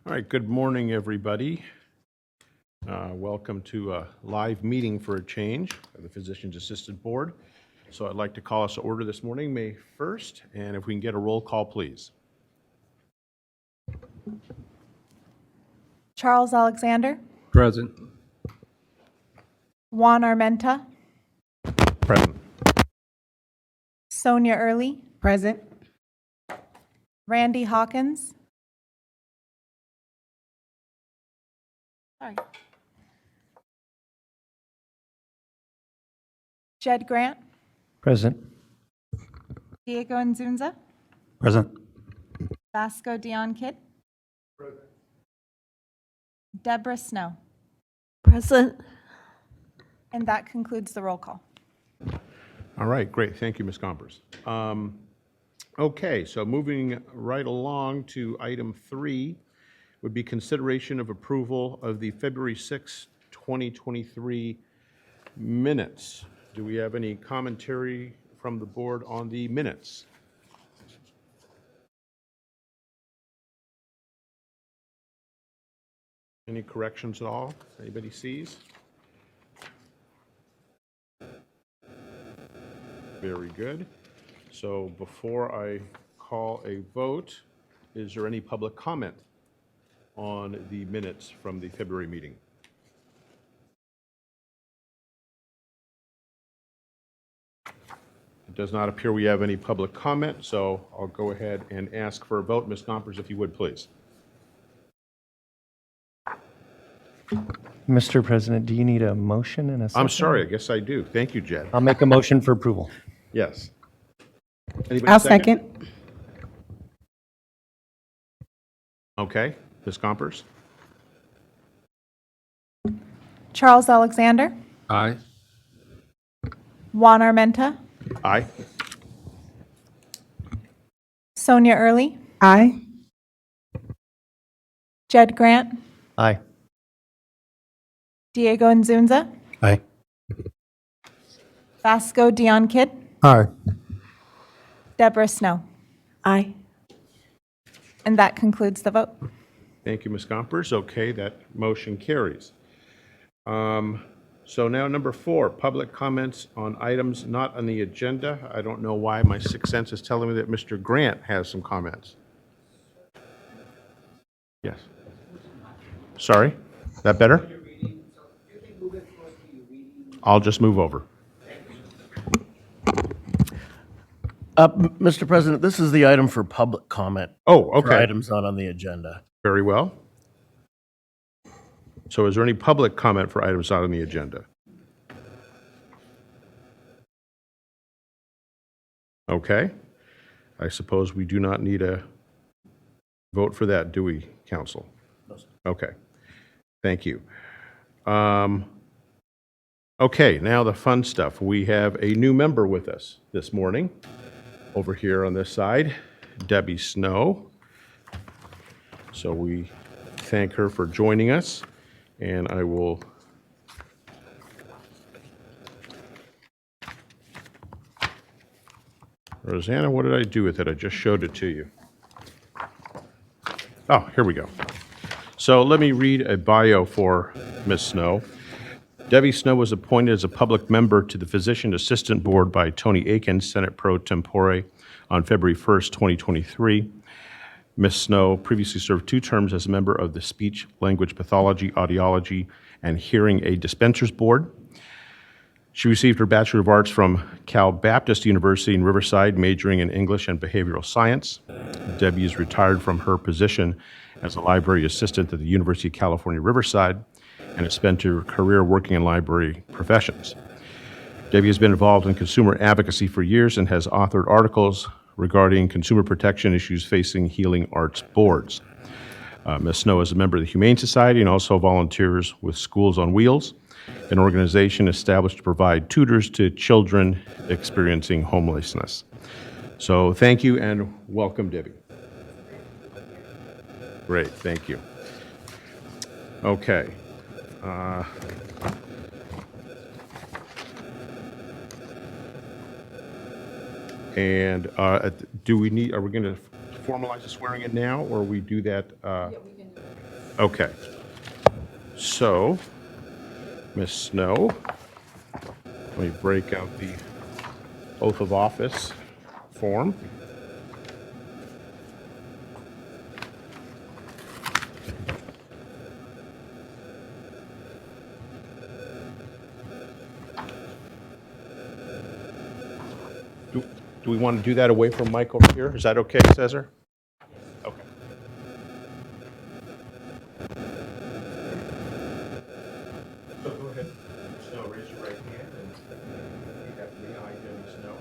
All right, good morning, everybody. Welcome to a live meeting for a change of the Physician's Assistant Board. So I'd like to call us to order this morning, May 1st, and if we can get a roll call, please. Charles Alexander, Present. Juan Armenta, Present. Sonia Early, Present. Randy Hawkins. Sorry. Jed Grant, Present. Diego Nzunza, Present. Vasco Dion Kidd. Deborah Snow. Present. And that concludes the roll call. All right, great. Thank you, Ms. Gompers. Okay, so moving right along to item 3 would be consideration of approval of the February 6, 2023 minutes. Do we have any commentary from the board on the minutes? Any corrections at all? Anybody sees? Very good. So before I call a vote, is there any public comment on the minutes from the February meeting? It does not appear we have any public comment, so I'll go ahead and ask for a vote. Ms. Gompers, if you would, please. Mr. President, do you need a motion and a second? I'm sorry, I guess I do. Thank you, Jed. I'll make a motion for approval. Yes. Anybody I'll second. Okay, Ms. Gompers? Charles Alexander, Aye. Juan Armenta, Aye. Sonia Early, Aye. Jed Grant, Aye. Diego Nzunza, Aye. Vasco Dion Kidd, Aye. Deborah Snow. Aye. And that concludes the vote. Thank you, Ms. Gompers. Okay, that motion carries. So now number 4, public comments on items not on the agenda. I don't know why my sixth sense is telling me that Mr. Grant has some comments. Yes. Sorry? That better? I'll just move over. Mr. President, this is the item for public comment. Oh, For okay. items not on the agenda. Very well. So is there any public comment for items not on the agenda? Okay. I suppose we do not need a vote for that, do we, council? Okay. Thank you. Okay, now the fun stuff. We have a new member with us this morning, over here on this side, Debbie Snow. So we thank her for joining us, and I will Rosanna, what did I do with it? I just showed it to you. Oh, here we go. So let me read a bio for Ms. Snow. Debbie Snow was appointed as a public member to the Physician Assistant Board by Tony Aiken, Senate pro tempore, on February 1st, 2023. Ms. Snow previously served 2 terms as a member of the Speech Language Pathology, Audiology, and Hearing Aid Dispensers Board. She received her Bachelor of Arts from Cal Baptist University in Riverside, majoring in English and Behavioral Science. Debbie is retired from her position as a library assistant at the University of California, Riverside, and has spent her career working in library professions. Debbie has been involved in consumer advocacy for years and has authored articles regarding consumer protection issues facing healing arts boards. Ms. Snow is a member of the Humane Society and also volunteers with Schools on Wheels, an organization established to provide tutors to children experiencing homelessness. So thank you and welcome, Debbie. Great, thank you. Okay. And do we need, are we going to formalize the swearing in now, or we do that? Okay. So, Ms. Snow, let me break out the oath of office form. Do we want to do that away from Mike over here? Is that okay, Cesar? Okay. So go ahead, Snow, raise your right hand and repeat after me. I, Debbie Snow.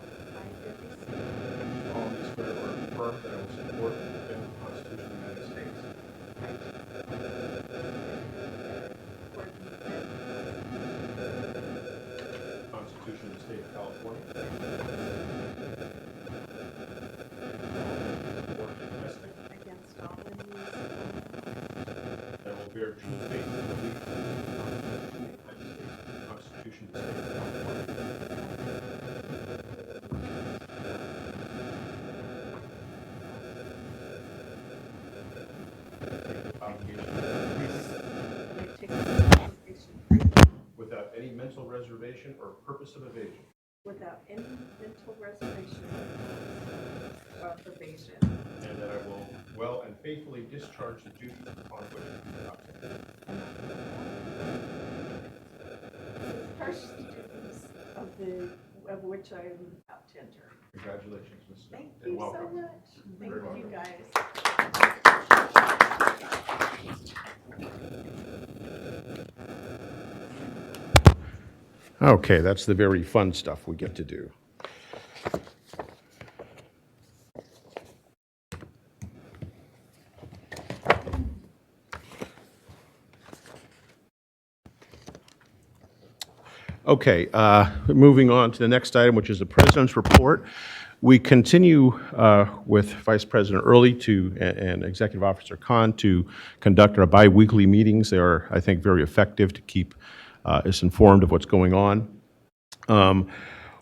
solemnly swear or affirm that I will support and defend the Constitution of the United States. The Constitution of the State of California. Foreign and domestic. Against all enemies, That I will bear true faith and allegiance to the Constitution of the State of California. Without any mental reservation or purpose of evasion. without any mental reservation or evasion. And that I will well and faithfully discharge the duties upon which I am about to enter. Harsh duties of which I am about to enter. Congratulations, Ms. Snow. Thank and you so welcome. much. Thank Very you, welcome. guys. Okay, that's the very fun stuff we get to do. Okay, moving on to the next item, which is the President's Report. We continue with Vice President Early and Executive Officer Khan to conduct our bi-weekly meetings. They are, I think, very effective to keep us informed of what's going on.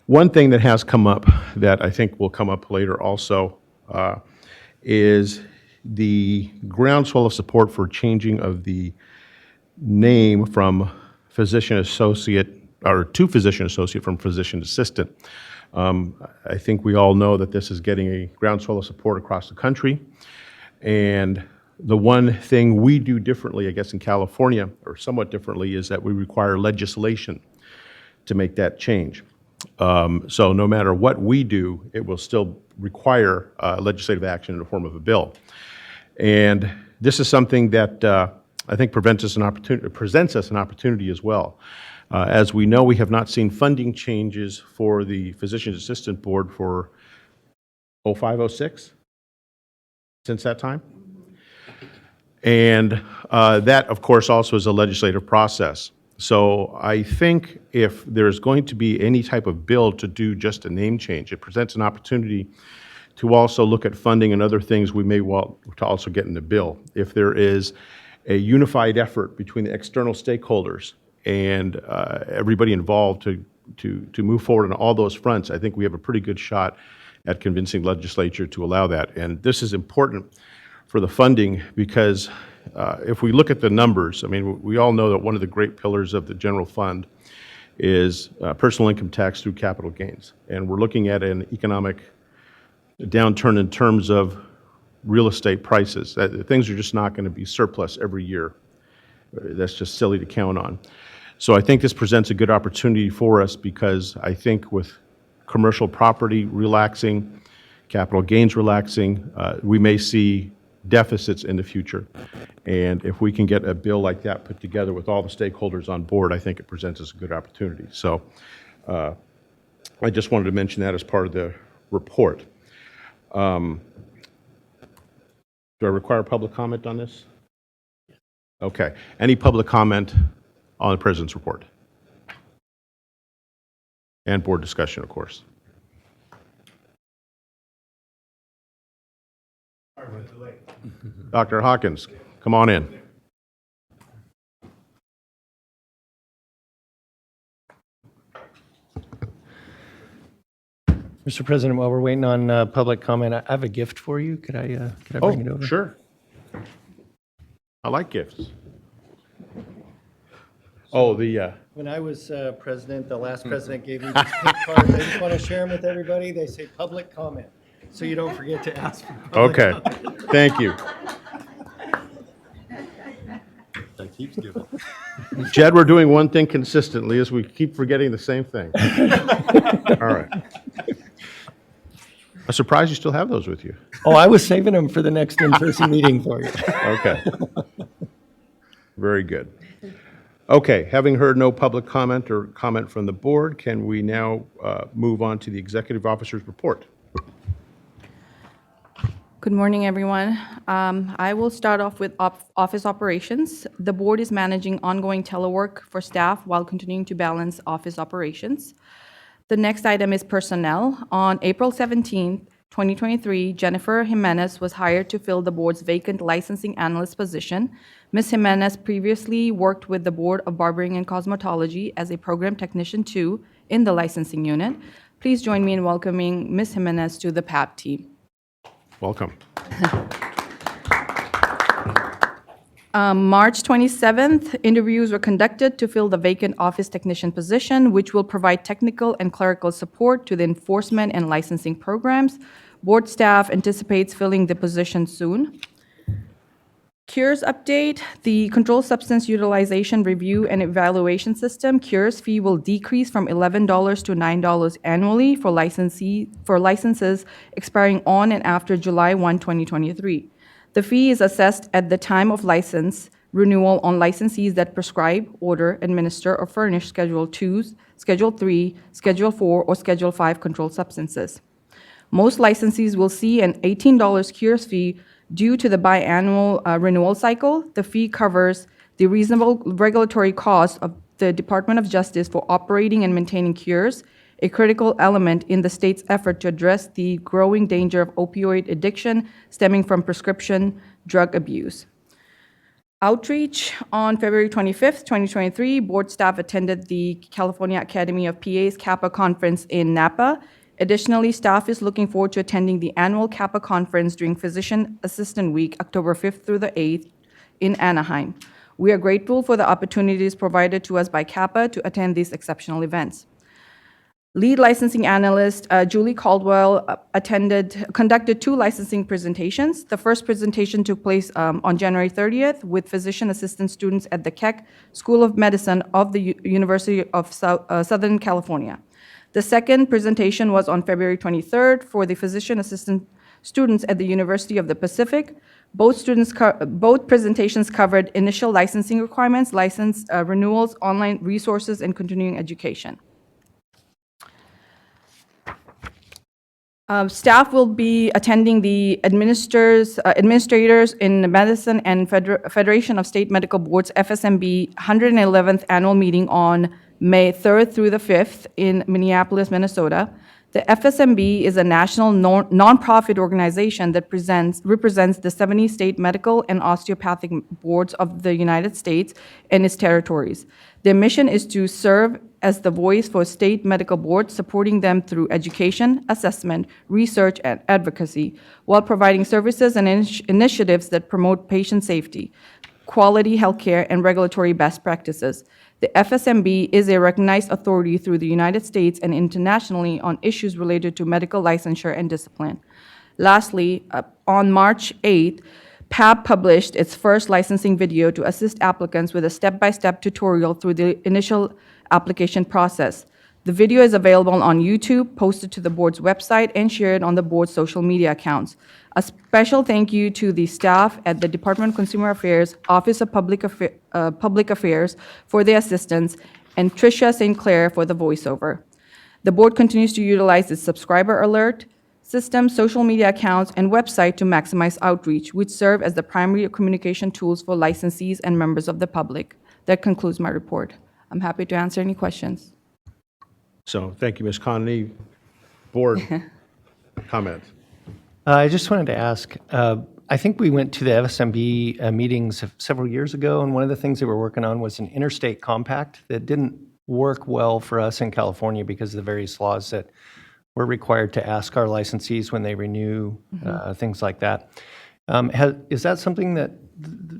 One thing that has come up that I think will come up later also is the groundswell of support for changing of the name from physician associate, or to physician associate from physician assistant. I think we all know that this is getting a groundswell of support across the country. And the one thing we do differently, I guess, in California, or somewhat differently, is that we require legislation to make that change. So no matter what we do, it will still require legislative action in the form of a bill. And this is something that I think presents us an opportunity as well. As we know, we have not seen funding changes for the Physician's Assistant Board for 0506, since that time. And that, of course, also is a legislative process. So I think if there's going to be any type of bill to do just a name change, it presents an opportunity to also look at funding and other things we may want to also get in the bill. If there is a unified effort between the external stakeholders and everybody involved to move forward on all those fronts, I think we have a pretty good shot at convincing legislature to allow that. And this is important for the funding because if we look at the numbers, I mean, we all know that one of the great pillars of the general fund is personal income tax through capital gains. And we're looking at an economic downturn in terms of real estate prices. Things are just not going to be surplus every year. That's just silly to count on. So I think this presents a good opportunity for us because I think with commercial property relaxing, capital gains relaxing, we may see deficits in the future. And if we can get a bill like that put together with all the stakeholders on board, I think it presents us a good opportunity. So I just wanted to mention that as part of the report. Do I require public comment on this? Okay. Any public comment on the President's report? And board discussion, of course. Dr. Hawkins, come on in. Mr. President, while we're waiting on public comment, I have a gift for you. Could I bring it over? Sure. I like gifts. Oh, When I was president, the last president gave me these pink cards. I just want to share them with everybody. They say public comment, so you don't forget to ask for public okay, comment. thank you. That keeps giving. Jed, we're doing one thing consistently, is we keep forgetting the same thing. All right. I'm surprised you still have those with you. Oh, I was saving them for the next in-person meeting for you. Okay. Very good. Okay, having heard no public comment or comment from the board, can we now move on to the executive officer's report? Good morning, everyone. I will start off with office operations. The board is managing ongoing telework for staff while continuing to balance office operations. The next item is personnel. On April 17, 2023, Jennifer Jimenez was hired to fill the board's vacant licensing analyst position. Ms. Jimenez previously worked with the Board of Barbering and Cosmetology as a program technician 2 in the licensing unit. Please join me in welcoming Ms. Jimenez to the PAB team. Welcome. March 27th, interviews were conducted to fill the vacant office technician position, which will provide technical and clerical support to the enforcement and licensing programs. Board staff anticipates filling the position soon. CURES update, the Controlled Substance Utilization Review and Evaluation System, CURES fee will decrease from $11 to $9 annually for licenses expiring on and after July 1, 2023. The fee is assessed at the time of license renewal on licensees that prescribe, order, administer, or furnish Schedule 2s, Schedule 3, Schedule 4, or Schedule 5 controlled substances. Most licensees will see an $18 CURES fee due to the biannual renewal cycle. The fee covers the reasonable regulatory cost of the Department of Justice for operating and maintaining CURES, a critical element in the state's effort to address the growing danger of opioid addiction stemming from prescription drug abuse. Outreach on February 25th, 2023, board staff attended the California Academy of PA's CAPA conference in Napa. Additionally, staff is looking forward to attending the annual CAPA conference during Physician Assistant Week, October 5th through the 8th in Anaheim. We are grateful for the opportunities provided to us by CAPA to attend these exceptional events. Lead licensing analyst Julie Caldwell conducted 2 licensing presentations. The first presentation took place on January 30th with physician assistant students at the Keck School of Medicine of the University of Southern California. The second presentation was on February 23rd for the physician assistant students at the University of the Pacific. Both presentations covered initial licensing requirements, license renewals, online resources, and continuing education. Staff will be attending the Administrators in Medicine and Federation of State Medical Boards, FSMB, 111th Annual Meeting on May 3rd through the 5th in Minneapolis, Minnesota. The FSMB is a national nonprofit organization that represents the 70 state medical and osteopathic boards of the United States and its territories. Their mission is to serve as the voice for state medical boards, supporting them through education, assessment, research, and advocacy, while providing services and initiatives that promote patient safety, quality healthcare, and regulatory best practices. The FSMB is a recognized authority through the United States and internationally on issues related to medical licensure and discipline. Lastly, on March 8th, PAB published its first licensing video to assist applicants with a step-by-step tutorial through the initial application process. The video is available on YouTube, posted to the board's website, and shared on the board's social media accounts. A special thank you to the staff at the Department of Consumer Affairs, Office of Public Affairs for their assistance, and Tricia St. Clair for the voiceover. The board continues to utilize its subscriber alert system, social media accounts, and website to maximize outreach, which serve as the primary communication tools for licensees and members of the public. That concludes my report. I'm happy to answer any questions. So, thank you, Ms. Connolly. Board comments? I just wanted to ask, I think we went to the FSMB meetings several years ago, and one of the things they were working on was an interstate compact that didn't work well for us in California because of the various laws that we're required to ask our licensees when they renew, things like that. Is that something that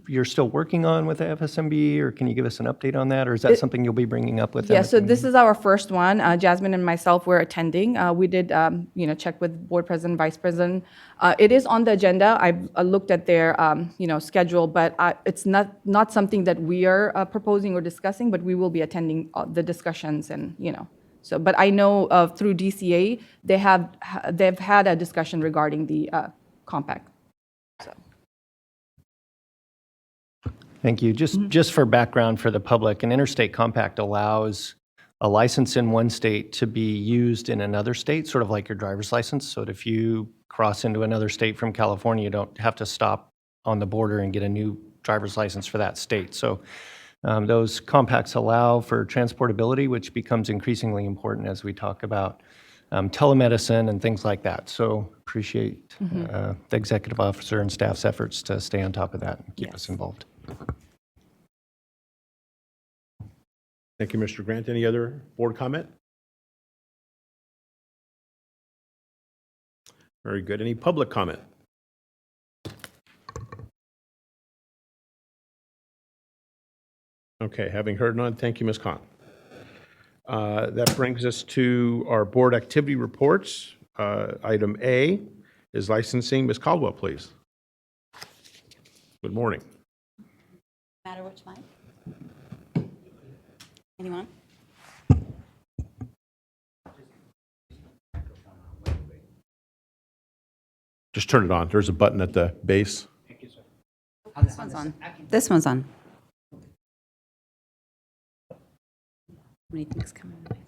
you're still working on with the FSMB, or can you give us an update on that? Or is that something you'll be bringing up with them? Yeah, at so the this meeting? is our first one. Jasmine and myself were attending. We did, check with board president, vice president. It is on the agenda. I've looked at their, schedule, but it's not something that we are proposing or discussing, but we will be attending the discussions and, So, but I know through DCA, they've had a discussion regarding the compact. Thank you. Just for background for the public, an interstate compact allows a license in one state to be used in another state, sort of like your driver's license. So that if you cross into another state from California, you don't have to stop on the border and get a new driver's license for that state. So those compacts allow for transportability, which becomes increasingly important as we talk about telemedicine and things like that. So appreciate the executive officer and staff's efforts to stay on top of that and keep us involved. Thank you, Mr. Grant. Any other board comment? Very good. Any public comment? Okay, having heard none, thank you, Ms. Khan. That brings us to our board activity reports. Item A is licensing. Ms. Caldwell, please. Good morning. Matter which mic? Anyone? Just turn it on. There's a button at the base. This one's on. This one's on. What do you think's coming in my face?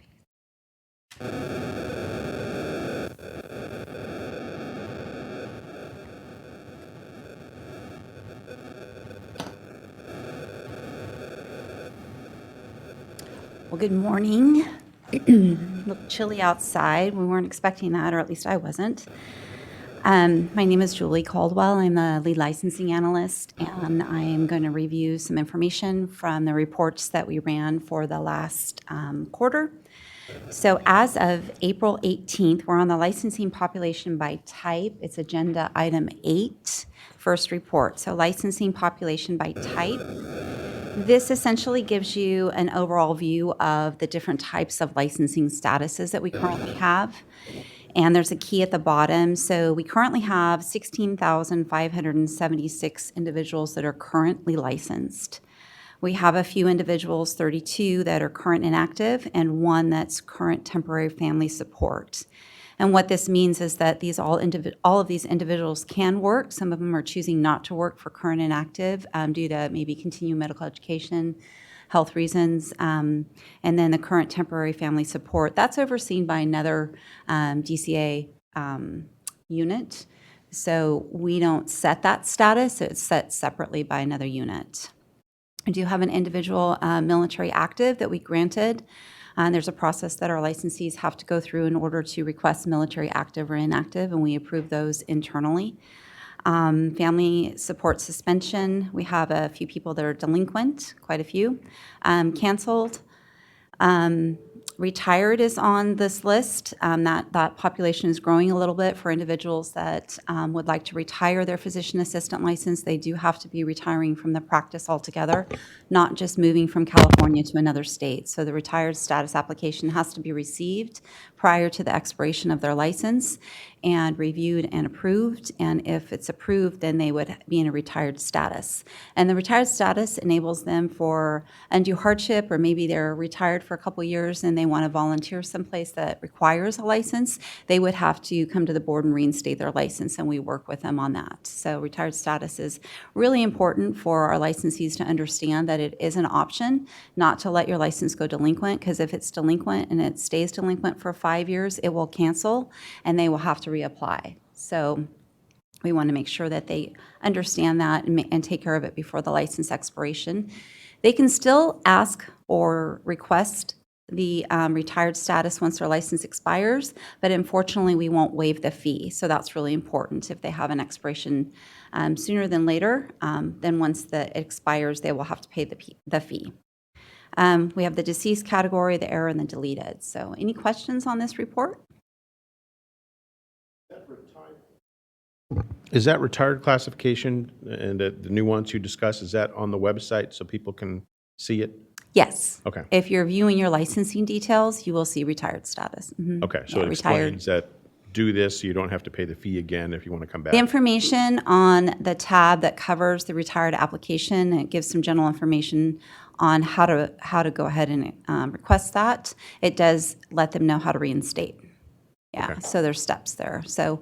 Well, good morning. A little chilly outside. We weren't expecting that, or at least I wasn't. My name is Julie Caldwell. I'm the lead licensing analyst, and I am going to review some information from the reports that we ran for the last quarter. So as of April 18th, we're on the licensing population by type. It's agenda item 8, first report. So licensing population by type. This essentially gives you an overall view of the different types of licensing statuses that we currently have. And there's a key at the bottom. So we currently have 16,576 individuals that are currently licensed. We have a few individuals, 32, that are current and active, and one that's current temporary family support. And what this means is that all of these individuals can work. Some of them are choosing not to work for current and active due to maybe continued medical education, health reasons, and then the current temporary family support. That's overseen by another DCA unit. So we don't set that status. It's set separately by another unit. I do have an individual military active that we granted. There's a process that our licensees have to go through in order to request military active or inactive, and we approve those internally. Family support suspension, we have a few people that are delinquent, quite a few. Canceled. Retired is on this list. That population is growing a little bit for individuals that would like to retire their physician assistant license. They do have to be retiring from the practice altogether, not just moving from California to another state. So the retired status application has to be received prior to the expiration of their license and reviewed and approved. And if it's approved, then they would be in a retired status. And the retired status enables them for undue hardship, or maybe they're retired for a couple years and they want to volunteer someplace that requires a license. They would have to come to the board and reinstate their license, and we work with them on that. So retired status is really important for our licensees to understand that it is an option not to let your license go delinquent, because if it's delinquent and it stays delinquent for 5 years, it will cancel and they will have to reapply. So we want to make sure that they understand that and take care of it before the license expiration. They can still ask or request the retired status once their license expires, but unfortunately we won't waive the fee. So that's really important. If they have an expiration sooner than later, then once it expires, they will have to pay the fee. We have the deceased category, the error, and the deleted. So any questions on this report? Is that retired classification and the new ones you discussed, is that on the website so people can see it? Yes. Okay. If you're viewing your licensing details, you will see retired status. Mhm. Okay, so Yeah, it retired. explains that do this, so you don't have to pay the fee again if you want to come back. The information on the tab that covers the retired application, it gives some general information on how to go ahead and request that. It does let them know how to reinstate. Yeah, Okay. so there's steps there. So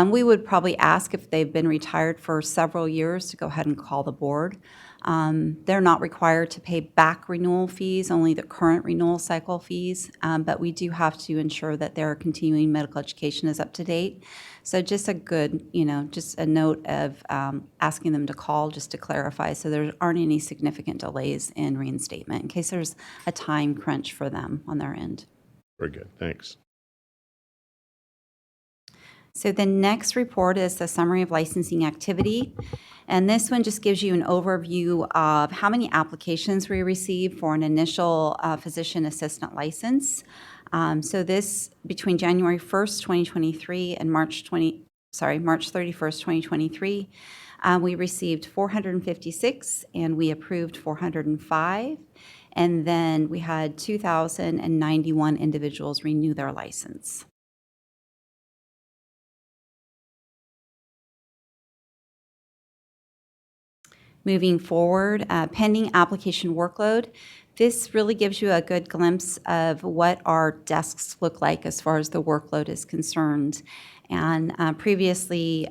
we would probably ask if they've been retired for several years to go ahead and call the board. They're not required to pay back renewal fees, only the current renewal cycle fees, but we do have to ensure that their continuing medical education is up to date. So just a good, just a note of asking them to call just to clarify so there aren't any significant delays in reinstatement in case there's a time crunch for them on their end. Very good, thanks. So the next report is the summary of licensing activity. And this one just gives you an overview of how many applications we received for an initial physician assistant license. So this, between January 1st, 2023 and March 31st, 2023, we received 456 and we approved 405. And then we had 2,091 individuals renew their license. Moving forward, pending application workload. This really gives you a good glimpse of what our desks look like as far as the workload is concerned. And previously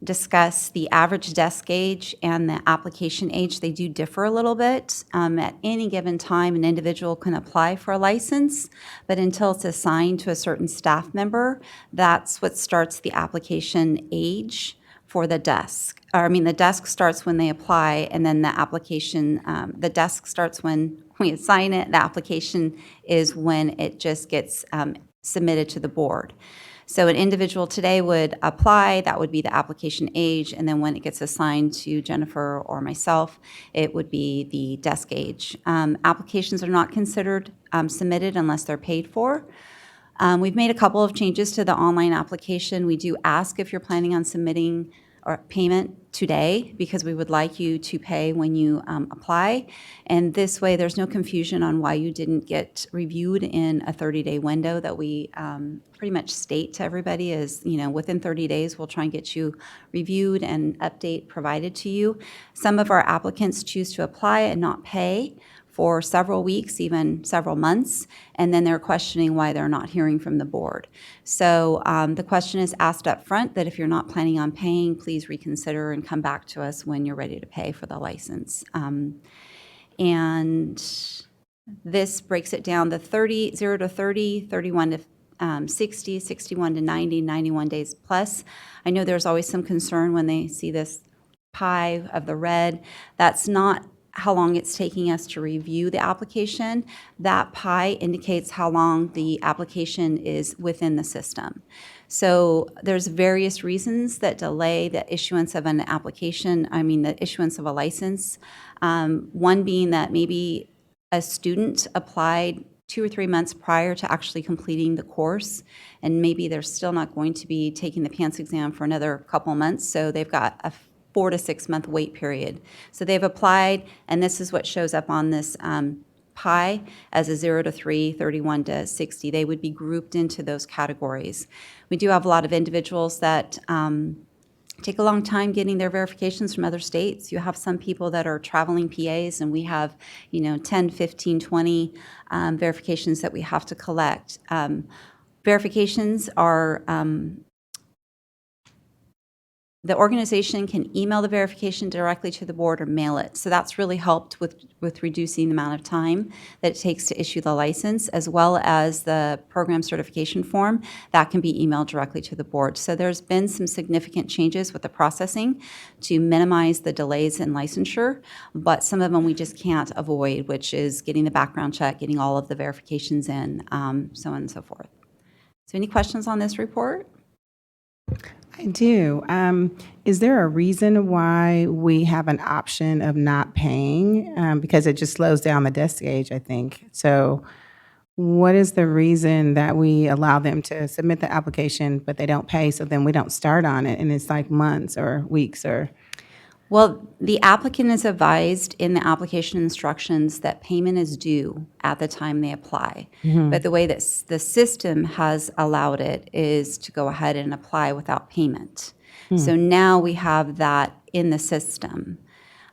discussed the average desk age and the application age. They do differ a little bit. At any given time, an individual can apply for a license, but until it's assigned to a certain staff member, that's what starts the application age for the desk. The desk starts when they apply, and then the application, the desk starts when we assign it. The application is when it just gets submitted to the board. So an individual today would apply, that would be the application age, and then when it gets assigned to Jennifer or myself, it would be the desk age. Applications are not considered submitted unless they're paid for. We've made a couple of changes to the online application. We do ask if you're planning on submitting or payment today because we would like you to pay when you apply. And this way, there's no confusion on why you didn't get reviewed in a 30-day window that we pretty much state to everybody is, within 30 days, we'll try and get you reviewed and update provided to you. Some of our applicants choose to apply and not pay for several weeks, even several months, and then they're questioning why they're not hearing from the board. So the question is asked up front that if you're not planning on paying, please reconsider and come back to us when you're ready to pay for the license. And this breaks it down to 0 to 30, 31 to 60, 61 to 90, 91 days plus. I know there's always some concern when they see this pie of the red. That's not how long it's taking us to review the application. That pie indicates how long the application is within the system. So there's various reasons that delay the issuance of an application, the issuance of a license. One being that maybe a student applied 2 or 3 months prior to actually completing the course, and maybe they're still not going to be taking the PANCE exam for another couple months, so they've got a 4 to 6 month wait period. So they've applied, and this is what shows up on this pie as a 0 to 3, 31 to 60. They would be grouped into those categories. We do have a lot of individuals that take a long time getting their verifications from other states. You have some people that are traveling PAs, and we have 10, 15, 20 verifications that we have to collect. Verifications are the organization can email the verification directly to the board or mail it. So that's really helped with reducing the amount of time that it takes to issue the license, as well as the program certification form that can be emailed directly to the board. So there's been some significant changes with the processing to minimize the delays in licensure, but some of them we just can't avoid, which is getting the background check, getting all of the verifications in, so on and so forth. So any questions on this report? I do. Is there a reason why we have an option of not paying? Because it just slows down the desk age, I think. So what is the reason that we allow them to submit the application, but they don't pay, so then we don't start on it, and it's like months or weeks or? Well, the applicant is advised in the application instructions that payment is due at the time they apply. But the way that the system has allowed it is to go ahead and apply without payment. So now we have that in the system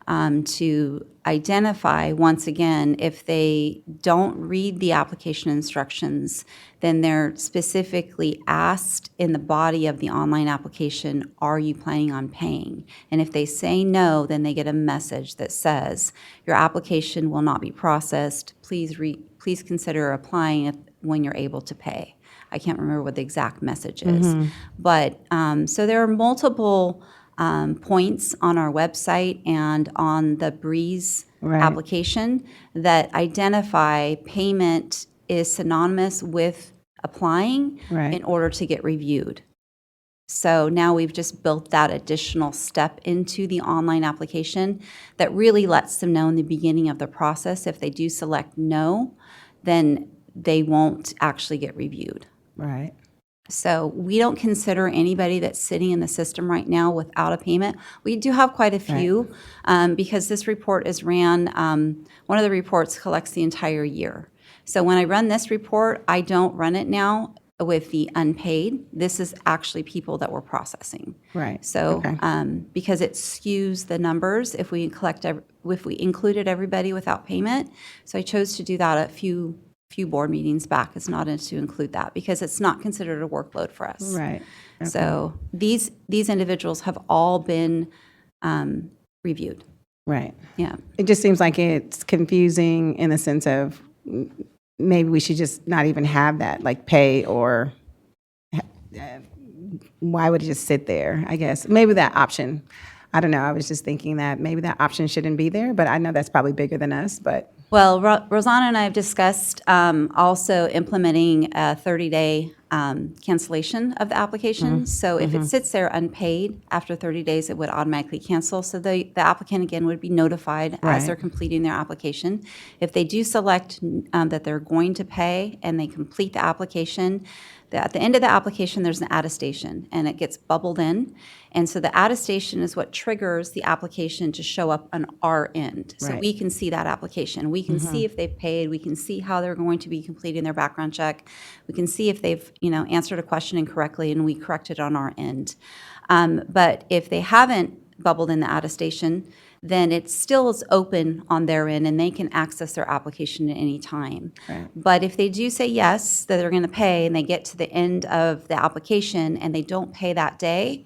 to identify, once again, if they don't read the application instructions, then they're specifically asked in the body of the online application, are you planning on paying? And if they say no, then they get a message that says, your application will not be processed. Please consider applying it when you're able to pay. I can't remember what the exact message is. But so there are multiple points on our website and on the Breeze application that identify payment is synonymous with applying in order to get reviewed. So now we've just built that additional step into the online application that really lets them know in the beginning of the process, if they do select no, then they won't actually get reviewed. Right. So we don't consider anybody that's sitting in the system right now without a payment. We do have quite a few because this report is ran, one of the reports collects the entire year. So when I run this report, I don't run it now with the unpaid. This is actually people that we're processing. Right. So Okay. because it skews the numbers if we included everybody without payment. So I chose to do that a few board meetings back. It's not to include that because it's not considered a workload for us. Right. Okay. So these individuals have all been reviewed. Right. Yeah. It just seems like it's confusing in the sense of maybe we should just not even have that, like pay or why would it just sit there, I guess. Maybe that option, I don't know, I was just thinking that maybe that option shouldn't be there, but I know that's probably bigger than us, but. Well, Rosanna and I have discussed also implementing a 30-day cancellation of the application. So if it sits there unpaid, after 30 days, it would automatically cancel. So the applicant, again, would be notified as they're completing their application. If they do select that they're going to pay and they complete the application, at the end of the application, there's an attestation, and it gets bubbled in. And so the attestation is what triggers the application to show up on our end. So we can see that application. We can see if they've paid. We can see how they're going to be completing their background check. We can see if they've, answered a question incorrectly, and we correct it on our end. But if they haven't bubbled in the attestation, then it still is open on their end, and they can access their application at any time. But if they do say yes, that they're going to pay, and they get to the end of the application and they don't pay that day,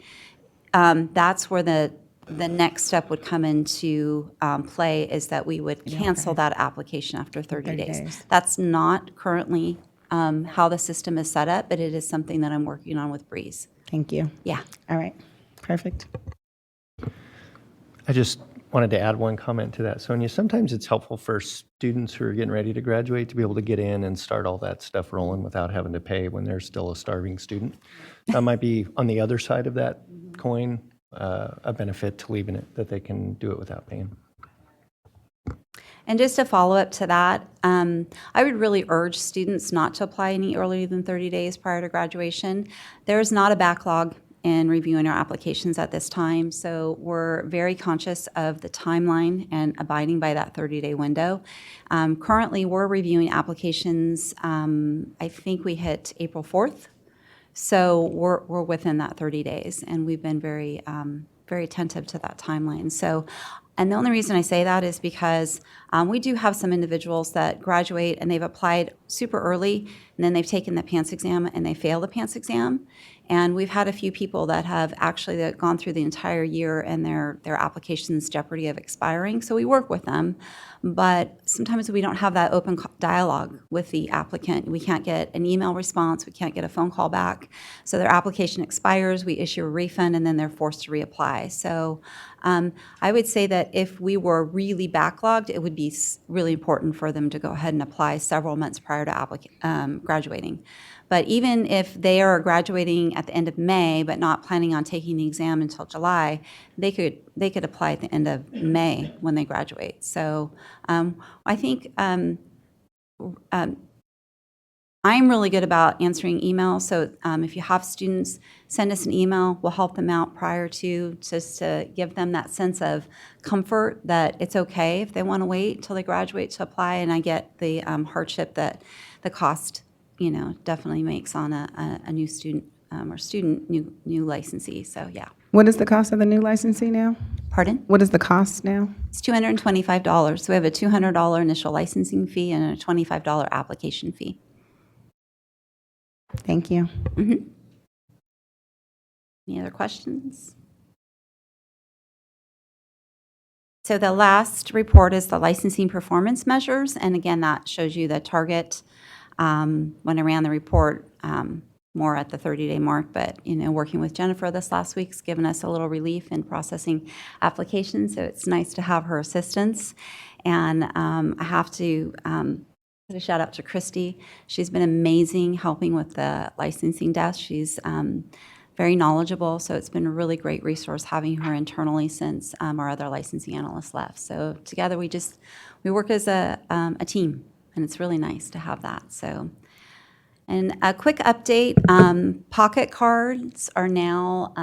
that's where the next step would come into play, is that we would cancel that application after 30 days. That's not currently how the system is set up, but it is something that I'm working on with Breeze. Thank you. Yeah. All right. Perfect. I just wanted to add one comment to that, Sonia. Sometimes it's helpful for students who are getting ready to graduate to be able to get in and start all that stuff rolling without having to pay when they're still a starving student. That might be on the other side of that coin, a benefit to leaving it, that they can do it without paying. And just a follow-up to that, I would really urge students not to apply any earlier than 30 days prior to graduation. There's not a backlog in reviewing our applications at this time, so we're very conscious of the timeline and abiding by that 30-day window. Currently, we're reviewing applications, I think we hit April 4th, so we're within that 30 days, and we've been very attentive to that timeline. So, and the only reason I say that is because we do have some individuals that graduate and they've applied super early, and then they've taken the PANCE exam and they fail the PANCE exam. And we've had a few people that have actually gone through the entire year and their application's jeopardy of expiring. So we work with them, but sometimes we don't have that open dialogue with the applicant. We can't get an email response. We can't get a phone call back. So their application expires, we issue a refund, and then they're forced to reapply. So I would say that if we were really backlogged, it would be really important for them to go ahead and apply several months prior to graduating. But even if they are graduating at the end of May but not planning on taking the exam until July, they could apply at the end of May when they graduate. So I think I'm really good about answering emails, so if you have students, send us an email. We'll help them out prior to, just to give them that sense of comfort that it's okay if they want to wait till they graduate to apply. And I get the hardship that the cost, definitely makes on a new student or student new licensee. So yeah. What is the cost of the new licensee now? Pardon? What is the cost now? It's $225. So we have a $200 initial licensing fee and a $25 application fee. Thank you. Any other questions? So the last report is the licensing performance measures. And again, that shows you the target. When I ran the report, more at the 30-day mark, but, working with Jennifer this last week's given us a little relief in processing applications. So it's nice to have her assistance. And I have to put a shout out to Christy. She's been amazing helping with the licensing desk. She's very knowledgeable, so it's been a really great resource having her internally since our other licensing analyst left. So together we work as a team, and it's really nice to have that. So, and a quick update: Pocket cards are now.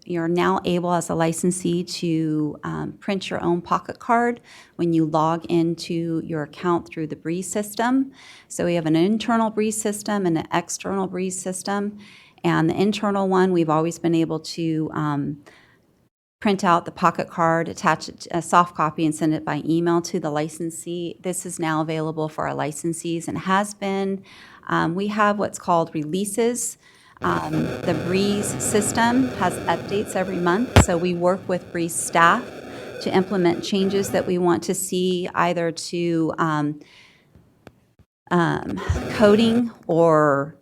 You're now able, as a licensee, to print your own Pocket card when you log into your account through the Breeze system. So we have an internal Breeze system and an external Breeze system. And the internal one, we've always been able to print out the Pocket card, attach it to a soft copy, and send it by email to the licensee. This is now available for our licensees and has been. We have what's called releases. The Breeze system has updates every month, so we work with Breeze staff to implement changes that we want to see, either to coding or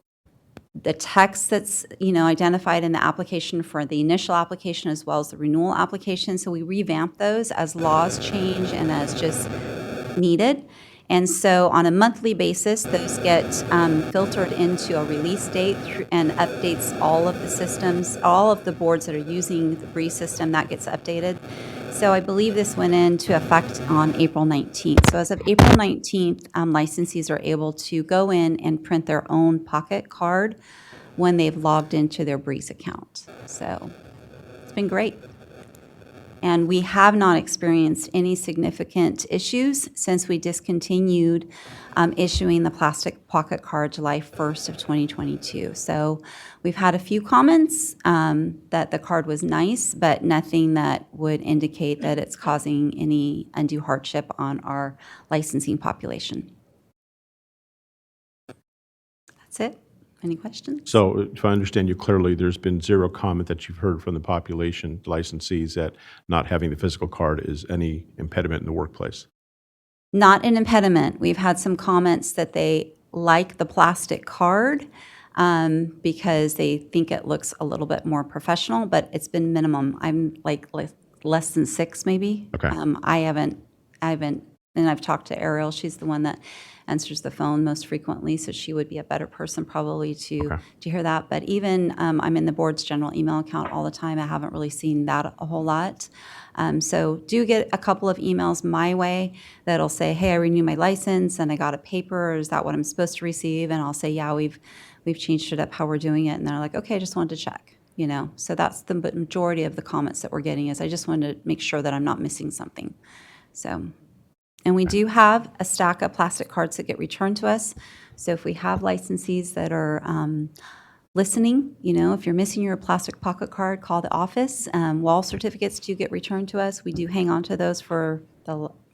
the text that's identified in the application for the initial application as well as the renewal application. So we revamp those as laws change and as just needed. And so on a monthly basis, those get filtered into a release date and updates all of the systems, all of the boards that are using the Breeze system, that gets updated. So I believe this went into effect on April 19th. So as of April 19th, licensees are able to go in and print their own Pocket card when they've logged into their Breeze account. So it's been great. And we have not experienced any significant issues since we discontinued issuing the plastic Pocket card July 1st of 2022. So we've had a few comments that the card was nice, but nothing that would indicate that it's causing any undue hardship on our licensing population. That's it. Any questions? So if I understand you clearly, there's been zero comment that you've heard from the population licensees that not having the physical card is any impediment in the workplace? Not an impediment. We've had some comments that they like the plastic card because they think it looks a little bit more professional, but it's been minimum. I'm like less than 6 maybe. Okay. I haven't, and I've talked to Ariel. She's the one that answers the phone most frequently, so she would be a better person probably to hear that. But even I'm in the board's general email account all the time. I haven't really seen that a whole lot. So do get a couple of emails my way that'll say, hey, I renewed my license and I got a paper. Is that what I'm supposed to receive? And I'll say, yeah, we've changed it up how we're doing it. And they're like, okay, I just wanted to check. So that's the majority of the comments that we're getting, is I just wanted to make sure that I'm not missing something. So. And we do have a stack of plastic cards that get returned to us. So if we have licensees that are listening, if you're missing your plastic Pocket card, call the office. Wall certificates do get returned to us. We do hang on to those for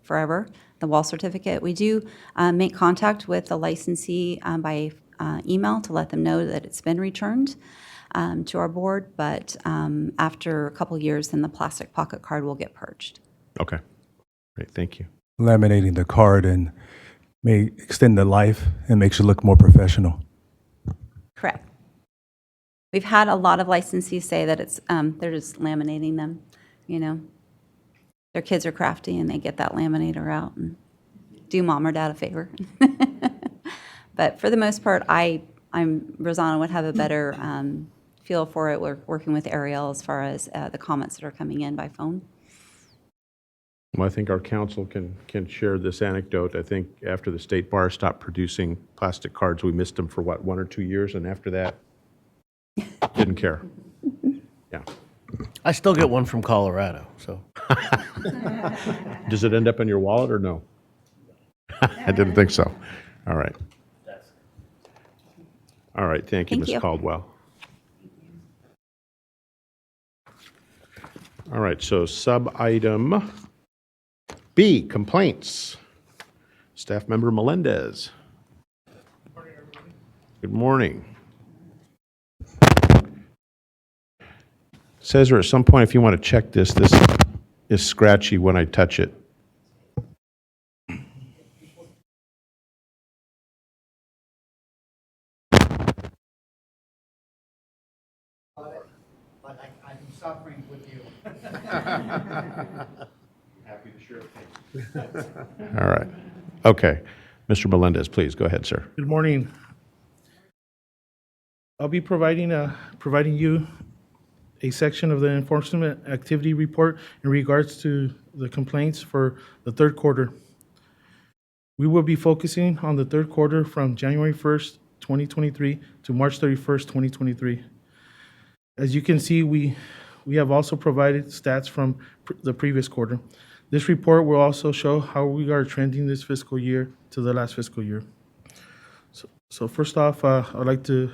forever, the wall certificate. We do make contact with the licensee by email to let them know that it's been returned to our board. But after a couple years, then the plastic Pocket card will get purged. Okay. Great. Thank you. Laminating the card and may extend the life and makes you look more professional. Correct. We've had a lot of licensees say that it's they're just laminating them. Their kids are crafty and they get that laminator out and do mom or dad a favor. But for the most part, Rosanna would have a better feel for it. We're working with Ariel as far as the comments that are coming in by phone. Well, I think our council can share this anecdote. I think after the state bar stopped producing plastic cards, we missed them for what, 1 or 2 years, and after that, didn't care. Yeah. I still get one from Colorado, so. Does it end up in your wallet or no? I didn't think so. All right. All right, thank you, Thank Ms. you. Caldwell. All right, so sub-item B, complaints. Staff member Melendez. Good morning. Cesar, at some point, if you want to check this is scratchy when I touch it. But I'm suffering with you. Happy to share things. All right. Okay. Mr. Melendez, please, go ahead, sir. Good morning. I'll be providing you a section of the enforcement activity report in regards to the complaints for the third quarter. We will be focusing on the third quarter from January 1st, 2023 to March 31st, 2023. As you can see, we have also provided stats from the previous quarter. This report will also show how we are trending this fiscal year to the last fiscal year. So first off, I'd like to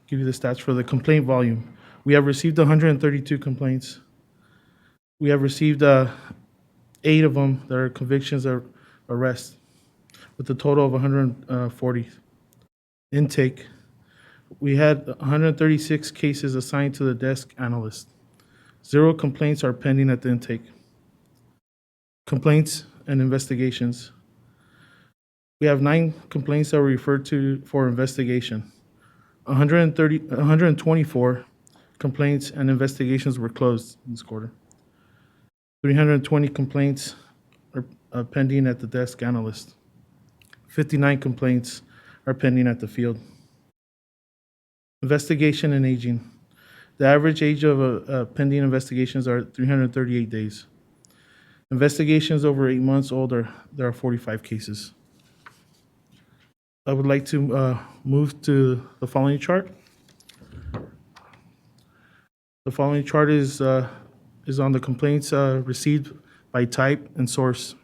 give you the stats for the complaint volume. We have received 132 complaints. We have received 8 of them that are convictions or arrests, with a total of 140. Intake. We had 136 cases assigned to the desk analyst. 0 complaints are pending at the intake. Complaints and investigations. We have 9 complaints that were referred to for investigation. 124 complaints and investigations were closed this quarter. 320 complaints are pending at the desk analyst. 59 complaints are pending at the field. Investigation and aging. The average age of pending investigations are 338 days. Investigations over 8 months old, there are 45 cases. I would like to move to the following chart. The following chart is on the complaints received by type and source.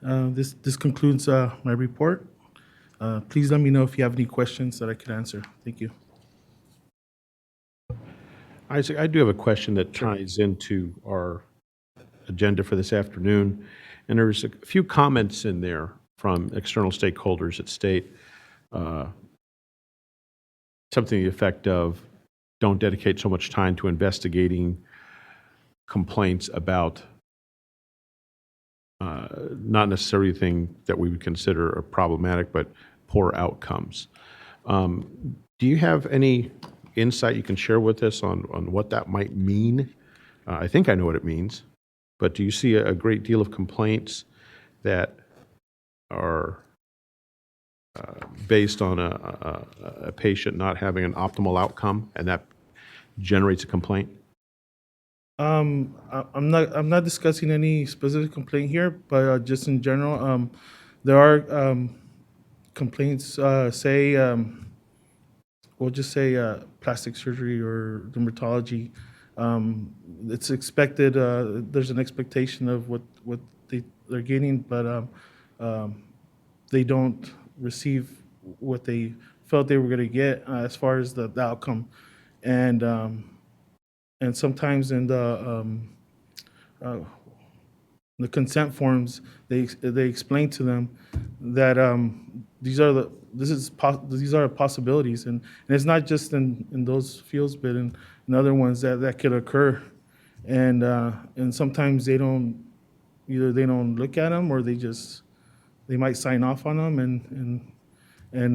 This concludes my report. Please let me know if you have any questions that I could answer. Thank you. Isaac, I do have a question that ties into our agenda for this afternoon. And there's a few comments in there from external stakeholders that state something to the effect of, don't dedicate so much time to investigating complaints about not necessarily a thing that we would consider problematic, but poor outcomes. Do you have any insight you can share with us on what that might mean? I think I know what it means, but do you see a great deal of complaints that are based on a patient not having an optimal outcome, and that generates a complaint? I'm not discussing any specific complaint here, but just in general, there are complaints. We'll just say plastic surgery or dermatology. It's expected. There's an expectation of what they're getting, but they don't receive what they felt they were going to get as far as the outcome, and sometimes in the consent forms, they explain to them that these are possibilities, and it's not just in those fields, but in other ones that could occur, and sometimes they don't look at them, or they might sign off on them, and then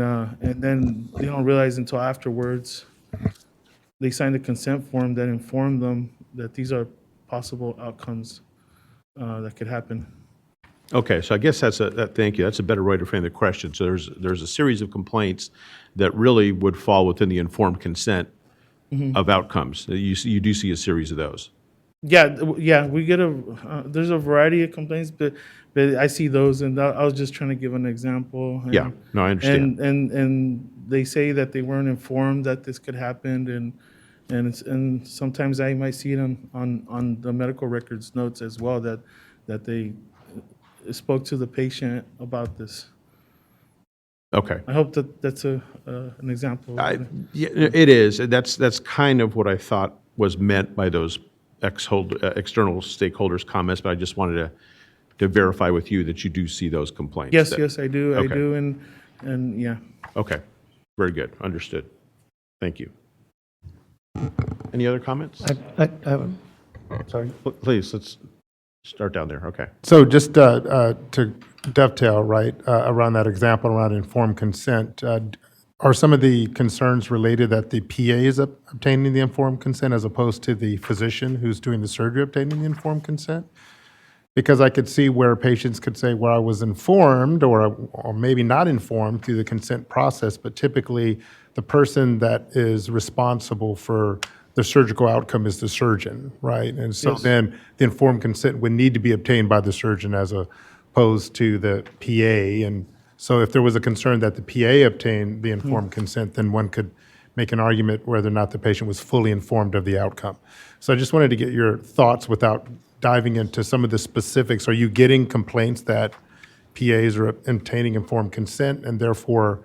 they don't realize until afterwards they signed a consent form that informed them that these are possible outcomes that could happen. Okay, so I guess thank you. That's a better way to frame the question. So there's a series of complaints that really would fall within the informed consent of outcomes. You do see a series of those. Yeah, we get there's a variety of complaints, but I see those, and I was just trying to give an example. And, Yeah, no, I understand. And they say that they weren't informed that this could happen, and sometimes I might see it on the medical records notes as well, that they spoke to the patient about this. Okay. I hope that's an example. Yeah, it is. That's kind of what I thought was meant by those external stakeholders' comments, but I just wanted to verify with you that you do see those complaints. Yes, that- yes, I do. I Okay. do, and yeah. Okay, very good, understood. Thank you. Any other comments? I have sorry. Please, let's start down there, okay. So just to dovetail, right, around that example around informed consent, are some of the concerns related that the PA is obtaining the informed consent as opposed to the physician who's doing the surgery obtaining the informed consent? Because I could see where patients could say, well, I was informed or maybe not informed through the consent process, but typically the person that is responsible for the surgical outcome is the surgeon, right? And so Yes. then the informed consent would need to be obtained by the surgeon as opposed to the PA. And so if there was a concern that the PA obtained the informed consent, then one could make an argument whether or not the patient was fully informed of the outcome. So I just wanted to get your thoughts without diving into some of the specifics. Are you getting complaints that PAs are obtaining informed consent and therefore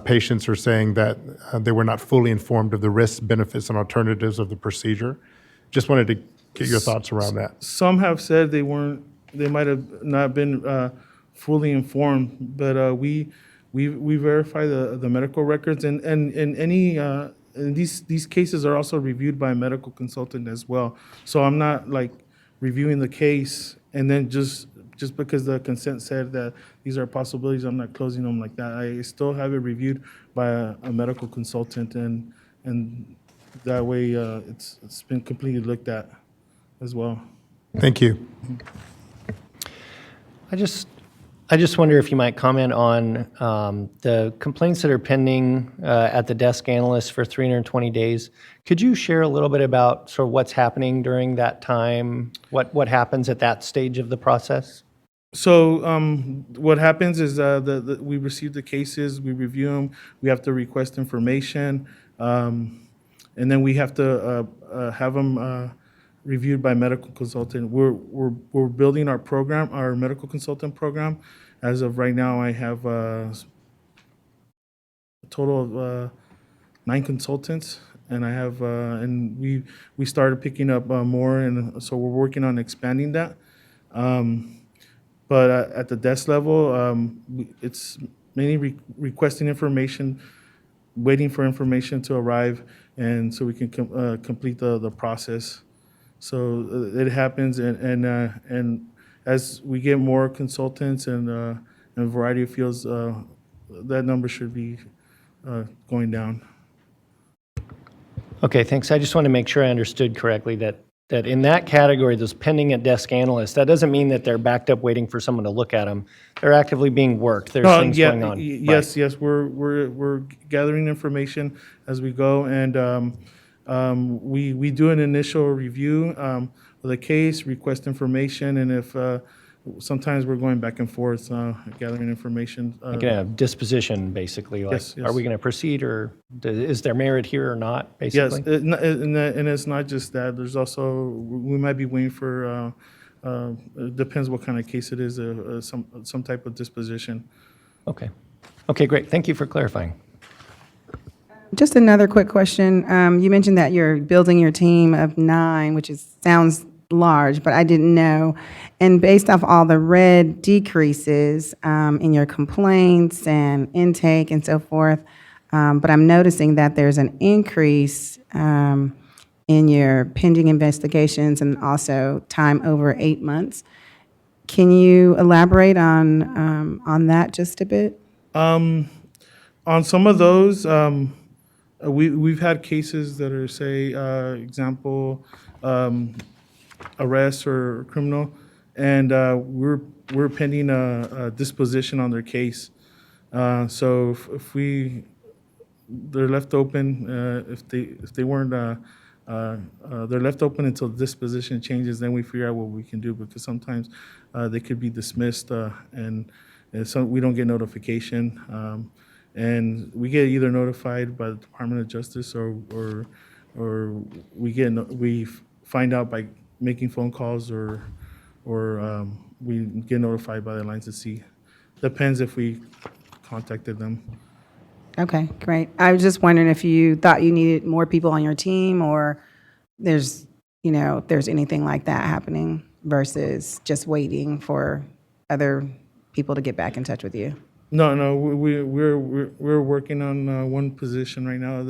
patients are saying that they were not fully informed of the risks, benefits, and alternatives of the procedure? Just wanted to get your thoughts around that. Some have said they might have not been fully informed, but we verify the medical records, and any and these cases are also reviewed by a medical consultant as well. So I'm not like reviewing the case and then just because the consent said that these are possibilities, I'm not closing them like that. I still have it reviewed by a medical consultant, and that way it's been completely looked at as well. Thank you. I just wonder if you might comment on the complaints that are pending at the desk analyst for 320 days. Could you share a little bit about sort of what's happening during that time? What happens at that stage of the process? So what happens is we receive the cases, we review them, we have to request information, and then we have to have them reviewed by medical consultant. We're building our program, our medical consultant program. As of right now, I have a total of 9 consultants, and I have and we started picking up more, and so we're working on expanding that. But at the desk level, it's mainly requesting information, waiting for information to arrive, and so we can complete the process. So it happens, and as we get more consultants and a variety of fields, that number should be going down. Okay, thanks. I just want to make sure I understood correctly that in that category, those pending at desk analysts, that doesn't mean that they're backed up waiting for someone to look at them. They're actively being worked. There's things going on. Yes, yes, we're gathering information as we go, and we do an initial review of the case, request information, and if sometimes we're going back and forth gathering information. Like a disposition, basically. Like, Yes, yes. are we going to proceed, or is there merit here or not, Yes, basically? and it's not just that. There's also, we might be waiting for, it depends what kind of case it is, some type of disposition. Okay. Okay, great. Thank you for clarifying. Just another quick question. You mentioned that you're building your team of 9, which sounds large, but I didn't know. And based off all the red decreases in your complaints and intake and so forth, but I'm noticing that there's an increase in your pending investigations and also time over 8 months. Can you elaborate on that just a bit? On some of those, we've had cases that are, say, example, arrest or criminal, and we're pending a disposition on their case. So if they're left open, if they weren't they're left open until this position changes, then we figure out what we can do, because sometimes they could be dismissed and so we don't get notification. And we get either notified by the Department of Justice or we find out by making phone calls or we get notified by the Lines at Sea. Depends if we contacted them. Okay, great. I was just wondering if you thought you needed more people on your team, or there's, if there's anything like that happening versus just waiting for other people to get back in touch with you. No, we're working on one position right now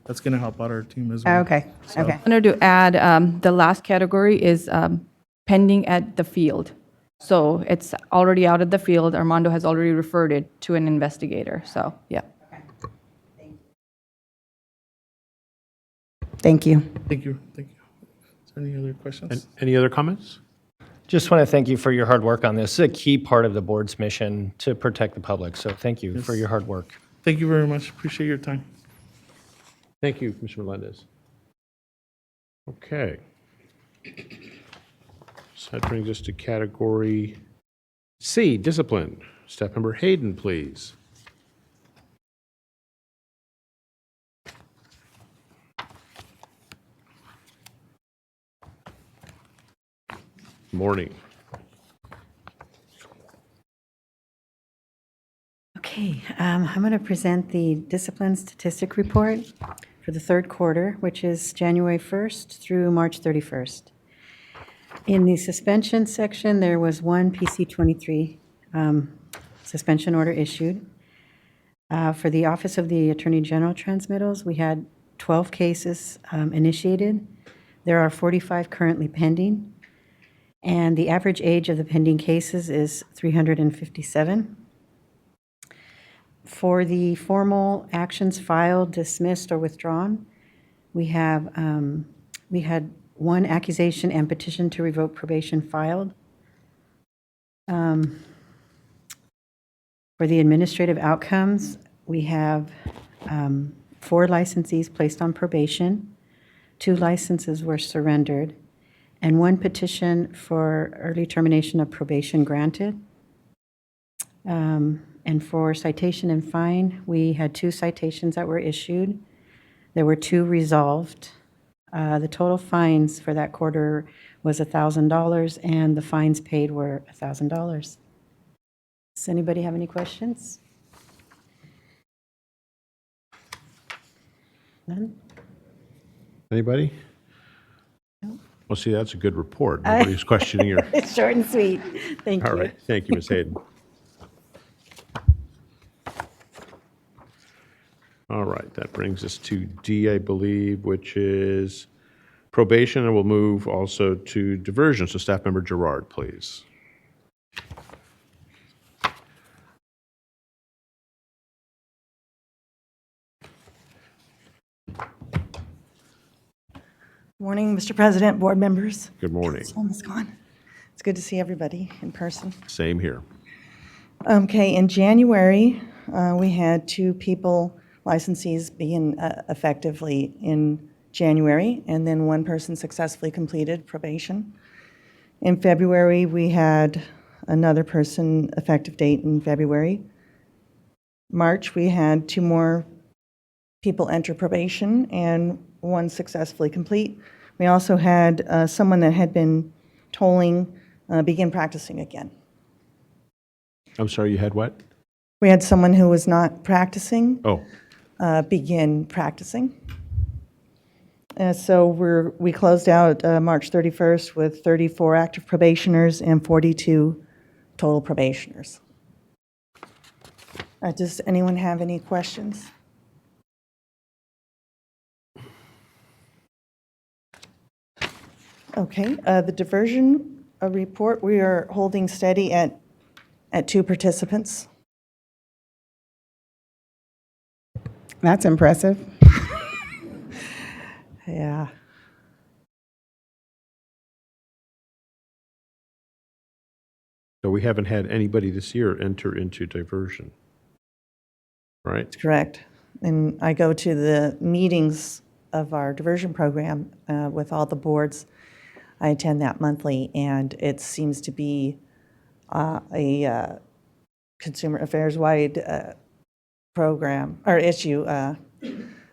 that's going to help out our team as well. Okay, okay. I wanted to add, the last category is pending at the field. So it's already out of the field. Armando has already referred it to an investigator, so, yeah. Thank you. Thank you. Is there any other questions? Any other comments? Just want to thank you for your hard work on this. It's a key part of the board's mission to protect the public, so thank you for your hard work. Thank you very much. Appreciate your time. Thank you, Mr. Melendez. Okay. So that brings us to category C, discipline. Staff Member Hayden, please. Morning. Okay, I'm going to present the discipline statistic report for the third quarter, which is January 1st through March 31st. In the suspension section, there was one PC-23 suspension order issued. For the Office of the Attorney General transmittals, we had 12 cases initiated. There are 45 currently pending, and the average age of the pending cases is 357. For the formal actions filed, dismissed, or withdrawn, we had one accusation and petition to revoke probation filed. For the administrative outcomes, we have 4 licensees placed on probation, 2 licenses were surrendered, and 1 petition for early termination of probation granted. And for citation and fine, we had 2 citations that were issued. There were 2 resolved. The total fines for that quarter was $1,000, and the fines paid were $1,000. Does anybody have any questions? None? Anybody? Well, see, that's a good report. Nobody's questioning your... It's short and sweet. Thank you. All right. Thank you, Ms. Hayden. All right. That brings us to D, I believe, which is probation, and we'll move also to diversion. So Staff Member Gerard, please. Morning, Mr. President, board members. Good morning. Almost gone. It's good to see everybody in person. Same here. Okay, in January, we had 2 people, licensees, begin effectively in January, and then 1 person successfully completed probation. In February, we had another person effective date in February. March, we had 2 more people enter probation and 1 successfully complete. We also had someone that had been tolling begin practicing again. I'm sorry, you had what? We had someone who was not practicing Oh, begin practicing. So we closed out March 31st with 34 active probationers and 42 total probationers. Does anyone have any questions? Okay, the diversion report, we are holding steady at 2 participants. That's impressive. Yeah. so we haven't had anybody this year enter into diversion, right? Correct. And I go to the meetings of our diversion program with all the boards. I attend that monthly, and it seems to be a consumer affairs-wide program, or issue, a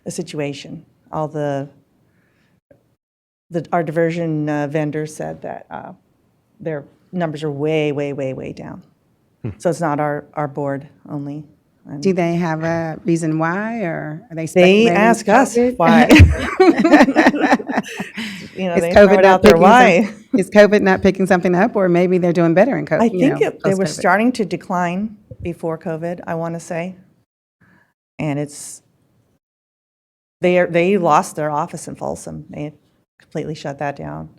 situation. All our diversion vendors said that their numbers are way, way, way, way down. So it's not our board only. Do they have a reason why, or are they They speculating ask us COVID? why. Is They COVID throw it not out there picking why. Is COVID not picking something up, or maybe they're doing better in COVID? I think they were post-COVID? starting to decline before COVID, I want to say. And they lost their office in Folsom. They completely shut that down.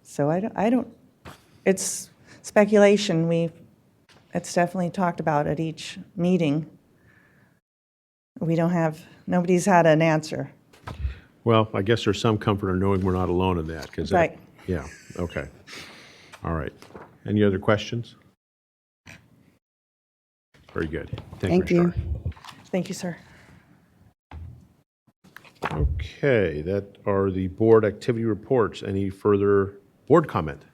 So I don't, it's speculation. It's definitely talked about at each meeting. Nobody's had an answer. Well, I guess there's some comfort in knowing we're not alone in that, because Right. yeah, okay. All right. Any other questions? Very good. Thank you. Ms. Thank you, sir. Starr. Okay, that are the board activity reports. Any further board comment?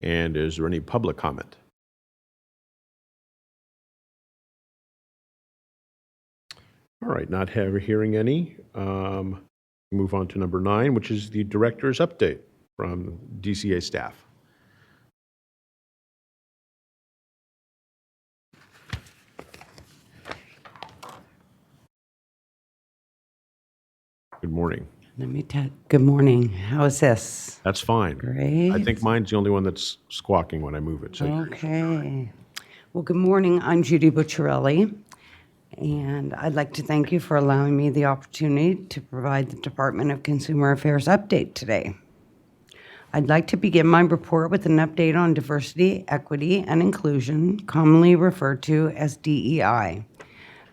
And is there any public comment? All right, not hearing any. Move on to number 9, which is the director's update from DCA staff. Good morning. Good morning. How is this? That's fine. Great. I think mine's the only one that's squawking when I move it. So Okay. Well, good morning. I'm Judy Bucciarelli, and I'd like to thank you for allowing me the opportunity to provide the Department of Consumer Affairs update today. I'd like to begin my report with an update on diversity, equity, and inclusion, commonly referred to as DEI.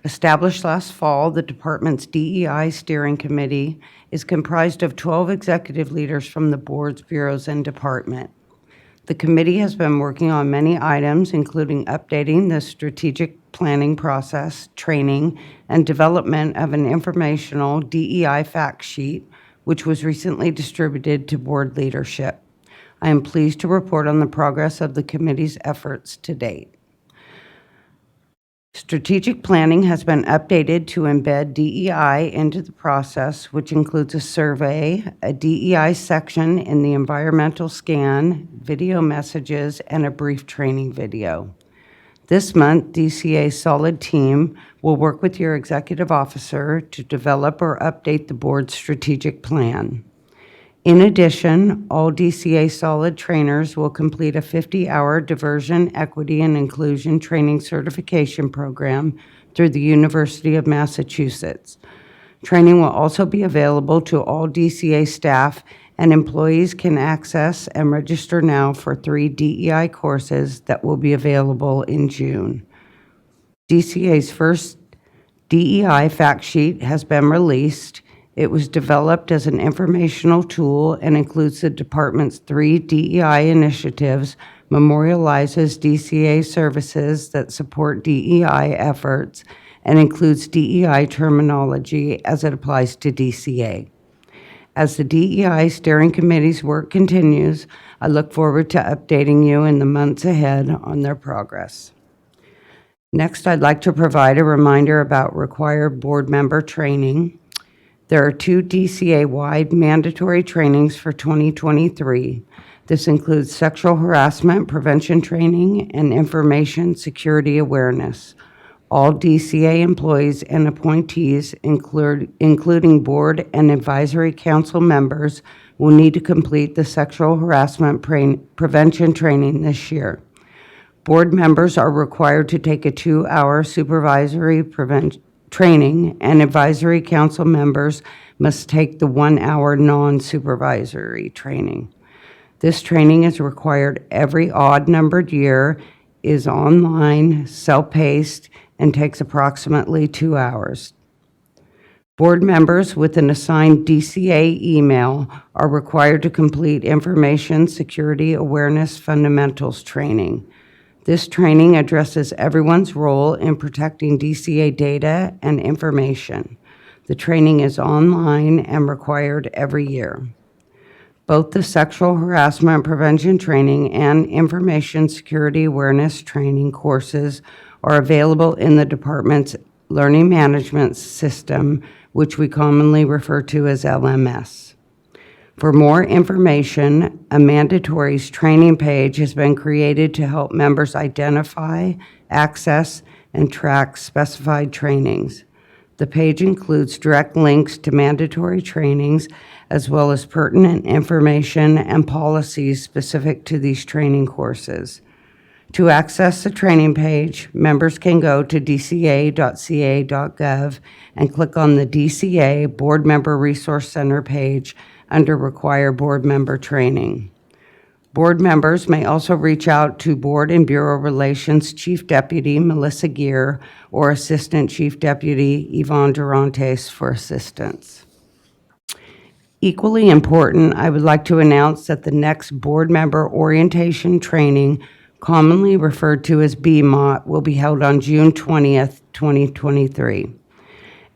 Established last fall, the department's DEI Steering Committee is comprised of 12 executive leaders from the boards, bureaus, and department. The committee has been working on many items, including updating the strategic planning process, training, and development of an informational DEI fact sheet, which was recently distributed to board leadership. I am pleased to report on the progress of the committee's efforts to date. Strategic planning has been updated to embed DEI into the process, which includes a survey, a DEI section in the environmental scan, video messages, and a brief training video. This month, DCA's Solid team will work with your executive officer to develop or update the board's strategic plan. In addition, all DCA Solid trainers will complete a 50-hour diversion, equity, and inclusion training certification program through the University of Massachusetts. Training will also be available to all DCA staff, and employees can access and register now for 3 DEI courses that will be available in June. DCA's first DEI fact sheet has been released. It was developed as an informational tool and includes the department's 3 DEI initiatives, memorializes DCA services that support DEI efforts, and includes DEI terminology as it applies to DCA. As the DEI Steering Committee's work continues, I look forward to updating you in the months ahead on their progress. Next, I'd like to provide a reminder about required board member training. There are 2 DCA-wide mandatory trainings for 2023. This includes sexual harassment prevention training and information security awareness. All DCA employees and appointees, including board and advisory council members, will need to complete the sexual harassment prevention training this year. Board members are required to take a 2-hour supervisory training, and advisory council members must take the 1-hour non-supervisory training. This training is required every odd-numbered year, is online, self-paced, and takes approximately 2 hours. Board members with an assigned DCA email are required to complete Information Security Awareness Fundamentals training. This training addresses everyone's role in protecting DCA data and information. The training is online and required every year. Both the sexual harassment prevention training and information security awareness training courses are available in the department's learning management system, which we commonly refer to as LMS. For more information, a mandatories training page has been created to help members identify, access, and track specified trainings. The page includes direct links to mandatory trainings, as well as pertinent information and policies specific to these training courses. To access the training page, members can go to dca.ca.gov and click on the DCA Board Member Resource Center page under Require Board Member Training. Board members may also reach out to Board and Bureau Relations Chief Deputy Melissa Gear or Assistant Chief Deputy Yvonne Durantes for assistance. Equally important, I would like to announce that the next board member orientation training, commonly referred to as BMOT, will be held on June 20th, 2023.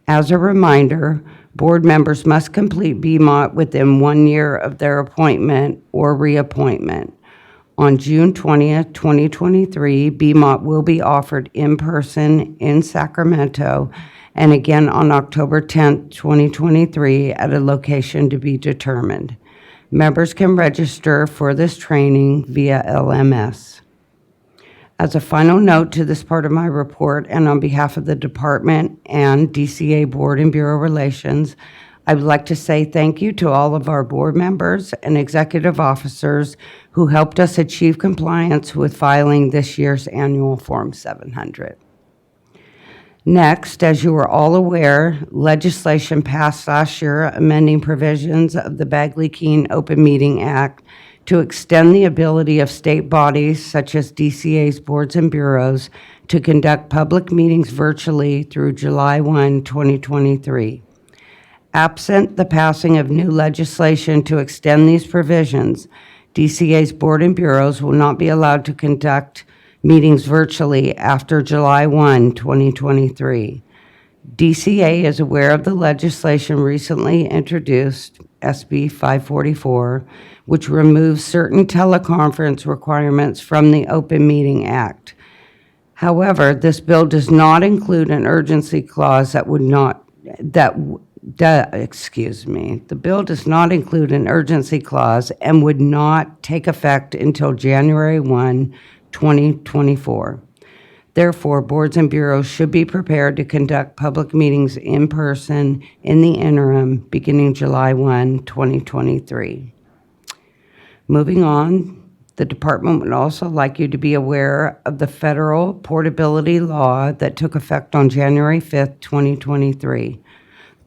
As a reminder, board members must complete BMOT within 1 year of their appointment or reappointment. On June 20th, 2023, BMOT will be offered in person in Sacramento and again on October 10th, 2023 at a location to be determined. Members can register for this training via LMS. As a final note to this part of my report, and on behalf of the department and DCA Board and Bureau Relations, I would like to say thank you to all of our board members and executive officers who helped us achieve compliance with filing this year's annual Form 700. Next, as you are all aware, legislation passed last year amending provisions of the Bagley-Keene Open Meeting Act to extend the ability of state bodies such as DCA's boards and bureaus to conduct public meetings virtually through July 1, 2023. Absent the passing of new legislation to extend these provisions, DCA's board and bureaus will not be allowed to conduct meetings virtually after July 1, 2023. DCA is aware of the legislation recently introduced, SB 544, which removes certain teleconference requirements from the Open Meeting Act. However, this bill does not include an urgency clause the bill does not include an urgency clause and would not take effect until January 1, 2024. Therefore, boards and bureaus should be prepared to conduct public meetings in person in the interim beginning July 1, 2023. Moving on, the department would also like you to be aware of the federal portability law that took effect on January 5th, 2023.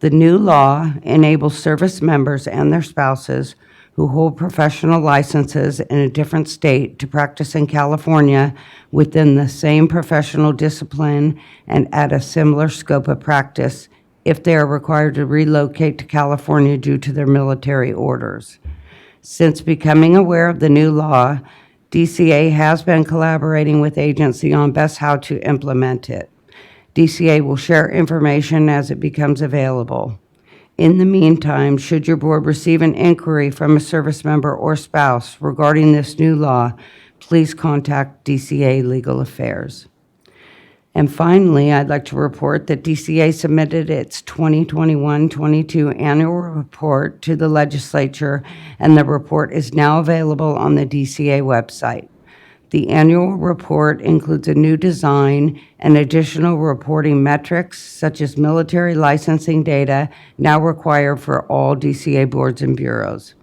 The new law enables service members and their spouses who hold professional licenses in a different state to practice in California within the same professional discipline and at a similar scope of practice if they are required to relocate to California due to their military orders. Since becoming aware of the new law, DCA has been collaborating with agency on best how to implement it. DCA will share information as it becomes available. In the meantime, should your board receive an inquiry from a service member or spouse regarding this new law, please contact DCA Legal Affairs. And finally, I'd like to report that DCA submitted its 2021-22 annual report to the legislature, and the report is now available on the DCA website. The annual report includes a new design and additional reporting metrics, such as military licensing data, now required for all DCA boards and bureaus.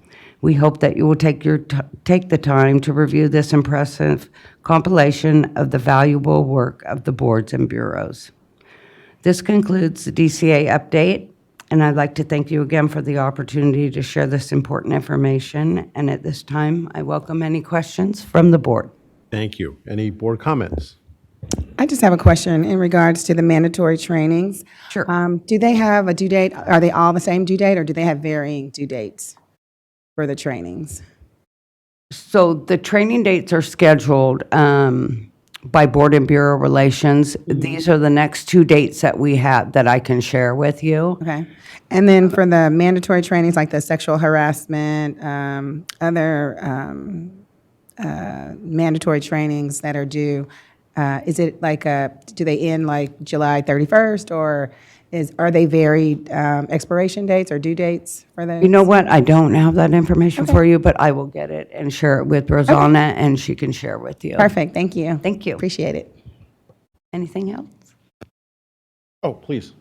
We hope that you will take the time to review this impressive compilation of the valuable work of the boards and bureaus. This concludes the DCA update, and I'd like to thank you again for the opportunity to share this important information. And at this time, I welcome any questions from the board. Thank you. Any board comments? I just have a question in regards to the mandatory trainings. Sure. Do they have a due date? Are they all the same due date, or do they have varying due dates for the trainings? So the training dates are scheduled by Board and Bureau Relations. These are the next 2 dates that we have that I can share with you. Okay. And then for the mandatory trainings, like the sexual harassment, other mandatory trainings that are due, is it like do they end like July 31st, or are they varied expiration dates or due dates for those? You know what? I don't have that information for you, but I will get it and share it with Rosanna, and she can share with you. Perfect, thank you. Thank you. Appreciate it. Anything else? Oh, please.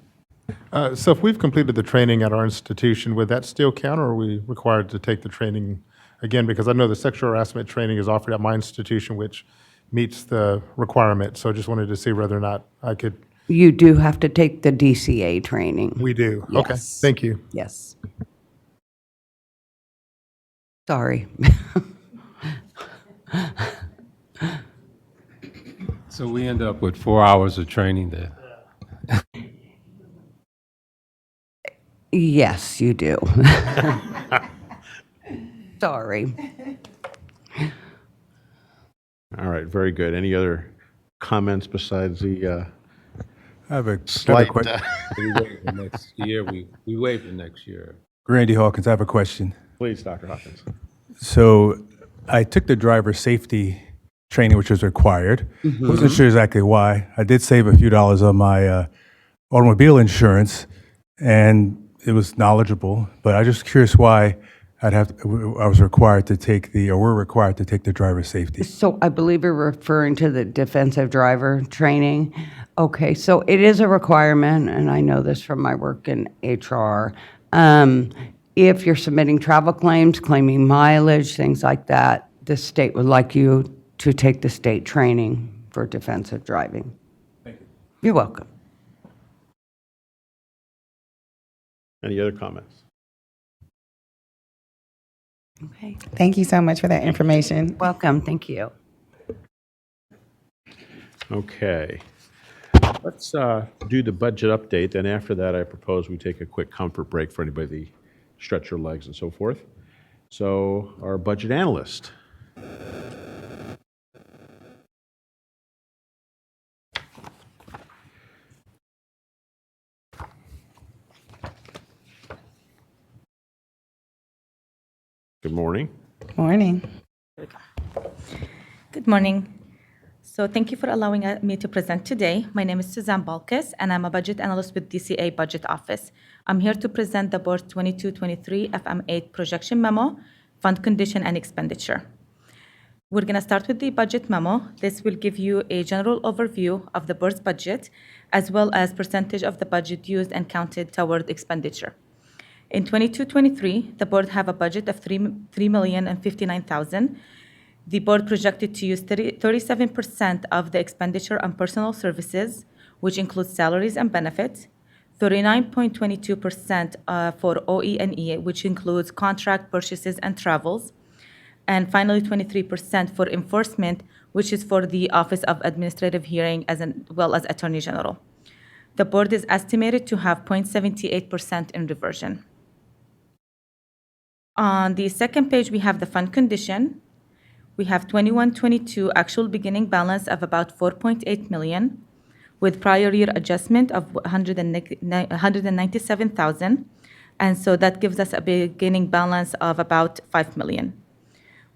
So if we've completed the training at our institution, would that still count, or are we required to take the training again? Because I know the sexual harassment training is offered at my institution, which meets the requirement. So I just wanted to see whether or not I could. You do have to take the DCA training. We do? Okay, Yes. thank you. Yes. Sorry. So we end up with 4 hours of training there. Yes, you do. Sorry. All right, very good. Any other comments besides the I have a slight? question. We wait for next year. We wait for next year. Randy Hawkins, I have a question. Please, Dr. Hawkins. So I took the driver safety training, which was required. Wasn't sure exactly why. I did save a few dollars on my automobile insurance, and it was knowledgeable. But I'm just curious why I was required to take we're required to take the driver safety. So I believe you're referring to the defensive driver training. Okay, so it is a requirement, and I know this from my work in HR. If you're submitting travel claims, claiming mileage, things like that, the state would like you to take the state training for defensive driving. Thank you. You're welcome. Any other comments? Okay. Thank you so much for that information. Welcome, thank you. Okay. Let's do the budget update, and after that, I propose we take a quick comfort break for anybody to stretch your legs and so forth. So, our budget analyst. Good morning. Morning. Good morning. So thank you for allowing me to present today. My name is Suzanne Balkis, and I'm a budget analyst with DCA Budget Office. I'm here to present the Board 22-23 FM8 projection memo, fund condition, and expenditure. We're going to start with the budget memo. This will give you a general overview of the board's budget, as well as percentage of the budget used and counted toward expenditure. In 22-23, the board have a budget of $3,059,000. The board projected to use 37% of the expenditure on personal services, which includes salaries and benefits, 39.22% for OE&E, which includes contract purchases and travels, and finally 23% for enforcement, which is for the Office of Administrative Hearing as well as Attorney General. The board is estimated to have 0.78% in reversion. On the second page, we have the fund condition. We have 21-22 actual beginning balance of about $4.8 million, with prior year adjustment of $197,000, and so that gives us a beginning balance of about $5 million.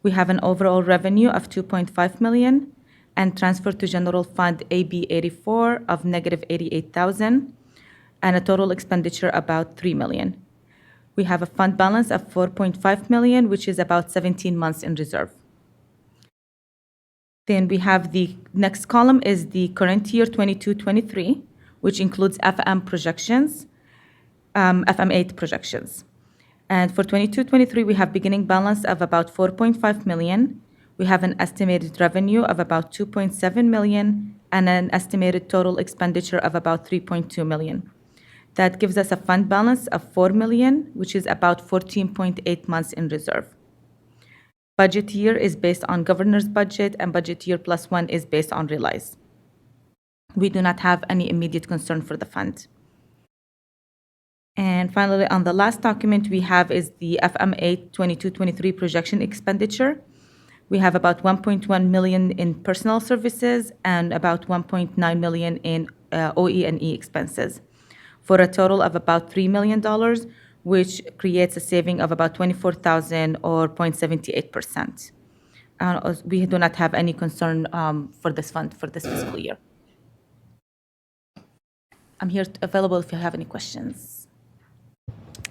We have an overall revenue of $2.5 million and transfer to general fund AB 84 of negative $88,000, and a total expenditure about $3 million. We have a fund balance of $4.5 million, which is about 17 months in reserve. Then we have the next column is the current year 22-23, which includes FM projections, FM8 projections. And for 22-23, we have beginning balance of about $4.5 million. We have an estimated revenue of about $2.7 million and an estimated total expenditure of about $3.2 million. That gives us a fund balance of $4 million, which is about 14.8 months in reserve. Budget year is based on governor's budget, and budget year +1 is based on realize. We do not have any immediate concern for the fund. And finally, on the last document we have is the FM8 22-23 projection expenditure. we have about 1.1 million in personal services and about 1.9 million in OE&E expenses, for a total of about $3 million, which creates a saving of about 24,000 or 0.78%. We do not have any concern for this fund for this fiscal year. I'm here available if you have any questions.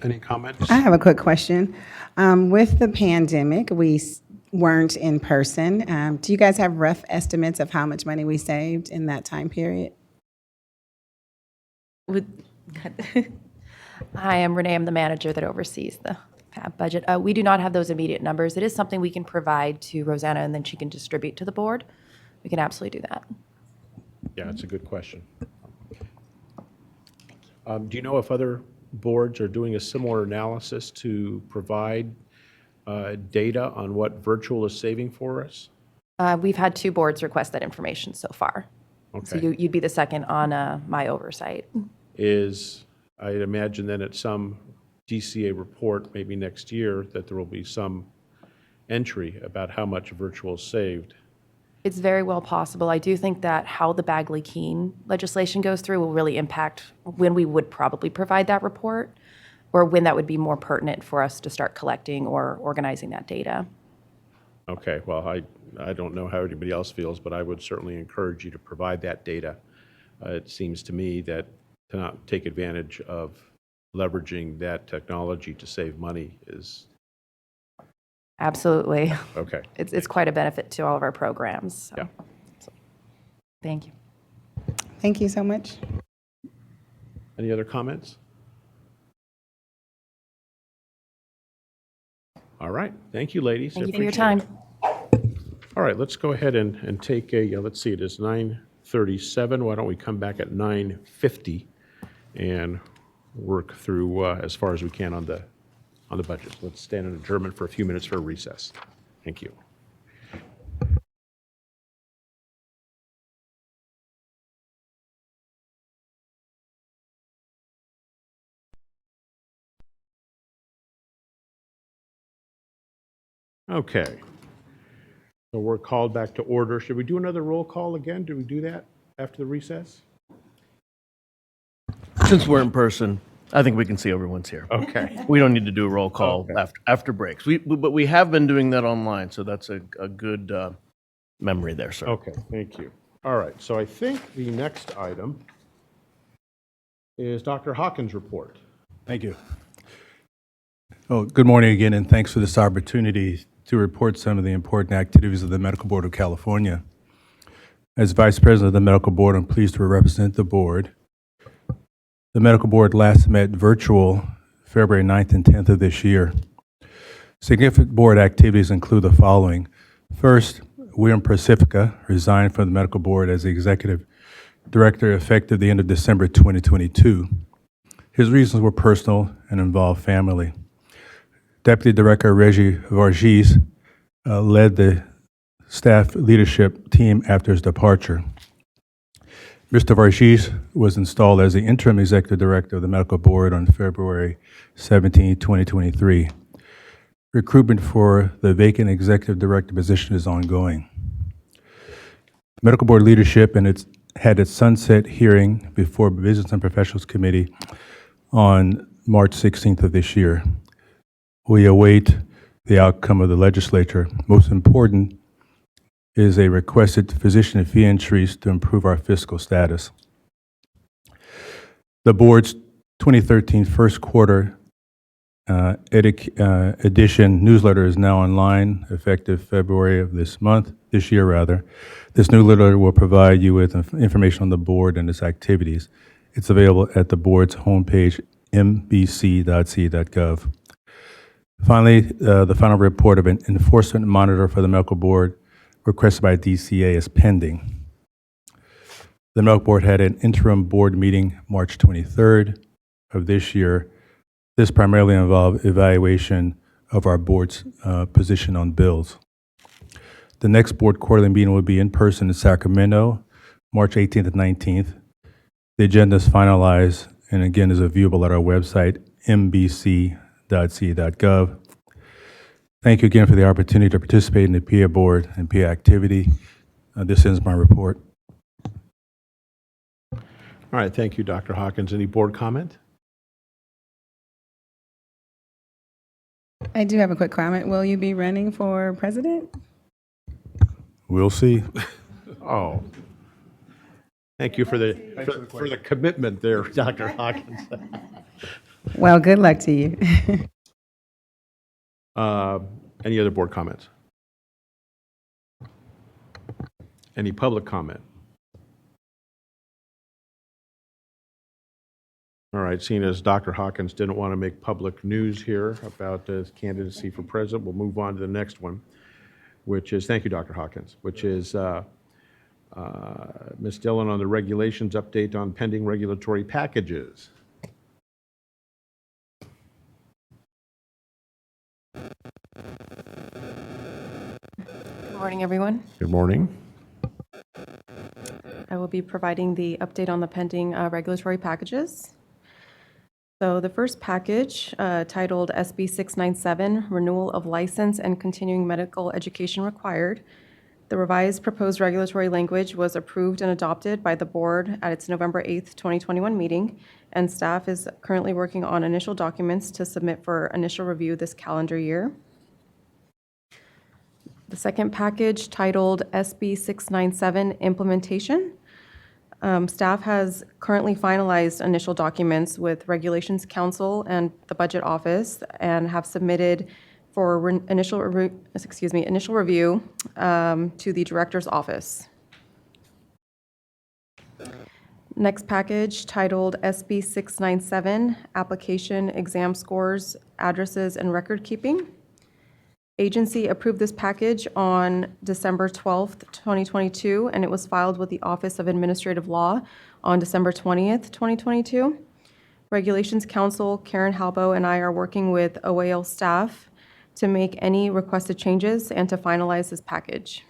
Any comments? I have a quick question. With the pandemic, we weren't in person. Do you guys have rough estimates of how much money we saved in that time period? Hi, I'm Renee. I'm the manager that oversees the PAB budget. We do not have those immediate numbers. It is something we can provide to Rosanna, and then she can distribute to the board. We can absolutely do that. Yeah, that's a good question. Do you know if other boards are doing a similar analysis to provide data on what virtual is saving for us? We've had 2 boards request that information so far. So Okay. you'd be the second on my oversight. I'd imagine then at some DCA report, maybe next year, that there will be some entry about how much virtual is saved. It's very well possible. I do think that how the Bagley-Keene legislation goes through will really impact when we would probably provide that report, or when that would be more pertinent for us to start collecting or organizing that data. Okay, well, I don't know how anybody else feels, but I would certainly encourage you to provide that data. It seems to me that to not take advantage of leveraging that technology to save money is, Absolutely. okay. It's quite a benefit to all of our programs. So. Yeah. Thank you. Thank you so much. Any other comments? All right, thank you, ladies. Thank I you for your appreciate time. it. All right, let's go ahead and take a, let's see, it is 9:37. Why don't we come back at 9:50 and work through as far as we can on the budget. Let's stand in adjournment for a few minutes for a recess. Thank you. Okay. So we're called back to order. Should we do another roll call again? Did we do that after the recess? Since we're in person, I think we can see everyone's here. Okay. We don't need to do a roll call Okay. after breaks. But we have been doing that online, so that's a good memory there, sir. Okay, thank you. All right, so I think the next item is Dr. Hawkins' report. Thank you. Oh, good morning again, and thanks for this opportunity to report some of the important activities of the Medical Board of California. As Vice President of the Medical Board, I'm pleased to represent the board. The Medical Board last met virtual February 9th and 10th of this year. Significant board activities include the following. First, William Pacifica resigned from the Medical Board as the Executive Director effective the end of December 2022. His reasons were personal and involved family. Deputy Director Reggie Varghese led the staff leadership team after his departure. Mr. Varghese was installed as the interim executive director of the Medical Board on February 17, 2023. Recruitment for the vacant executive director position is ongoing. Medical Board leadership had its sunset hearing before Business and Professionals Committee on March 16th of this year. We await the outcome of the legislature. Most important is a requested physician fee increase to improve our fiscal status. The board's 2013 first quarter edition newsletter is now online, effective February of this year. This newsletter will provide you with information on the board and its activities. It's available at the board's homepage, mbc.ca.gov. Finally, the final report of an enforcement monitor for the Medical Board requested by DCA is pending. The Medical Board had an interim board meeting March 23rd of this year. This primarily involved evaluation of our board's position on bills. The next board quarterly meeting will be in person in Sacramento, March 18th and 19th. The agenda is finalized and again is viewable at our website, mbc.ca.gov. Thank you again for the opportunity to participate in the PA Board and PA activity. This ends my report. All right, thank you, Dr. Hawkins. Any board comment? I do have a quick comment. Will you be running for president? We'll see. Oh. Thank you for the commitment there, Dr. Hawkins. Well, good luck to you. Any other board comments? Any public comment? All right, seeing as Dr. Hawkins didn't want to make public news here about his candidacy for president, we'll move on to the next one, which is, thank you, Dr. Hawkins, which is Ms. Dillon on the regulations update on pending regulatory packages. Good morning, everyone. Good morning. I will be providing the update on the pending regulatory packages. So the first package, titled SB 697, Renewal of License and Continuing Medical Education Required. The revised proposed regulatory language was approved and adopted by the board at its November 8th, 2021 meeting, and staff is currently working on initial documents to submit for initial review this calendar year. The second package, titled SB 697, Implementation. Staff has currently finalized initial documents with Regulations Council and the Budget Office and have submitted for initial review to the Director's Office. Next package, titled SB 697, Application, Exam Scores, Addresses, and Record Keeping. Agency approved this package on December 12th, 2022, and it was filed with the Office of Administrative Law on December 20th, 2022. Regulations Council, Karen Halbo, and I are working with OAL staff to make any requested changes and to finalize this package.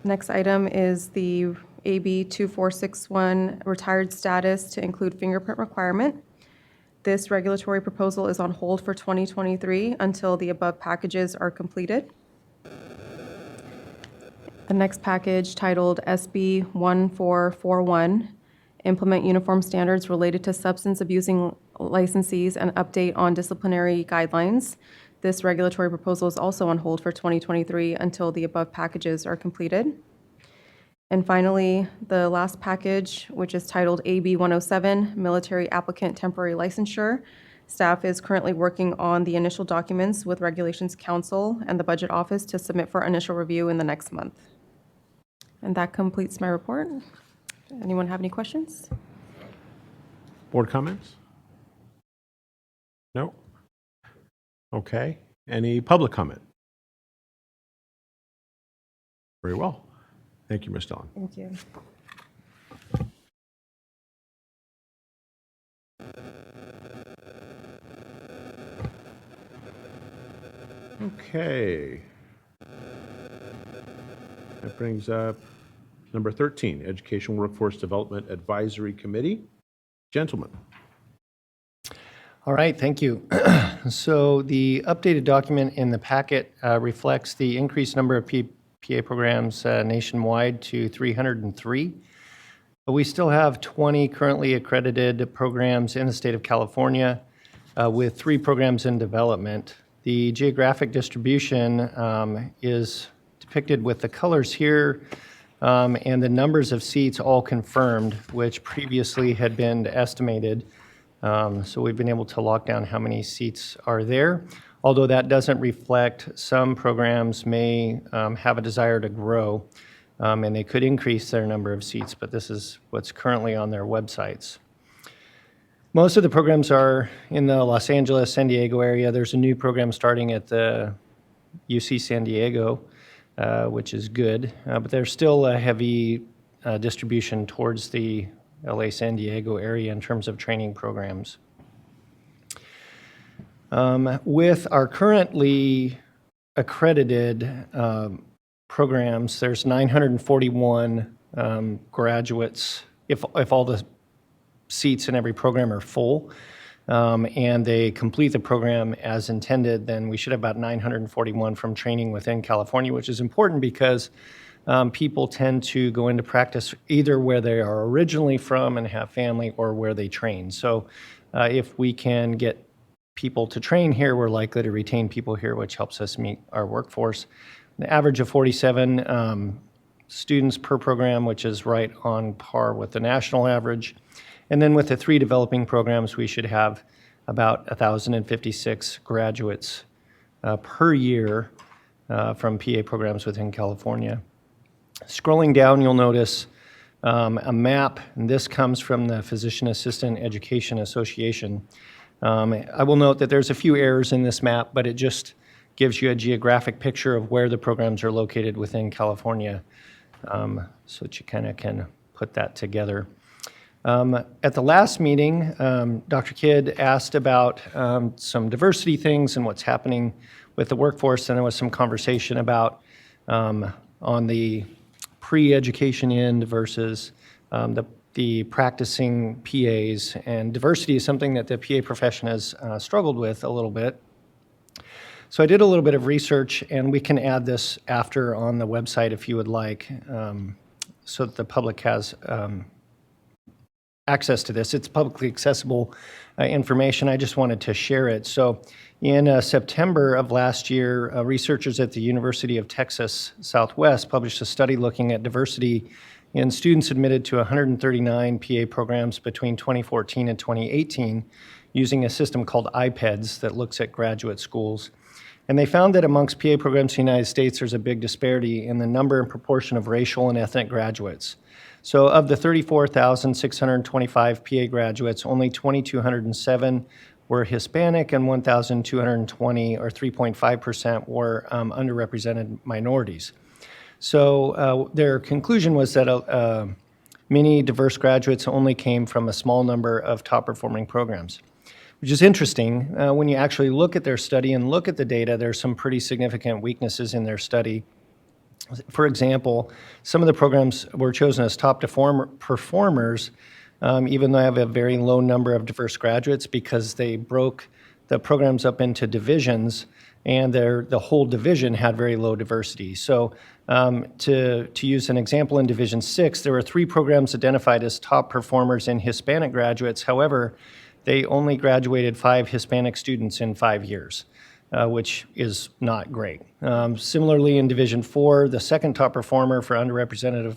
Next item is the AB 2461, retired status to include fingerprint requirement. This regulatory proposal is on hold for 2023 until the above packages are completed. The next package, titled SB 1441, Implement Uniform Standards Related to Substance Abusing Licensees and Update on Disciplinary Guidelines. This regulatory proposal is also on hold for 2023 until the above packages are completed. And finally, the last package, which is titled AB 107, Military Applicant Temporary Licensure. Staff is currently working on the initial documents with Regulations Council and the Budget Office to submit for initial review in the next month. And that completes my report. Anyone have any questions? Board comments? No? Okay. Any public comment? Very well. Thank you, Ms. Dillon. Thank you. Okay. That brings up number 13, Education Workforce Development Advisory Committee. Gentlemen. All right, thank you. So the updated document in the packet reflects the increased number of PA programs nationwide to 303. But we still have 20 currently accredited programs in the state of California with 3 programs in development. The geographic distribution is depicted with the colors here and the numbers of seats all confirmed, which previously had been estimated. So we've been able to lock down how many seats are there, although that doesn't reflect some programs may have a desire to grow and they could increase their number of seats, but this is what's currently on their websites. Most of the programs are in the Los Angeles, San Diego area. There's a new program starting at the UC San Diego, which is good, but there's still a heavy distribution towards the LA San Diego area in terms of training programs. With our currently accredited programs, there's 941 graduates if all the seats in every program are full. and they complete the program as intended, then we should have about 941 from training within California, which is important because people tend to go into practice either where they are originally from and have family or where they train. So if we can get people to train here, we're likely to retain people here, which helps us meet our workforce. The average of 47 students per program, which is right on par with the national average. And then with the 3 developing programs, we should have about 1,056 graduates per year from PA programs within California. Scrolling down, you'll notice a map, and this comes from the Physician Assistant Education Association. I will note that there's a few errors in this map, but it just gives you a geographic picture of where the programs are located within California, so that you kind of can put that together. At the last meeting, Dr. Kidd asked about some diversity things and what's happening with the workforce, and there was some conversation about on the pre-education end versus the practicing PAs, and diversity is something that the PA profession has struggled with a little bit. So I did a little bit of research, and we can add this after on the website if you would like, so that the public has access to this. It's publicly accessible information. I just wanted to share it. So in September of last year, researchers at the University of Texas Southwest published a study looking at diversity in students admitted to 139 PA programs between 2014 and 2018 using a system called IPEDS that looks at graduate schools. And they found that amongst PA programs in the United States, there's a big disparity in the number and proportion of racial and ethnic graduates. So of the 34,625 PA graduates, only 2,207 were Hispanic and 1,220, or 3.5%, were underrepresented minorities. So their conclusion was that many diverse graduates only came from a small number of top-performing programs, which is interesting. When you actually look at their study and look at the data, there's some pretty significant weaknesses in their study. For example, some of the programs were chosen as top performers, even though they have a very low number of diverse graduates, because they broke the programs up into divisions, and the whole division had very low diversity. So to use an example, in Division 6, there were 3 programs identified as top performers in Hispanic graduates. However, they only graduated 5 Hispanic students in 5 years, which is not great. Similarly, in Division 4, the second top performer for underrepresented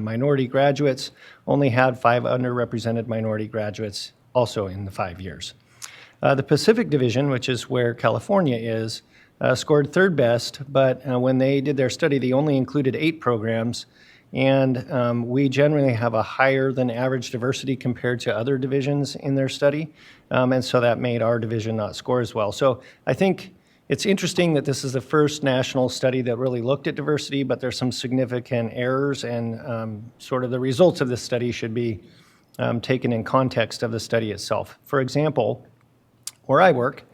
minority graduates only had 5 underrepresented minority graduates also in the 5 years. The Pacific Division, which is where California is, scored 3rd best, but when they did their study, they only included 8 programs, and we generally have a higher than average diversity compared to other divisions in their study, and so that made our division not score as well. So I think it's interesting that this is the first national study that really looked at diversity, but there's some significant errors, and sort of the results of this study should be taken in context of the study itself. For example, where I work,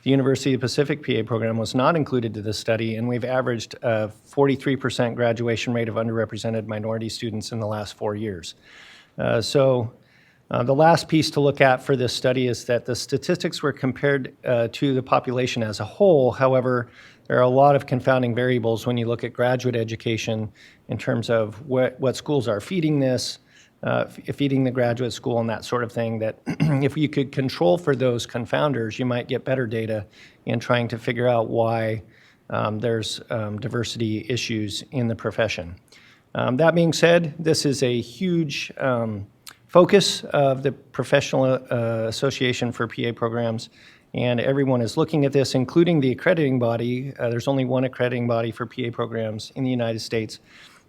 the University of Pacific PA program was not included to this study, and we've averaged a 43% graduation rate of underrepresented minority students in the last 4 years. The last piece to look at for this study is that the statistics were compared to the population as a whole. However, there are a lot of confounding variables when you look at graduate education in terms of what schools are feeding this, feeding the graduate school and that sort of thing, that if you could control for those confounders, you might get better data in trying to figure out why there's diversity issues in the profession. That being said, this is a huge focus of the Professional Association for PA Programs, and everyone is looking at this, including the accrediting body. There's only one accrediting body for PA programs in the United States,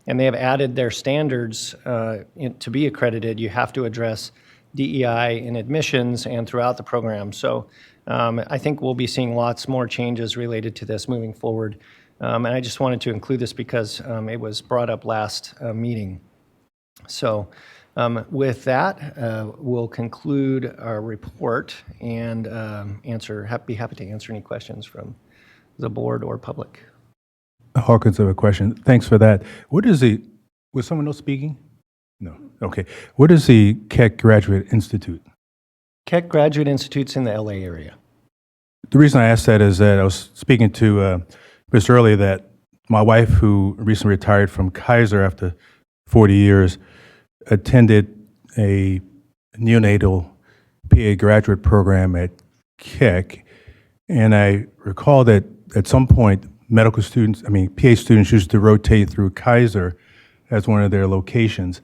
and they have added their standards to be accredited. You have to address DEI in admissions and throughout the program. So I think we'll be seeing lots more changes related to this moving forward. And I just wanted to include this because it was brought up last meeting. So with that, we'll conclude our report and be happy to answer any questions from the board or public. Hawkins, I have a question. Thanks for that. Was someone else speaking? No. Okay. What is the Keck Graduate Institute? Keck Graduate Institute's in the LA area. The reason I asked that is that I was speaking to Chris earlier that my wife, who recently retired from Kaiser after 40 years, attended a neonatal PA graduate program at Keck, and I recall that at some point medical students, PA students used to rotate through Kaiser as one of their locations.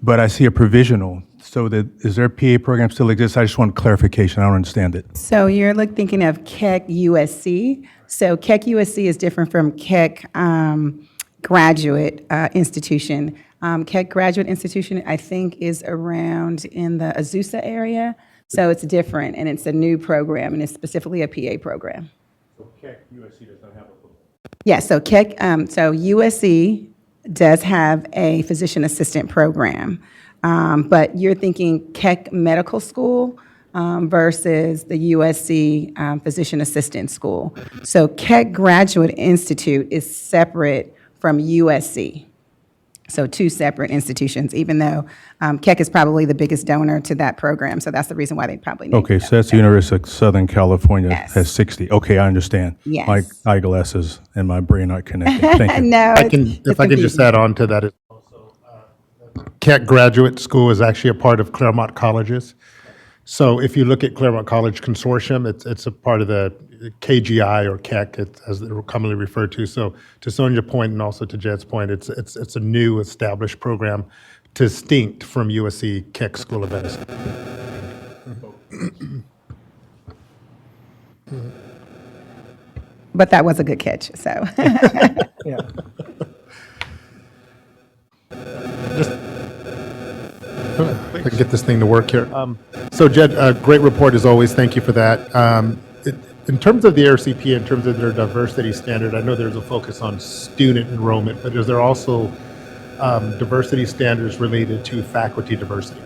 But I see a provisional. So is their PA program still exists? I just want clarification. I don't understand it. So you're thinking of Keck USC. So Keck USC is different from Keck Graduate Institution. Keck Graduate Institution, I think, is around in the Azusa area. So it's different, and it's a new program, and it's specifically a PA program. So Keck USC does not have a Yeah, so Keck, so USC does have a physician assistant program, but you're thinking Keck Medical School versus the USC Physician Assistant School. So Keck Graduate Institute is separate from USC. So two separate institutions, even though Keck is probably the biggest donor to that program. So that's the reason why they probably named Okay, it so that's the University of Southern California Yes. has 60. Okay, I understand. Yes. My eyeglasses and my brain aren't connected. Thank you. No, If I can just add on to that, Keck Graduate School is actually a part of Claremont Colleges. So if you look at Claremont College Consortium, it's a part of the KGI or Keck, as they're commonly referred to. So to Sonia's point and also to Jed's point, it's a new established program distinct from USC Keck School of Medicine. But that was a good catch, so. Yeah. If I can get this thing to work here. So Jed, great report as always. Thank you for that. In terms of the ARCP, in terms of their diversity standard, I know there's a focus on student enrollment, but is there also diversity standards related to faculty diversity?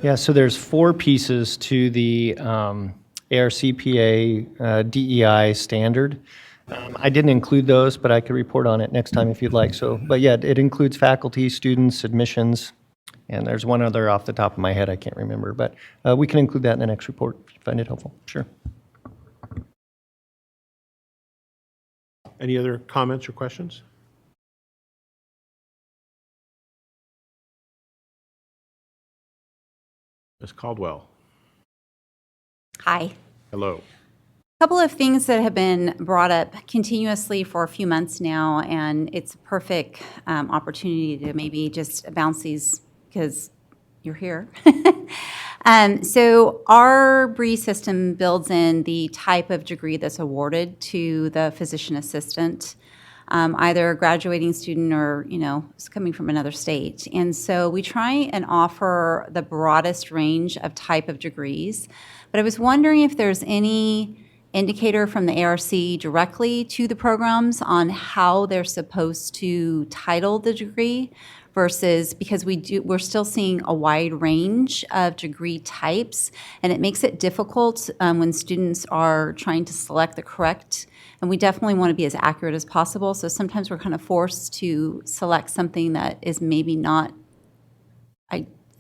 Yeah, so there's 4 pieces to the ARCPA DEI standard. I didn't include those, but I could report on it next time if you'd like. So, but yeah, it includes faculty, students, admissions, and there's one other off the top of my head I can't remember, but we can include that in the next report if you find it helpful. Sure. Any other comments or questions? Ms. Caldwell. Hi. Hello. A couple of things that have been brought up continuously for a few months now, and it's a perfect opportunity to maybe just bounce these because you're here. So our BREE system builds in the type of degree that's awarded to the physician assistant, either a graduating student or, is coming from another state. And so we try and offer the broadest range of type of degrees. But I was wondering if there's any indicator from the ARC directly to the programs on how they're supposed to title the degree versus, because we're still seeing a wide range of degree types, and it makes it difficult when students are trying to select the correct, and we definitely want to be as accurate as possible, so sometimes we're kind of forced to select something that is maybe not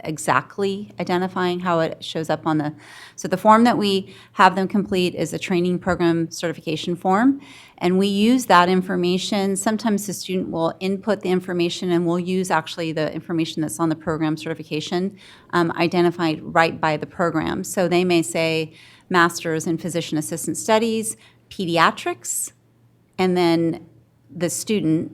exactly identifying how it shows up on the, so the form that we have them complete is a training program certification form, and we use that information. Sometimes the student will input the information, and we'll use actually the information that's on the program certification identified right by the program. So they may say Master's in Physician Assistant Studies, Pediatrics, and then the student,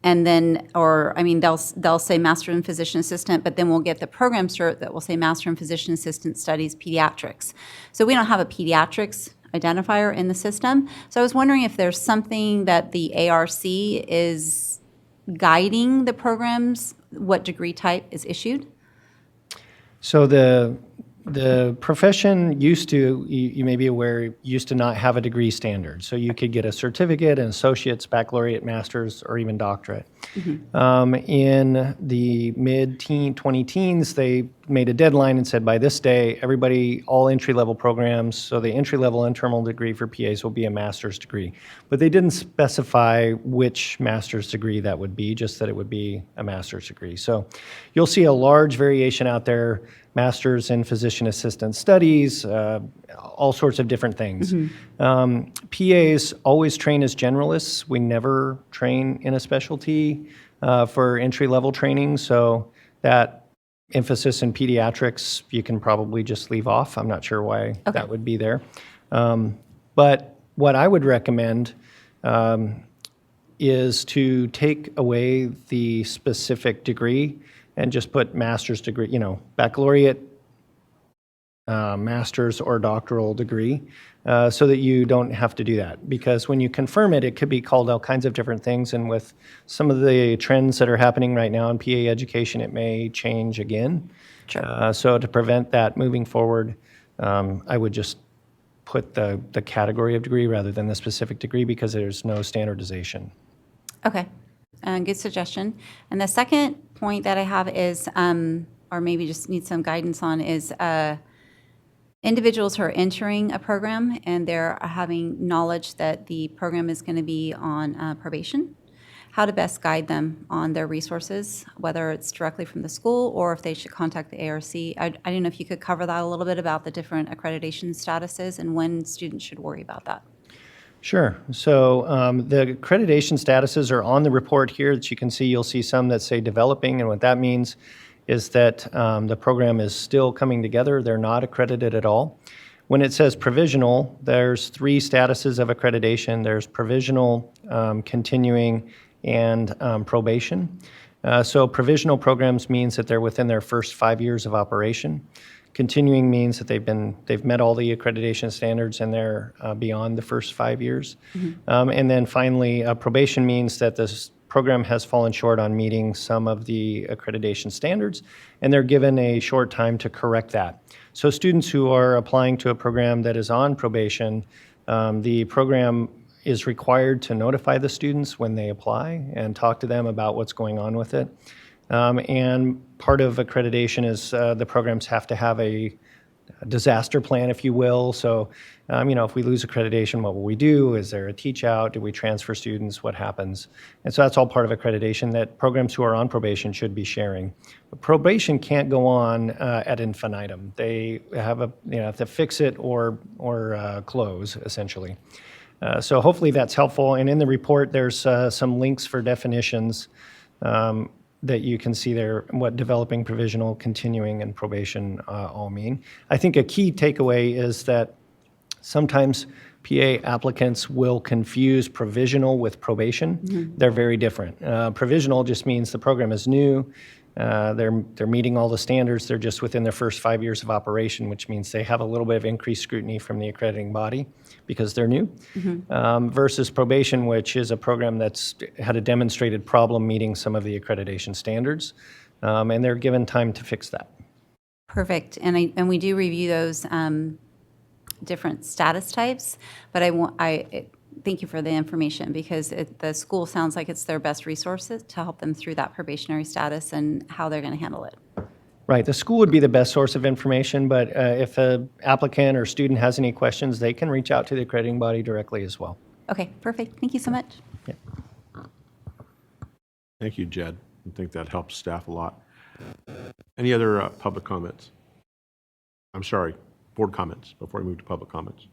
and then, they'll say Master in Physician Assistant, but then we'll get the program cert that will say Master in Physician Assistant Studies Pediatrics. So we don't have a pediatrics identifier in the system. So I was wondering if there's something that the ARC is guiding the programs, what degree type is issued? So the profession used to, you may be aware, used to not have a degree standard. So you could get a certificate, an associate's, baccalaureate, master's, or even doctorate. In the mid-20 teens, they made a deadline and said by this day, everybody, all entry-level programs, so the entry-level and terminal degree for PAs will be a master's degree. But they didn't specify which master's degree that would be, just that it would be a master's degree. So you'll see a large variation out there, master's in physician assistant studies, all sorts of different things. PAs always train as generalists. We never train in a specialty for entry-level training, so that emphasis in pediatrics, you can probably just leave off. I'm not sure why that would be there. But what I would recommend is to take away the specific degree and just put master's degree, baccalaureate, master's or doctoral degree, so that you don't have to do that. Because when you confirm it, it could be called all kinds of different things, and with some of the trends that are happening right now in PA education, it may change again. Sure. So to prevent that moving forward, I would just put the category of degree rather than the specific degree, because there's no standardization. Okay, good suggestion. And the second point that I have is, or maybe just need some guidance on, is individuals who are entering a program and they're having knowledge that the program is going to be on probation, how to best guide them on their resources, whether it's directly from the school or if they should contact the ARC. I don't know if you could cover that a little bit about the different accreditation statuses and when students should worry about that. Sure. So the accreditation statuses are on the report here that you can see. You'll see some that say developing, and what that means is that the program is still coming together. They're not accredited at all. When it says provisional, there's 3 statuses of accreditation. There's provisional, continuing, and probation. So provisional programs means that they're within their first 5 years of operation. Continuing means that they've met all the accreditation standards and they're beyond the first 5 years. And then finally, probation means that this program has fallen short on meeting some of the accreditation standards, and they're given a short time to correct that. So students who are applying to a program that is on probation, the program is required to notify the students when they apply and talk to them about what's going on with it. And part of accreditation is the programs have to have a disaster plan, if you will. So, if we lose accreditation, what will we do? Is there a teach out? Do we transfer students? What happens? And so that's all part of accreditation that programs who are on probation should be sharing. But probation can't go on ad infinitum. They have to fix it or close, essentially. So hopefully that's helpful. And in the report, there's some links for definitions that you can see there, what developing, provisional, continuing, and probation all mean. I think a key takeaway is that sometimes PA applicants will confuse provisional with probation. They're very different. Provisional just means the program is new. They're meeting all the standards. They're just within their first 5 years of operation, which means they have a little bit of increased scrutiny from the accrediting body because they're new. Versus probation, which is a program that's had a demonstrated problem meeting some of the accreditation standards, and they're given time to fix that. Perfect. And we do review those different status types, but thank you for the information, because the school sounds like it's their best resources to help them through that probationary status and how they're going to handle it. Right. The school would be the best source of information, but if an applicant or student has any questions, they can reach out to the accrediting body directly as well. Okay, perfect. Thank you so much. Yeah. Thank you, Jed. I think that helps staff a lot. Any other public comments? I'm sorry, board comments before we move to public comments.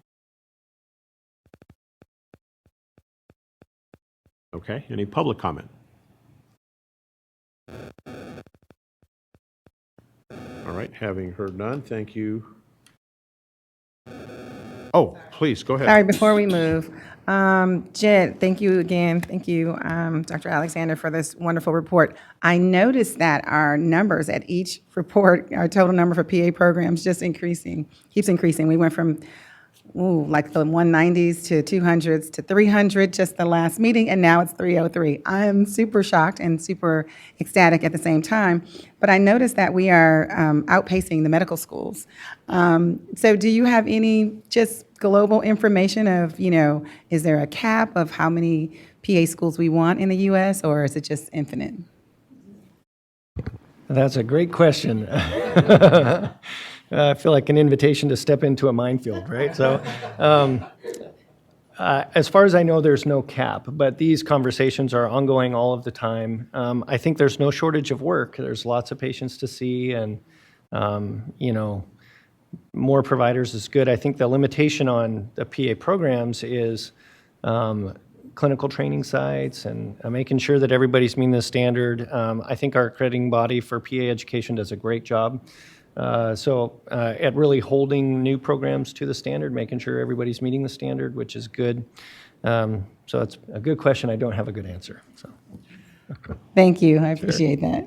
Okay, any public comment? All right, having heard none, thank you. Oh, please, go ahead. Sorry, before we move, Jed, thank you again. Thank you, Dr. Alexander, for this wonderful report. I noticed that our numbers at each report, our total number for PA programs keeps increasing. We went from like the 190s to 200s to 300 just the last meeting, and now it's 303. I am super shocked and super ecstatic at the same time, but I noticed that we are outpacing the medical schools. So do you have any just global information of, is there a cap of how many PA schools we want in the U.S., or is it just infinite? That's a great question. I feel like an invitation to step into a minefield, right? So, as far as I know, there's no cap, but these conversations are ongoing all of the time. I think there's no shortage of work. There's lots of patients to see, and more providers is good. I think the limitation on the PA programs is clinical training sites and making sure that everybody's meeting the standard. I think our accrediting body for PA education does a great job. At really holding new programs to the standard, making sure everybody's meeting the standard, which is good. So it's a good question. I don't have a good answer. So. Thank you. I appreciate that.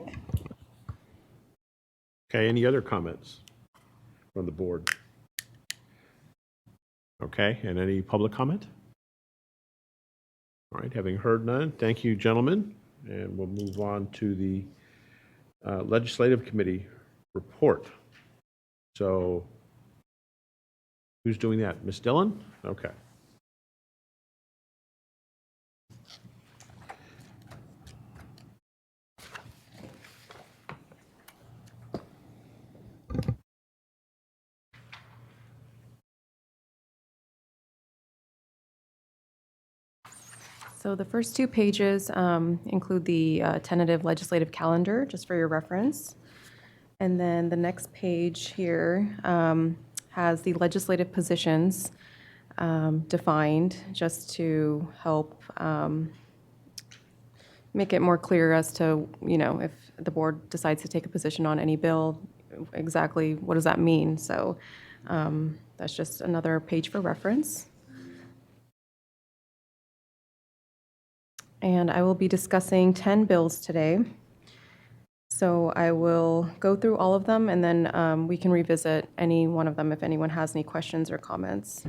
Okay, any other comments from the board? Okay, and any public comment? All right, having heard none, thank you, gentlemen. And we'll move on to the Legislative Committee report. So who's doing that? Ms. Dillon? Okay. So the first 2 pages include the tentative legislative calendar, just for your reference. And then the next page here has the legislative positions defined, just to help make it more clear as to, if the board decides to take a position on any bill, exactly what does that mean. So that's just another page for reference. And I will be discussing 10 bills today. So I will go through all of them, and then we can revisit any one of them if anyone has any questions or comments.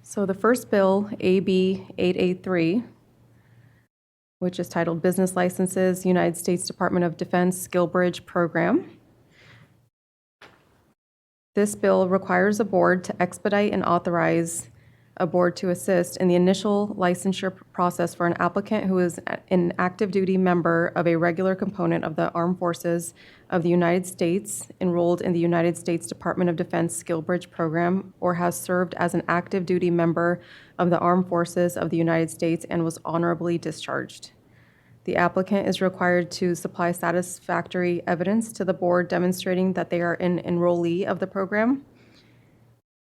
So the first bill, AB 883, which is titled Business Licenses, United States Department of Defense Skill Bridge Program. This bill requires a board to expedite and authorize a board to assist in the initial licensure process for an applicant who is an active duty member of a regular component of the Armed Forces of the United States, enrolled in the United States Department of Defense Skill Bridge Program, or has served as an active duty member of the Armed Forces of the United States and was honorably discharged. The applicant is required to supply satisfactory evidence to the board demonstrating that they are an enrollee of the program.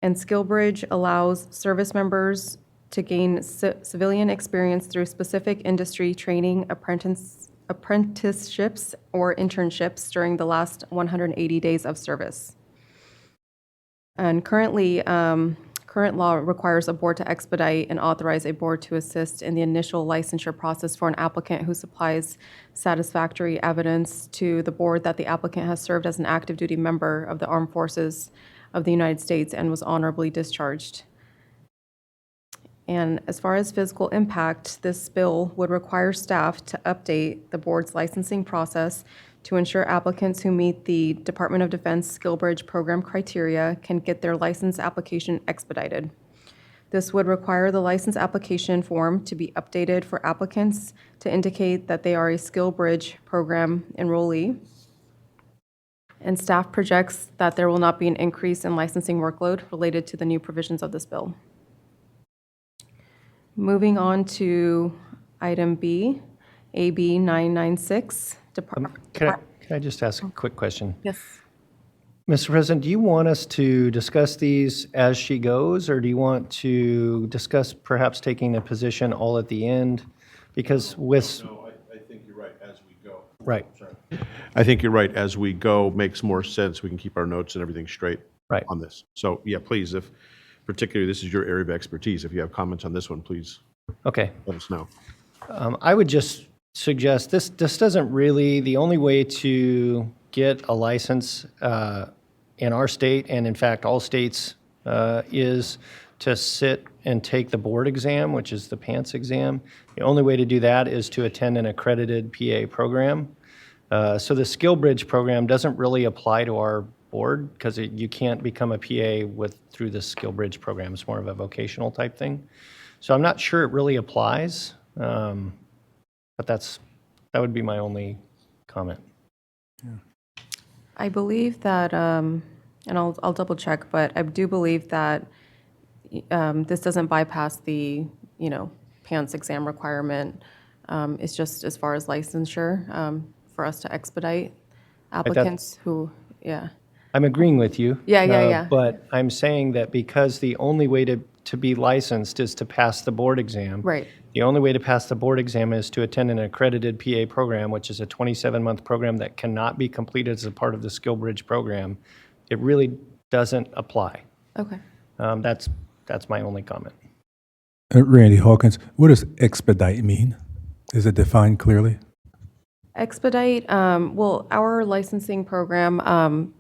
And SkillBridge allows service members to gain civilian experience through specific industry training, apprenticeships, or internships during the last 180 days of service. And currently, current law requires a board to expedite and authorize a board to assist in the initial licensure process for an applicant who supplies satisfactory evidence to the board that the applicant has served as an active duty member of the Armed Forces of the United States and was honorably discharged. And as far as physical impact, this bill would require staff to update the board's licensing process to ensure applicants who meet the Department of Defense SkillBridge program criteria can get their license application expedited. This would require the license application form to be updated for applicants to indicate that they are a SkillBridge program enrollee. And staff projects that there will not be an increase in licensing workload related to the new provisions of this bill. Moving on to item B, AB 996. Can I just ask a quick question? Yes. Mr. President, do you want us to discuss these as she goes, or do you want to discuss perhaps taking a position all at the end? Because with... No, I think you're right, as we go. Right. I think you're right, as we go makes more sense. We can keep our notes and everything straight on this. So yeah, please, if particularly this is your area of expertise, if you have comments on this one, please let us know. I would just suggest this doesn't really, the only way to get a license in our state, and in fact all states, is to sit and take the board exam, which is the PANCE exam. The only way to do that is to attend an accredited PA program. So the SkillBridge program doesn't really apply to our board because you can't become a PA through the SkillBridge program. It's more of a vocational type thing. So I'm not sure it really applies, but that would be my only comment. I believe that, and I'll double check, but I do believe that this doesn't bypass the, PANCE exam requirement. It's just as far as licensure, for us to expedite applicants who, yeah. I'm agreeing with you. Yeah. But I'm saying that because the only way to be licensed is to pass the board exam. Right. The only way to pass the board exam is to attend an accredited PA program, which is a 27-month program that cannot be completed as a part of the SkillBridge program. It really doesn't apply. Okay. That's my only comment. Randy Hawkins, what does expedite mean? Is it defined clearly? Expedite, well, our licensing program,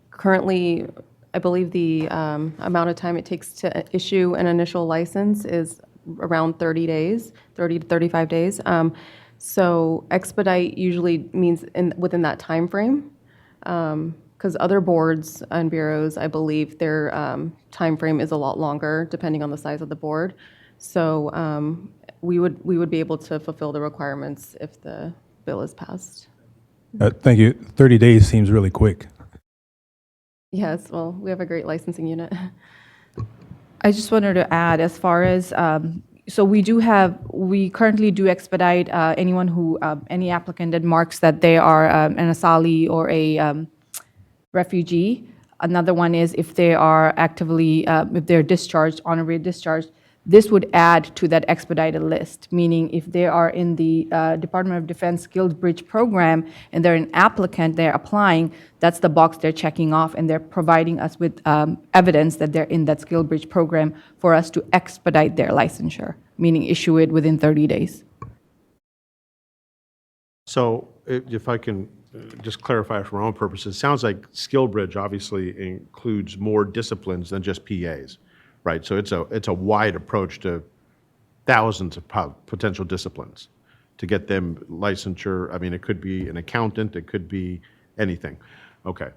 currently, I believe the amount of time it takes to issue an initial license is around 30 days, 30 to 35 days. So expedite usually means within that time frame, because other boards and bureaus, I believe their time frame is a lot longer depending on the size of the board. So we would be able to fulfill the requirements if the bill is passed. Thank you. 30 days seems really quick. Yes, well, we have a great licensing unit. I just wanted to add, as far as, so we currently do expedite anyone who, any applicant that marks that they are an asylum or a refugee. Another one is if they are actively, if they're discharged, honorary discharged, this would add to that expedited list, meaning if they are in the Department of Defense SkillBridge program and they're an applicant, they're applying, that's the box they're checking off, and they're providing us with evidence that they're in that SkillBridge program for us to expedite their licensure, meaning issue it within 30 days. So if I can just clarify for my own purposes, it sounds like SkillBridge obviously includes more disciplines than just PAs, right? So it's a wide approach to thousands of potential disciplines to get them licensure. I mean, it could be an accountant, it could be anything. Okay,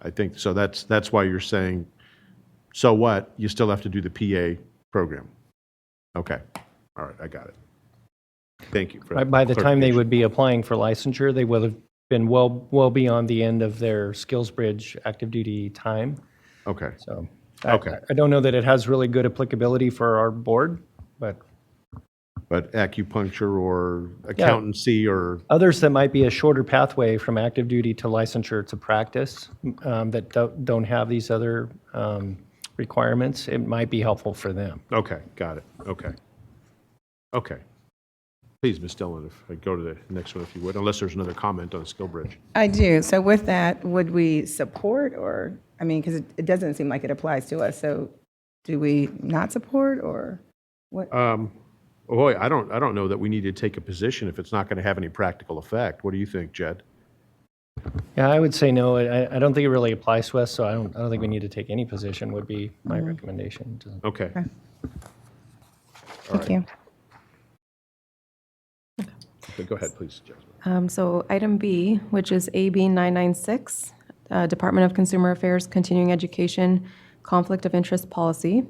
I think, so that's why you're saying, so what, you still have to do the PA program. Okay, all right, I got it. Thank you for that By the time they clarification. would be applying for licensure, they will have been well beyond the end of their SkillsBridge active duty time. Okay. So Okay. I don't know that it has really good applicability for our board, but acupuncture or accountancy or, others that might be a shorter pathway from active duty to licensure to practice that don't have these other requirements, it might be helpful for them. okay, got it, okay. Okay. Please, Ms. Dillon, if I go to the next one, if you would, unless there's another comment on SkillBridge. I do. So with that, would we support or, I mean, because it doesn't seem like it applies to us. So do we not support or what? Boy, I don't know that we need to take a position if it's not going to have any practical effect. What do you think, Jed? Yeah, I would say no. I don't think it really applies to us, so I don't think we need to take any position, would be my recommendation. Okay. Okay. All Thank you. Okay, go ahead, please, Jasmine. So item B, which is AB 996, Department of Consumer Affairs Continuing Education Conflict of Interest Policy.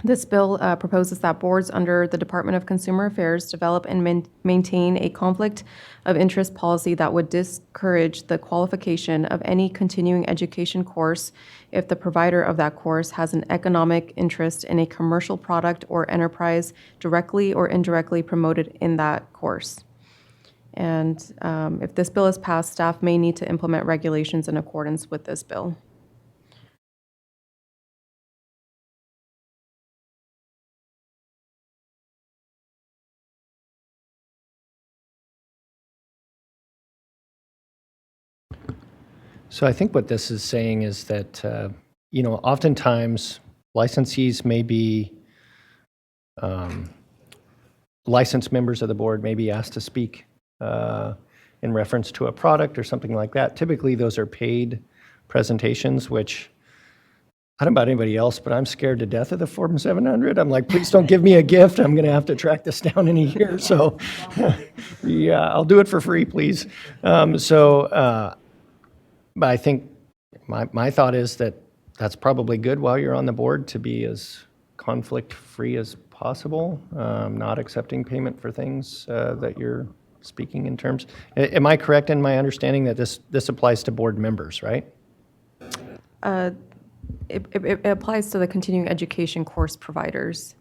This bill proposes that boards under the Department of Consumer Affairs develop and maintain a conflict of interest policy that would discourage the qualification of any continuing education course if the provider of that course has an economic interest in a commercial product or enterprise directly or indirectly promoted in that course. And if this bill is passed, staff may need to implement regulations in accordance with this bill. So I think what this is saying is that, oftentimes licensees may be, licensed members of the board may be asked to speak in reference to a product or something like that. Typically, those are paid presentations, which I don't know about anybody else, but I'm scared to death of the Form 700. I'm like, please don't give me a gift. I'm going to have to track this down in a year. So yeah, I'll do it for free, please. But I think my thought is that that's probably good while you're on the board to be as conflict-free as possible, not accepting payment for things that you're speaking in terms. Am I correct in my understanding that this applies to board members, right? It applies to the continuing education course providers.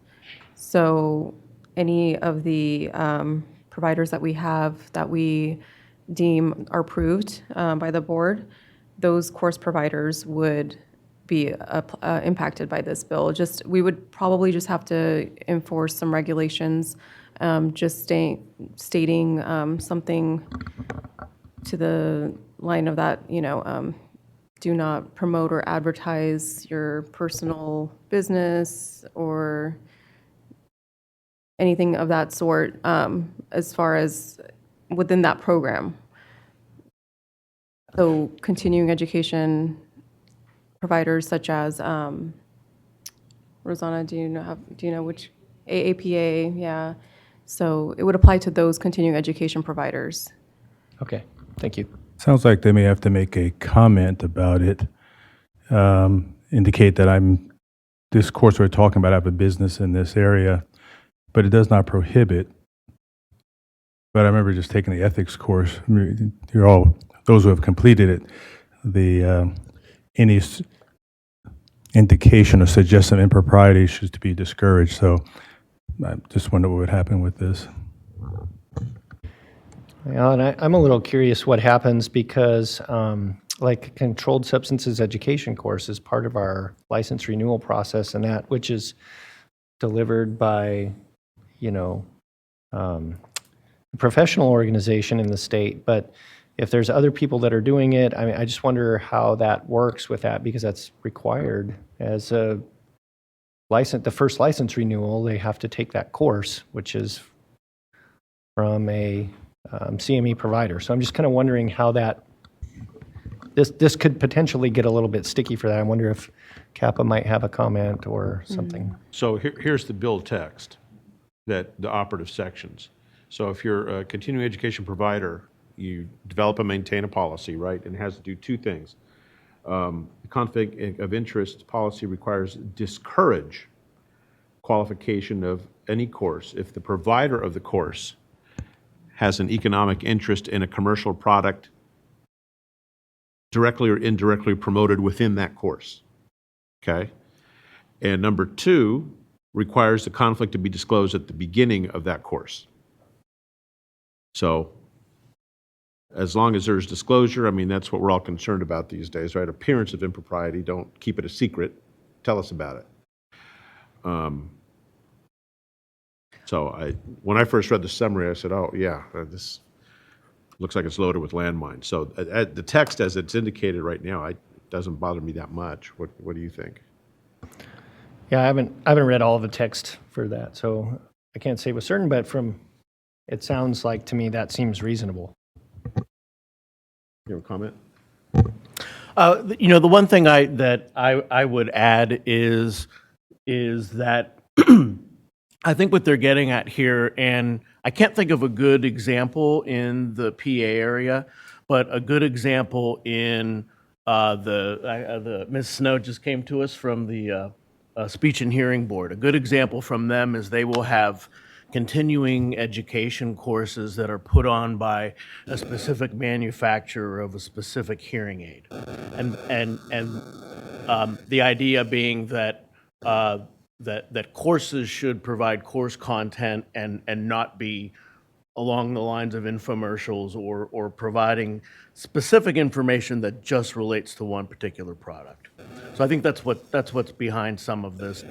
So any of the providers that we have that we deem are approved by the board, those course providers would be impacted by this bill. We would probably just have to enforce some regulations, just stating something to the line of that, do not promote or advertise your personal business or anything of that sort as far as within that program. So continuing education providers such as, Rosanna, do you know which, AAPA, yeah. So it would apply to those continuing education providers. Okay, thank you. Sounds like they may have to make a comment about it, indicate that this course we're talking about, I have a business in this area, but it does not prohibit. But I remember just taking the ethics course. You're all, those who have completed it, any indication or suggestion of impropriety should to be discouraged. So I just wonder what would happen with this. Yeah, and I'm a little curious what happens because like controlled substances education course is part of our license renewal process, and that which is delivered by, a professional organization in the state. But if there's other people that are doing it, I just wonder how that works with that, because that's required as a license. The first license renewal, they have to take that course, which is from a CME provider. So I'm just kind of wondering how this could potentially get a little bit sticky for that. I wonder if CAPA might have a comment or something. So here's the bill text, the operative sections. So if you're a continuing education provider, you develop and maintain a policy, right? And it has to do two things. The conflict of interest policy requires discourage qualification of any course if the provider of the course has an economic interest in a commercial product directly or indirectly promoted within that course, okay? And number two, requires the conflict to be disclosed at the beginning of that course. So as long as there's disclosure, that's what we're all concerned about these days, right? Appearance of impropriety, don't keep it a secret, tell us about it. So when I first read the summary, I said, oh yeah, this looks like it's loaded with landmines. So the text as it's indicated right now, it doesn't bother me that much. What do you think? Yeah, I haven't read all of the text for that, so I can't say with certain, but it sounds like to me that seems reasonable. You have a comment? The one thing that I would add is that I think what they're getting at here, and I can't think of a good example in the PA area, but a good example in the Ms. Snow just came to us from the Speech and Hearing Board. A good example from them is they will have continuing education courses that are put on by a specific manufacturer of a specific hearing aid, and the idea being that that courses should provide course content and not be along the lines of infomercials or providing specific information that just relates to one particular product. So I think that's what's behind some of this,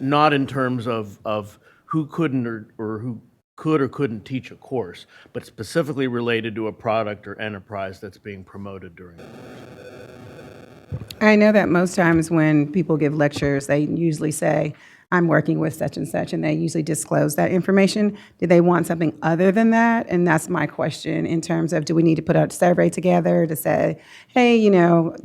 not in terms of who couldn't or who could or couldn't teach a course, but specifically related to a product or enterprise that's being promoted during the course. I know that most times when people give lectures, they usually say, I'm working with such and such, and they usually disclose that information. Do they want something other than that? And that's my question in terms of, do we need to put a survey together to say, hey,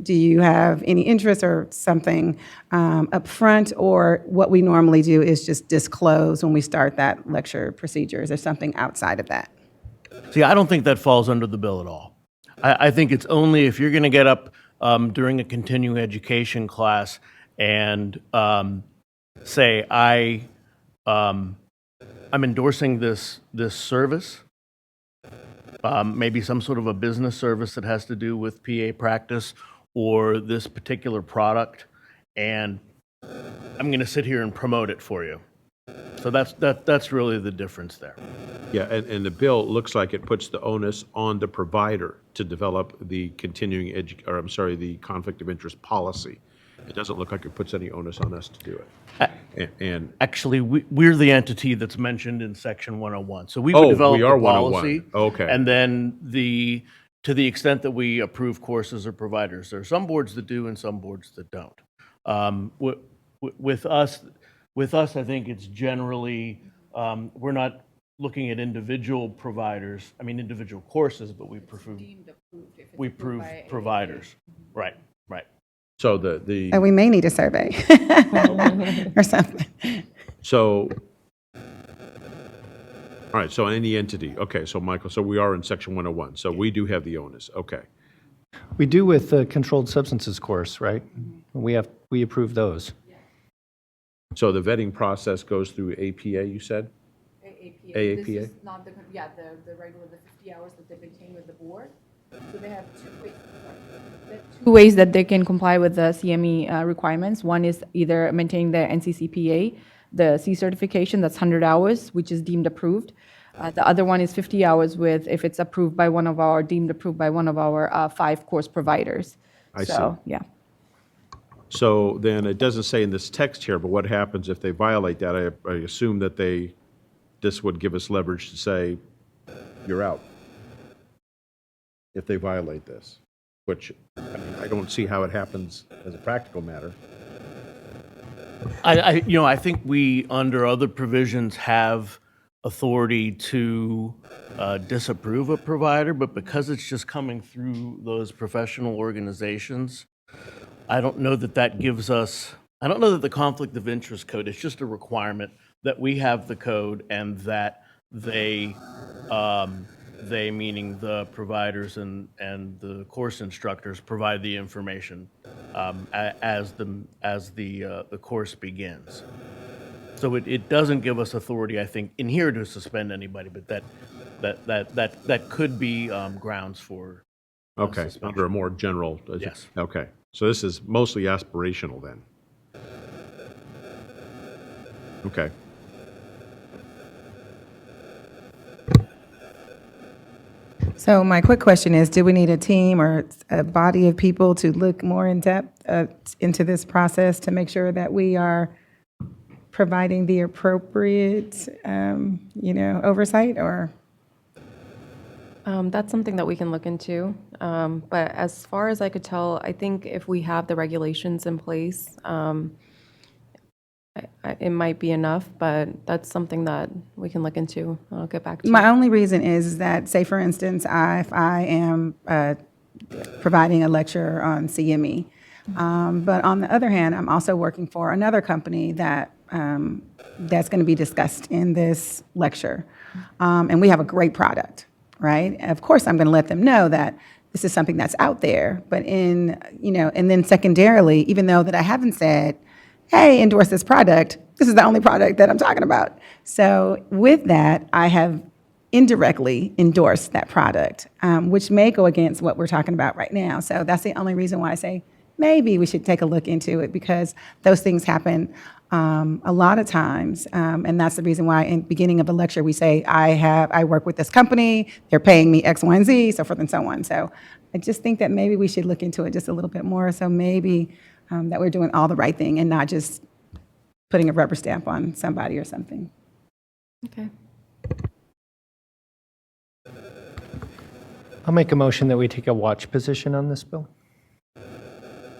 do you have any interest or something up front? Or what we normally do is just disclose when we start that lecture procedure. Is there something outside of that? See, I don't think that falls under the bill at all. I think it's only if you're going to get up during a continuing education class and say, I'm endorsing this service, maybe some sort of a business service that has to do with PA practice or this particular product, and I'm going to sit here and promote it for you. So that's really the difference there. Yeah, and the bill looks like it puts the onus on the provider to develop the the conflict of interest policy. It doesn't look like it puts any onus on us to do it. And Actually, we're the entity that's mentioned in section 101. So we Oh, would develop we are the policy. 101. Okay. And then to the extent that we approve courses or providers, there are some boards that do and some boards that don't. With us, I think it's generally, we're not looking at individual providers, individual courses, but we approve providers. Right. so the We may need a survey or something. so all right, so any entity. Okay, so Michael, so we are in section 101. So we do have the onus. Okay. We do with the controlled substances course, right? We approve those. So the vetting process goes through APA, you said? AAPA? This is not the regular, the 50 hours that they maintain with the board. So they have two ways that they can comply with the CME requirements. One is either maintaining the NCCPA, the C certification, that's 100 hours, which is deemed approved. The other one is 50 hours if it's approved by deemed approved by one of our 5 course providers. I see. Yeah. So then it doesn't say in this text here, but what happens if they violate that? I assume that this would give us leverage to say, you're out, if they violate this, which, I don't see how it happens as a practical matter. I think we, under other provisions, have authority to disapprove a provider, but because it's just coming through those professional organizations, I don't know that the conflict of interest code, it's just a requirement that we have the code and that they meaning the providers and the course instructors, provide the information as the course begins. So it doesn't give us authority, I think, in here to suspend anybody, but that could be grounds for Okay, suspension. under a more general. Yes. Okay, so this is mostly aspirational then. Okay. So my quick question is, do we need a team or a body of people to look more in depth into this process to make sure that we are providing the appropriate, oversight, or? That's something that we can look into. But as far as I could tell, I think if we have the regulations in place, it might be enough, but that's something that we can look into. I'll get back to you. My only reason is that, say for instance, if I am providing a lecture on CME, but on the other hand, I'm also working for another company that's going to be discussed in this lecture, and we have a great product, right? Of course, I'm going to let them know that this is something that's out there, but and then secondarily, even though that I haven't said, hey, endorse this product, this is the only product that I'm talking about. So with that, I have indirectly endorsed that product, which may go against what we're talking about right now. So that's the only reason why I say maybe we should take a look into it, because those things happen a lot of times. And that's the reason why in the beginning of the lecture, we say, I work with this company, they're paying me X, Y, and Z, so forth and so on. So I just think that maybe we should look into it just a little bit more. So maybe that we're doing all the right thing and not just putting a rubber stamp on somebody or something. Okay. I'll make a motion that we take a watch position on this bill.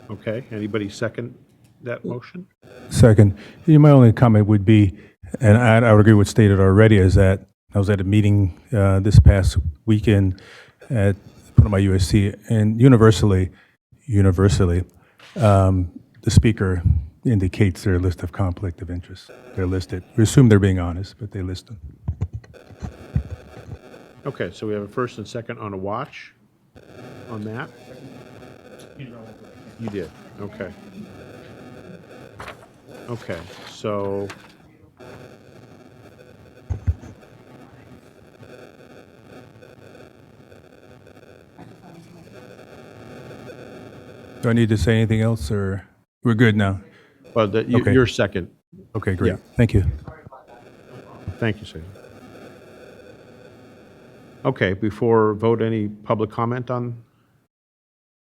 Okay, anybody second that motion? Second, my only comment would be, and I would agree with stated already, is that I was at a meeting this past weekend at one of my USC, and universally, the speaker indicates their list of conflict of interest. They're listed. We assume they're being honest, but they list them. Okay, so we have a first and second on a watch on that? You did, okay. Okay, so Do I need to say anything else, or we're good now? Well, Okay. your second. Okay, great. Yeah. Thank you. Thank you, Susan. Okay, before vote, any public comment on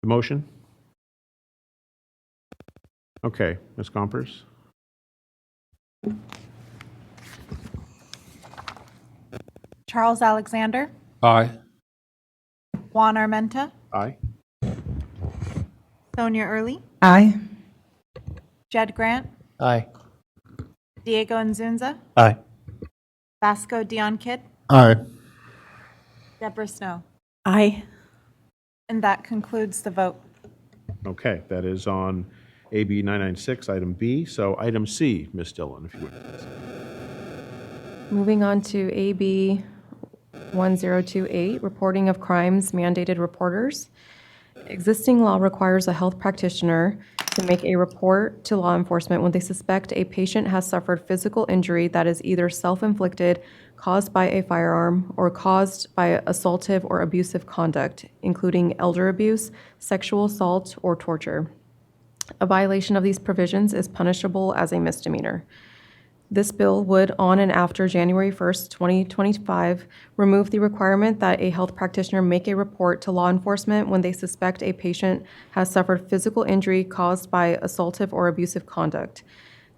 the motion? Okay, Ms. Gompers? Charles Alexander, Aye. Juan Armenta, Aye. Sonia Early, Aye. Jed Grant, Aye. Diego Nzunza, Aye. Vasco Dion Kidd, Aye. Deborah Snow. Aye. And that concludes the vote. Okay, that is on AB 996, item B. So item C, Ms. Dillon, if you would. Moving on to AB 1028, reporting of crimes mandated reporters. Existing law requires a health practitioner to make a report to law enforcement when they suspect a patient has suffered physical injury that is either self-inflicted, caused by a firearm, or caused by assaultive or abusive conduct, including elder abuse, sexual assault, or torture. A violation of these provisions is punishable as a misdemeanor. This bill would, on and after January 1st, 2025, remove the requirement that a health practitioner make a report to law enforcement when they suspect a patient has suffered physical injury caused by assaultive or abusive conduct.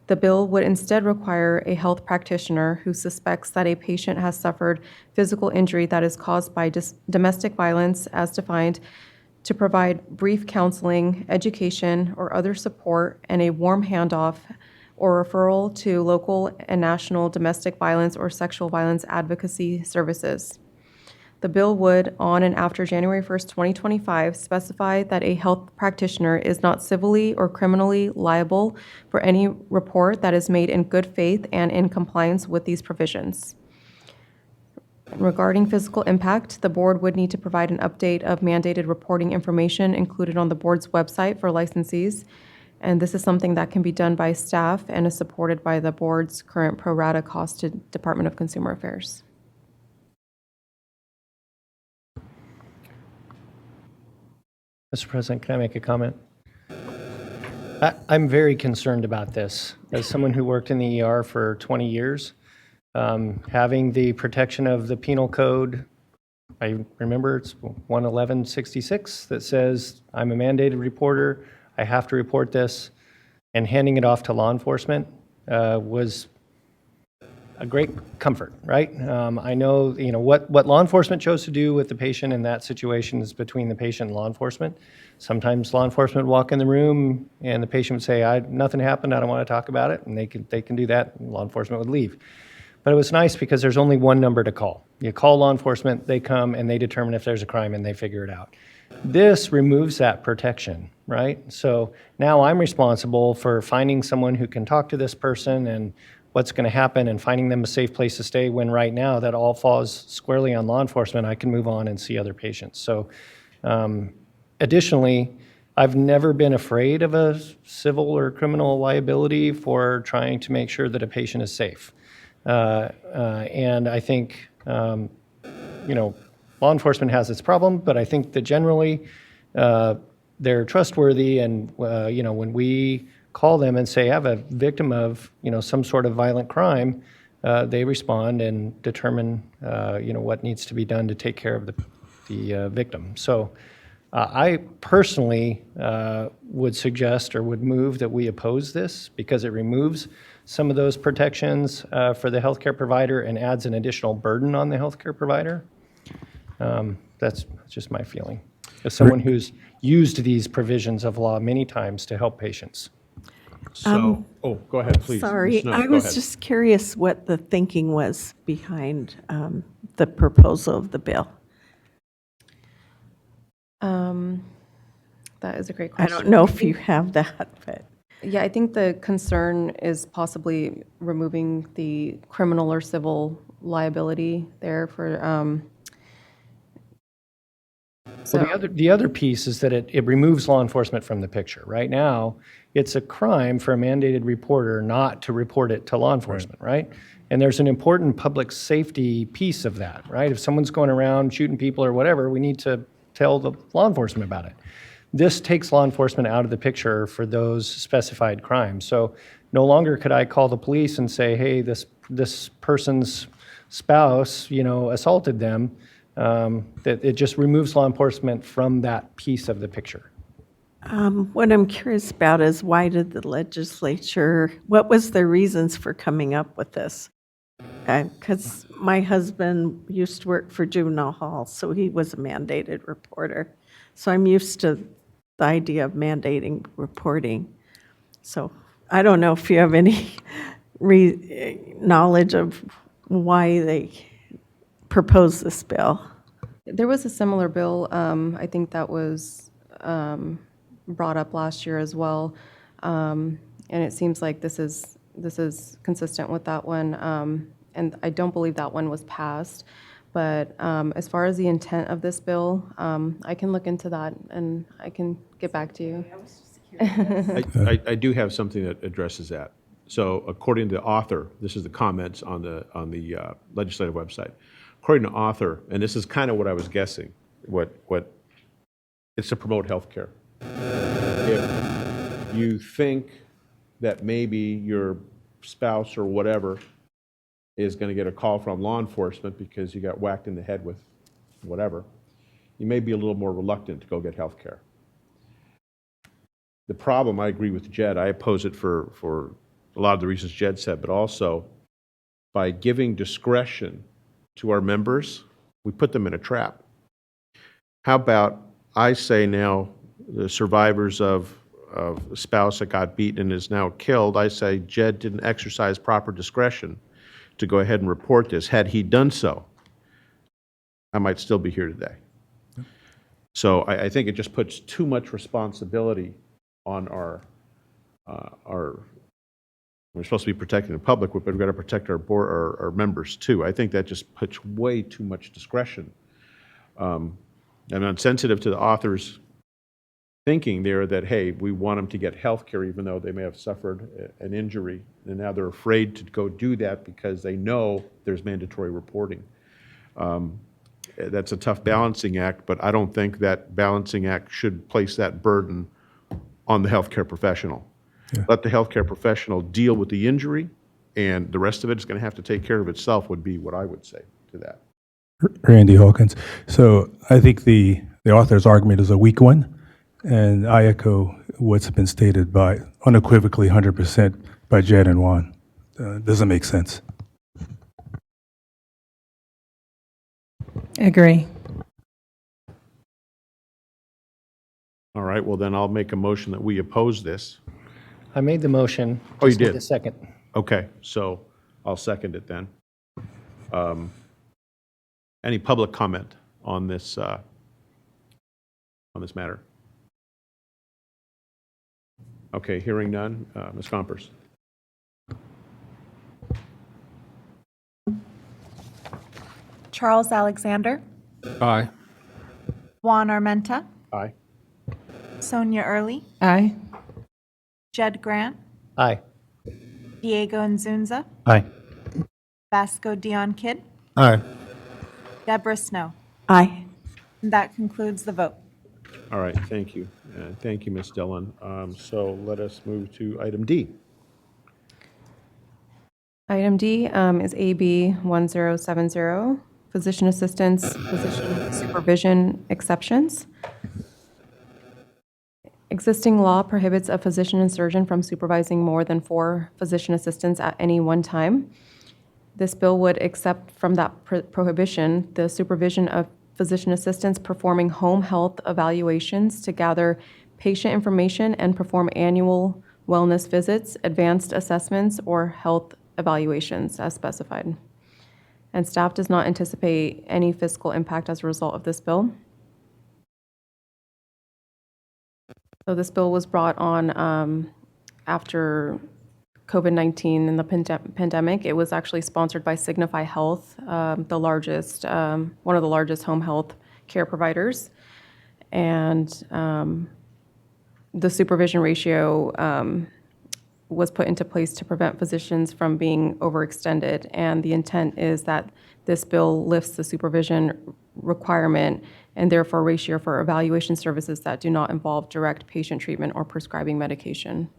The bill would instead require a health practitioner who suspects that a patient has suffered physical injury that is caused by domestic violence, as defined, to provide brief counseling, education, or other support, and a warm handoff or referral to local and national domestic violence or sexual violence advocacy services. The bill would, on and after January 1st, 2025, specify that a health practitioner is not civilly or criminally liable for any report that is made in good faith and in compliance with these provisions. Regarding physical impact, the board would need to provide an update of mandated reporting information included on the board's website for licensees. And this is something that can be done by staff and is supported by the board's current pro rata cost to Department of Consumer Affairs. Mr. President, can I make a comment? I'm very concerned about this. As someone who worked in the ER for 20 years, having the protection of the penal code, I remember it's 11166 that says I'm a mandated reporter, I have to report this, and handing it off to law enforcement was a great comfort, right? I know, what law enforcement chose to do with the patient in that situation is between the patient and law enforcement. Sometimes law enforcement would walk in the room and the patient would say, nothing happened, I don't want to talk about it, and they can do that, and law enforcement would leave. But it was nice because there's only one number to call. You call law enforcement, they come and they determine if there's a crime and they figure it out. This removes that protection, right? So now I'm responsible for finding someone who can talk to this person and what's going to happen and finding them a safe place to stay, when right now that all falls squarely on law enforcement. I can move on and see other patients. So additionally, I've never been afraid of a civil or criminal liability for trying to make sure that a patient is safe. And I think, law enforcement has its problem, but I think that generally they're trustworthy. And, when we call them and say, I have a victim of, some sort of violent crime, they respond and determine, what needs to be done to take care of the victim. So I personally would suggest or would move that we oppose this because it removes some of those protections for the healthcare provider and adds an additional burden on the healthcare provider. That's just my feeling, as someone who's used these provisions of law many times to help patients. So, go ahead, please. Sorry, Ms. Snow, I go was ahead. just curious what the thinking was behind the proposal of the bill. That is a great I question. don't know if you have that, but. Yeah, I think the concern is possibly removing the criminal or civil liability there for, Well, the other piece is that it removes law enforcement from the picture. Right now, it's a crime for a mandated reporter not to report it to law enforcement, right? And there's an important public safety piece of that, right? If someone's going around shooting people or whatever, we need to tell the law enforcement about it. This takes law enforcement out of the picture for those specified crimes. So no longer could I call the police and say, hey, this person's spouse, assaulted them. That it just removes law enforcement from that piece of the picture. What I'm curious about is why did the legislature, what was their reasons for coming up with this? Because my husband used to work for juvenile hall, so he was a mandated reporter. So I'm used to the idea of mandating reporting. So I don't know if you have any knowledge of why they proposed this bill. There was a similar bill, I think that was brought up last year as well. And it seems like this is consistent with that one. And I don't believe that one was passed. But as far as the intent of this bill, I can look into that and I can get back to you. I do have something that addresses that. So according to the author, this is the comments on the legislative website. According to author, and this is kind of what I was guessing, what it's to promote healthcare. If you think that maybe your spouse or whatever is going to get a call from law enforcement because you got whacked in the head with whatever, you may be a little more reluctant to go get healthcare. The problem, I agree with Jed, I oppose it for a lot of the reasons Jed said, but also by giving discretion to our members, we put them in a trap. How about I say now, the survivors of a spouse that got beaten and is now killed, I say Jed didn't exercise proper discretion to go ahead and report this. Had he done so, I might still be here today. So I think it just puts too much responsibility on we're supposed to be protecting the public, but we've got to protect our members too. I think that just puts way too much discretion. I'm sensitive to the author's thinking there that, hey, we want them to get health care even though they may have suffered an injury, and now they're afraid to go do that because they know there's mandatory reporting. That's a tough balancing act, but I don't think that balancing act should place that burden on the healthcare professional. Yeah. Let the healthcare professional deal with the injury, and the rest of it is going to have to take care of itself, would be what I would say to that. Randy Hawkins. So I think the author's argument is a weak one, and I echo what's been stated by unequivocally 100% by Jed and Juan. Doesn't make sense. Agree. All right, well then I'll make a motion that we oppose this. I made the motion. Oh, you Just need did? a second. Okay, so I'll second it then. Any public comment on this matter? Okay, hearing none. Ms. Gompers. Charles Alexander, Aye. Juan Armenta, Aye. Sonia Early, Aye. Jed Grant, Aye. Diego Nzunza, Aye. Vasco Dion Kidd, Aye. Deborah Snow. Aye. And that concludes the vote. All right, thank you. Thank you, Ms. Dillon. So let us move to item D. Item D is AB 1070, physician assistants, physician supervision exceptions. Existing law prohibits a physician and surgeon from supervising more than 4 physician assistants at any one time. This bill would accept from that prohibition the supervision of physician assistants performing home health evaluations to gather patient information and perform annual wellness visits, advanced assessments, or health evaluations as specified. And staff does not anticipate any fiscal impact as a result of this bill. So this bill was brought on after COVID-19 and the pandemic. It was actually sponsored by Signify Health, the largest, one of the largest home health care providers. And the supervision ratio was put into place to prevent physicians from being overextended. And the intent is that this bill lifts the supervision requirement and therefore ratio for evaluation services that do not involve direct patient treatment or prescribing medication.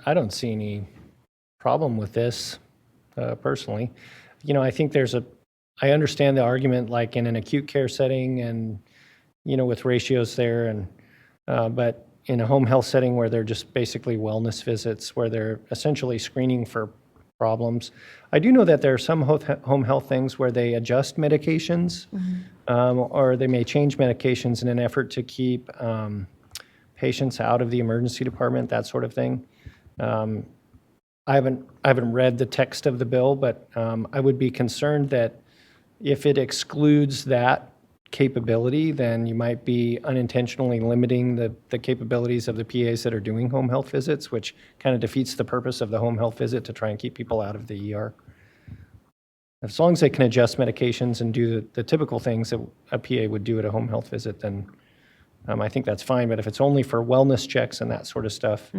I don't see any problem with this personally. You know, I think I understand the argument like in an acute care setting and, you know, with ratios there and, but in a home health setting where they're just basically wellness visits, where they're essentially screening for problems. I do know that there are some home health things where they adjust medications, or they may change medications in an effort to keep patients out of the emergency department, that sort of thing. I haven't read the text of the bill, but I would be concerned that if it excludes that capability, then you might be unintentionally limiting the capabilities of the PAs that are doing home health visits, which kind of defeats the purpose of the home health visit to try and keep people out of the ER. As long as they can adjust medications and do the typical things that a PA would do at a home health visit, then I think that's fine. But if it's only for wellness checks and that sort of stuff,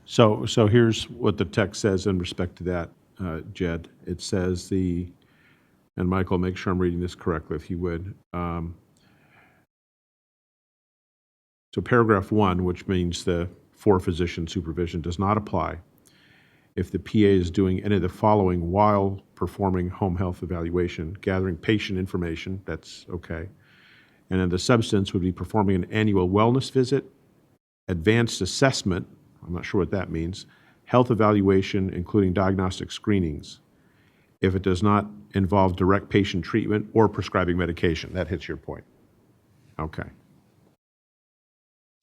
So here's what the text says in respect to that, Jed. It says and Michael, make sure I'm reading this correctly if you would. So paragraph 1, which means the for-physician supervision, does not apply if the PA is doing any of the following while performing home health evaluation: gathering patient information, that's okay. And then the substance would be performing an annual wellness visit, advanced assessment, I'm not sure what that means, health evaluation, including diagnostic screenings, if it does not involve direct patient treatment or prescribing medication. That hits your point. Okay.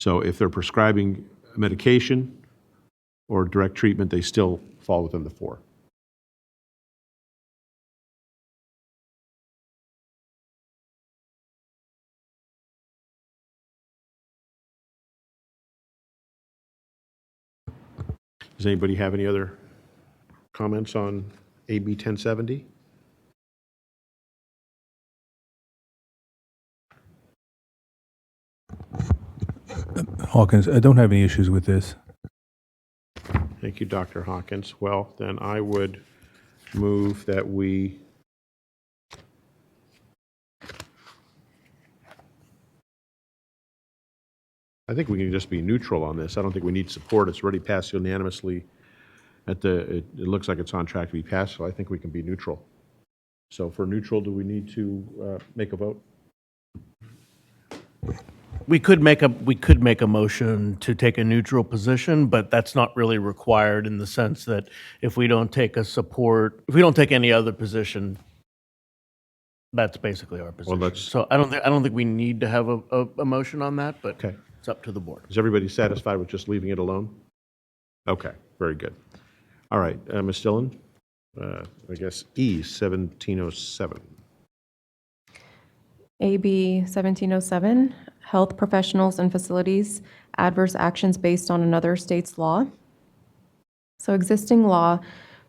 So if they're prescribing medication or direct treatment, they still fall within the 4. Does anybody have any other comments on AB 1070? Hawkins, I don't have any issues with this. Thank you, Dr. Hawkins. Well, then I would move that we I think we can just be neutral on this. I don't think we need support. It's already passed unanimously. It looks like it's on track to be passed, so I think we can be neutral. So for neutral, do we need to make a vote? We could make a motion to take a neutral position, but that's not really required in the sense that if we don't take any other position, that's basically our position. Well, So I don't think we need to have a motion on that, but Okay. it's up to the board. Is everybody satisfied with just leaving it alone? Okay, very good. All right, Ms. Dillon, I guess E 1707. AB 1707, Health Professionals and Facilities, Adverse Actions Based on Another State's Law. So existing law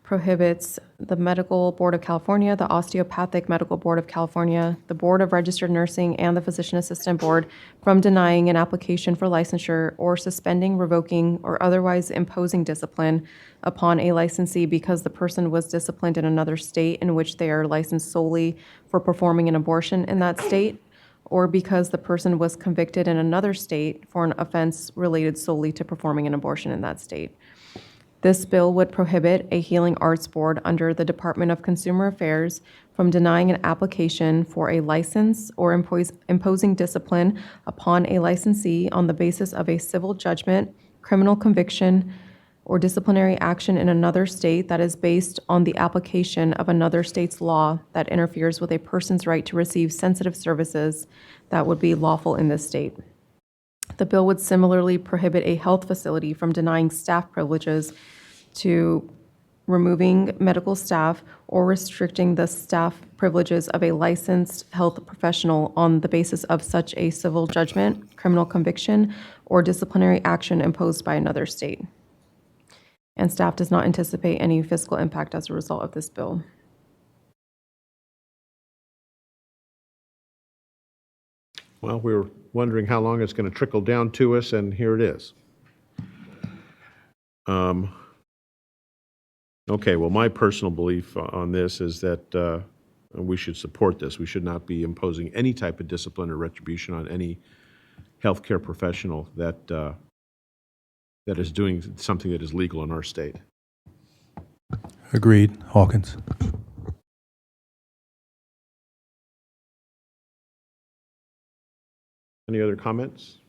prohibits the Medical Board of California, the Osteopathic Medical Board of California, the Board of Registered Nursing, and the Physician Assistant Board from denying an application for licensure or suspending, revoking, or otherwise imposing discipline upon a licensee because the person was disciplined in another state in which they are licensed solely for performing an abortion in that state, or because the person was convicted in another state for an offense related solely to performing an abortion in that state. This bill would prohibit a healing arts board under the Department of Consumer Affairs from denying an application for a license or imposing discipline upon a licensee on the basis of a civil judgment, criminal conviction, or disciplinary action in another state that is based on the application of another state's law that interferes with a person's right to receive sensitive services that would be lawful in this state. The bill would similarly prohibit a health facility from denying staff privileges to removing medical staff or restricting the staff privileges of a licensed health professional on the basis of such a civil judgment, criminal conviction, or disciplinary action imposed by another state. And staff does not anticipate any fiscal impact as a result of this bill. Well, we were wondering how long it's going to trickle down to us, and here it is. Okay, well, my personal belief on this is that we should support this. We should not be imposing any type of discipline or retribution on any healthcare professional that that is doing something that is legal in our state. Agreed, Hawkins. Any other comments?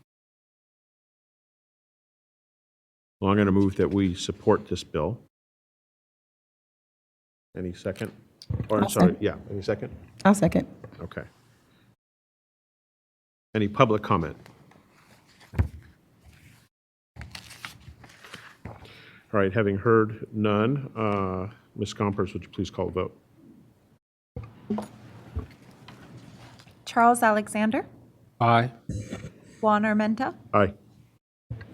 Well, I'm going to move that we support this bill. Any second? Or, I'll sorry, second. yeah, any second? I'll second. Okay. Any public comment? All right, having heard none, Ms. Gompers, would you please call the vote? Charles Alexander, Aye. Juan Armenta, Aye.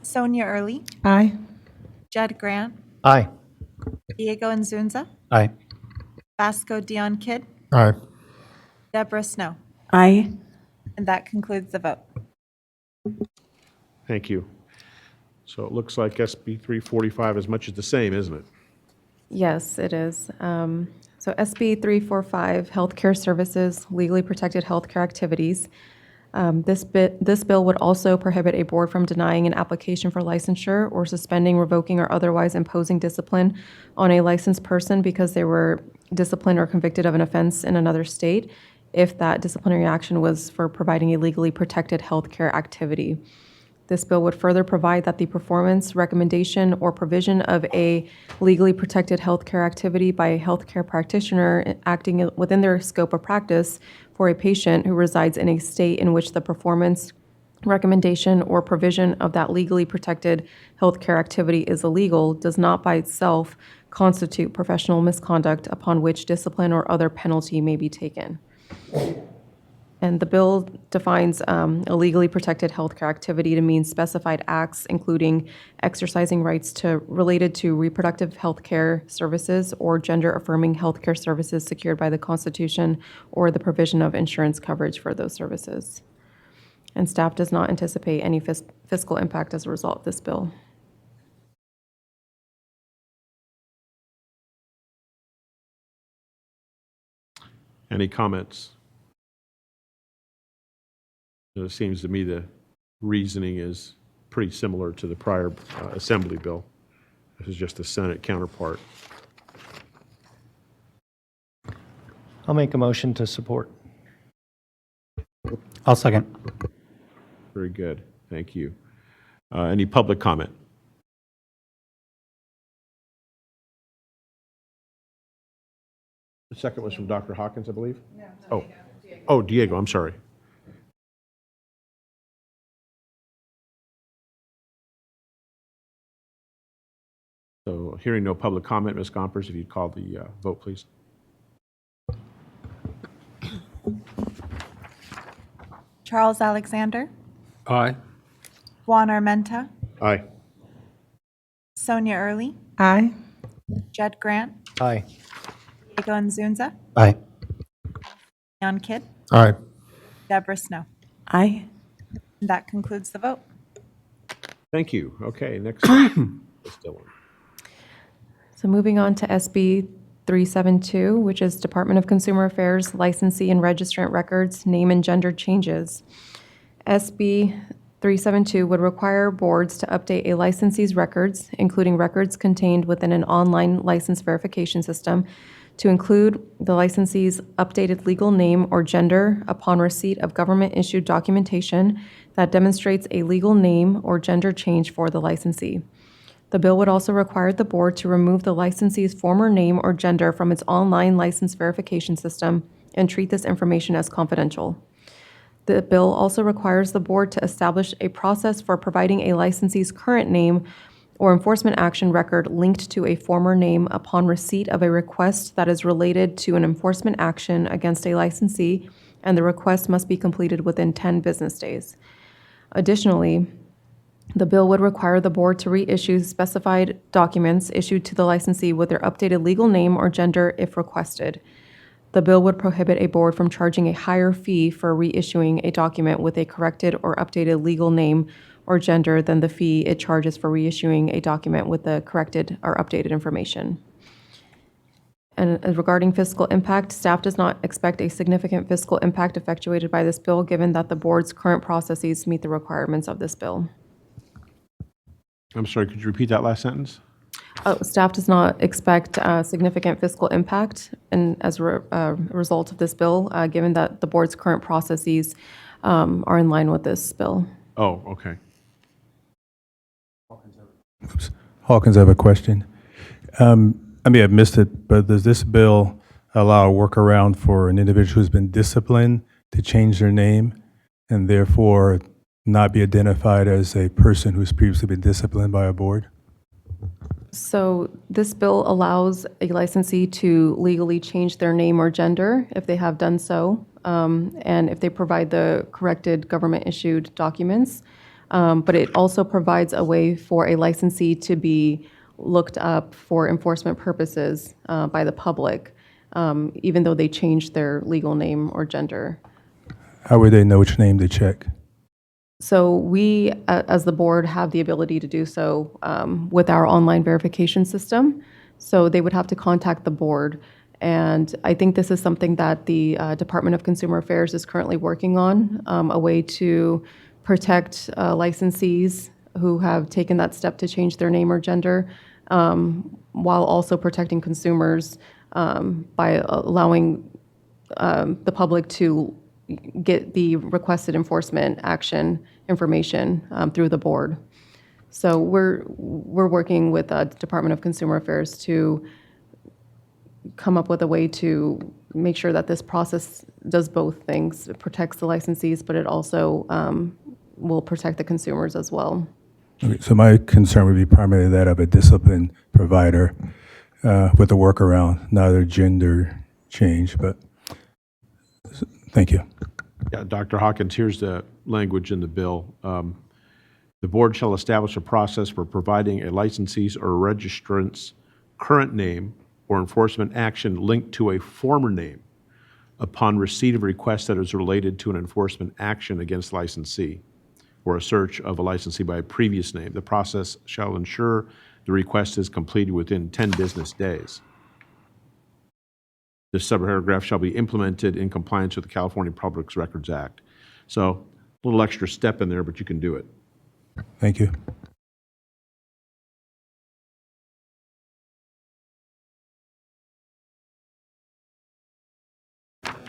Sonia Early, Aye. Judd Grant, Aye. Diego Inzunza, Aye. Vasco Dion Kidd, Aye. Deborah Snow. Aye. And that concludes the vote. Thank you. So it looks like SB 345 is much as the same, isn't it? Yes, it is. So SB 345, Healthcare Services, Legally Protected Healthcare Activities. This bill would also prohibit a board from denying an application for licensure or suspending, revoking, or otherwise imposing discipline on a licensed person because they were disciplined or convicted of an offense in another state if that disciplinary action was for providing a legally protected healthcare activity. This bill would further provide that the performance, recommendation, or provision of a legally protected healthcare activity by a healthcare practitioner acting within their scope of practice for a patient who resides in a state in which the performance, recommendation, or provision of that legally protected healthcare activity is illegal does not by itself constitute professional misconduct upon which discipline or other penalty may be taken. And the bill defines a legally protected healthcare activity to mean specified acts, including exercising rights related to reproductive healthcare services or gender-affirming healthcare services secured by the Constitution or the provision of insurance coverage for those services. And staff does not anticipate any fiscal impact as a result of this bill. Any comments? It seems to me the reasoning is pretty similar to the prior Assembly bill. This is just a Senate counterpart. I'll make a motion to support. I'll second. Very good. Thank you. Any public comment? The second was from Dr. Hawkins, I believe? No. Oh, Diego, I'm sorry. So hearing no public comment, Ms. Gompers, if you'd call the vote, please. Charles Alexander, Aye. Juan Armenta, Aye. Sonia Early, Aye. Judd Grant, Aye. Diego Inzunza, Aye. Dion Kidd, Aye. Deborah Snow. Aye. And that concludes the vote. Thank you. Okay, next. Ms. Dillon. So moving on to SB 372, which is Department of Consumer Affairs Licensee and Registrant Records Name and Gender Changes. SB 372 would require boards to update a licensee's records, including records contained within an online license verification system, to include the licensee's updated legal name or gender upon receipt of government-issued documentation that demonstrates a legal name or gender change for the licensee. The bill would also require the board to remove the licensee's former name or gender from its online license verification system and treat this information as confidential. The bill also requires the board to establish a process for providing a licensee's current name or enforcement action record linked to a former name upon receipt of a request that is related to an enforcement action against a licensee, and the request must be completed within 10 business days. Additionally, the bill would require the board to reissue specified documents issued to the licensee with their updated legal name or gender if requested. The bill would prohibit a board from charging a higher fee for reissuing a document with a corrected or updated legal name or gender than the fee it charges for reissuing a document with the corrected or updated information. And regarding fiscal impact, staff does not expect a significant fiscal impact effectuated by this bill, given that the board's current processes meet the requirements of this bill. I'm sorry, could you repeat that last sentence? Staff does not expect significant fiscal impact and as a result of this bill, given that the board's current processes are in line with this bill. Oh, okay. Hawkins, I have a question. I may have missed it, but does this bill allow a workaround for an individual who's been disciplined to change their name and therefore not be identified as a person who's previously been disciplined by a board? So this bill allows a licensee to legally change their name or gender if they have done so, and if they provide the corrected government-issued documents. But it also provides a way for a licensee to be looked up for enforcement purposes by the public, even though they changed their legal name or gender. How would they know which name to check? So we, as the board, have the ability to do so with our online verification system. So they would have to contact the board. And I think this is something that the Department of Consumer Affairs is currently working on, a way to protect licensees who have taken that step to change their name or gender, while also protecting consumers by allowing the public to get the requested enforcement action information through the board. So we're working with the Department of Consumer Affairs to come up with a way to make sure that this process does both things. It protects the licensees, but it also will protect the consumers as well. Okay, so my concern would be primarily that of a disciplined provider with a workaround, not a gender change, but thank you. Yeah, Dr. Hawkins, here's the language in the bill. The board shall establish a process for providing a licensee's or registrant's current name or enforcement action linked to a former name upon receipt of a request that is related to an enforcement action against licensee or a search of a licensee by a previous name. The process shall ensure the request is completed within 10 business days. This subparagraph shall be implemented in compliance with the California Public Records Act. So a little extra step in there, but you can do it. Thank you.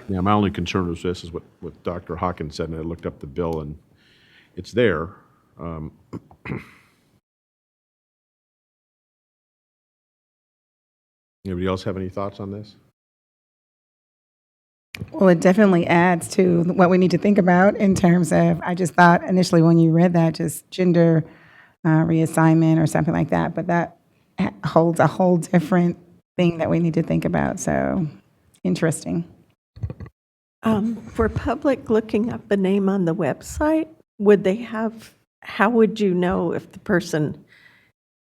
Yeah, my only concern was this is what Dr. Hawkins said, and I looked up the bill, and it's there. Anybody else have any thoughts on this? Well, it definitely adds to what we need to think about in terms of, I just thought initially when you read that, just gender reassignment or something like that, but that holds a whole different thing that we need to think about, so interesting. For public looking up the name on the website, would they have, how would you know if the person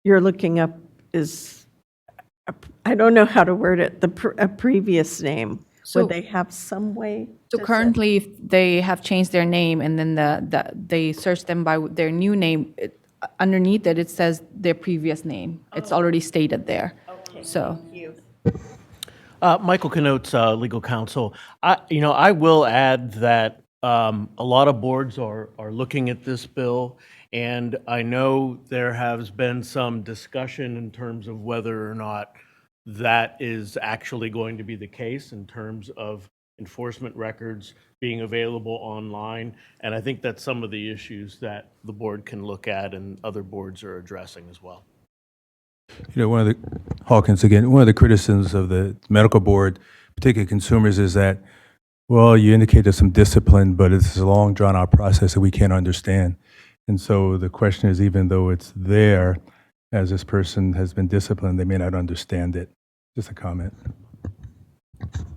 you're looking up is, I don't know how to word it, a previous name? So- Would they have some way? So to currently, if they have changed their name and then they search them by their new name, underneath it, it says their previous name. It's already stated there. Okay, So. thank you. Michael Kanotes, legal counsel. I will add that a lot of boards are looking at this bill, and I know there has been some discussion in terms of whether or not that is actually going to be the case in terms of enforcement records being available online. And I think that's some of the issues that the board can look at and other boards are addressing as well. You know, Hawkins again, one of the criticisms of the medical board, particularly consumers, is that, well, you indicate there's some discipline, but it's a long drawn out process that we can't understand. And so the question is, even though it's there, as this person has been disciplined, they may not understand it. Just a comment.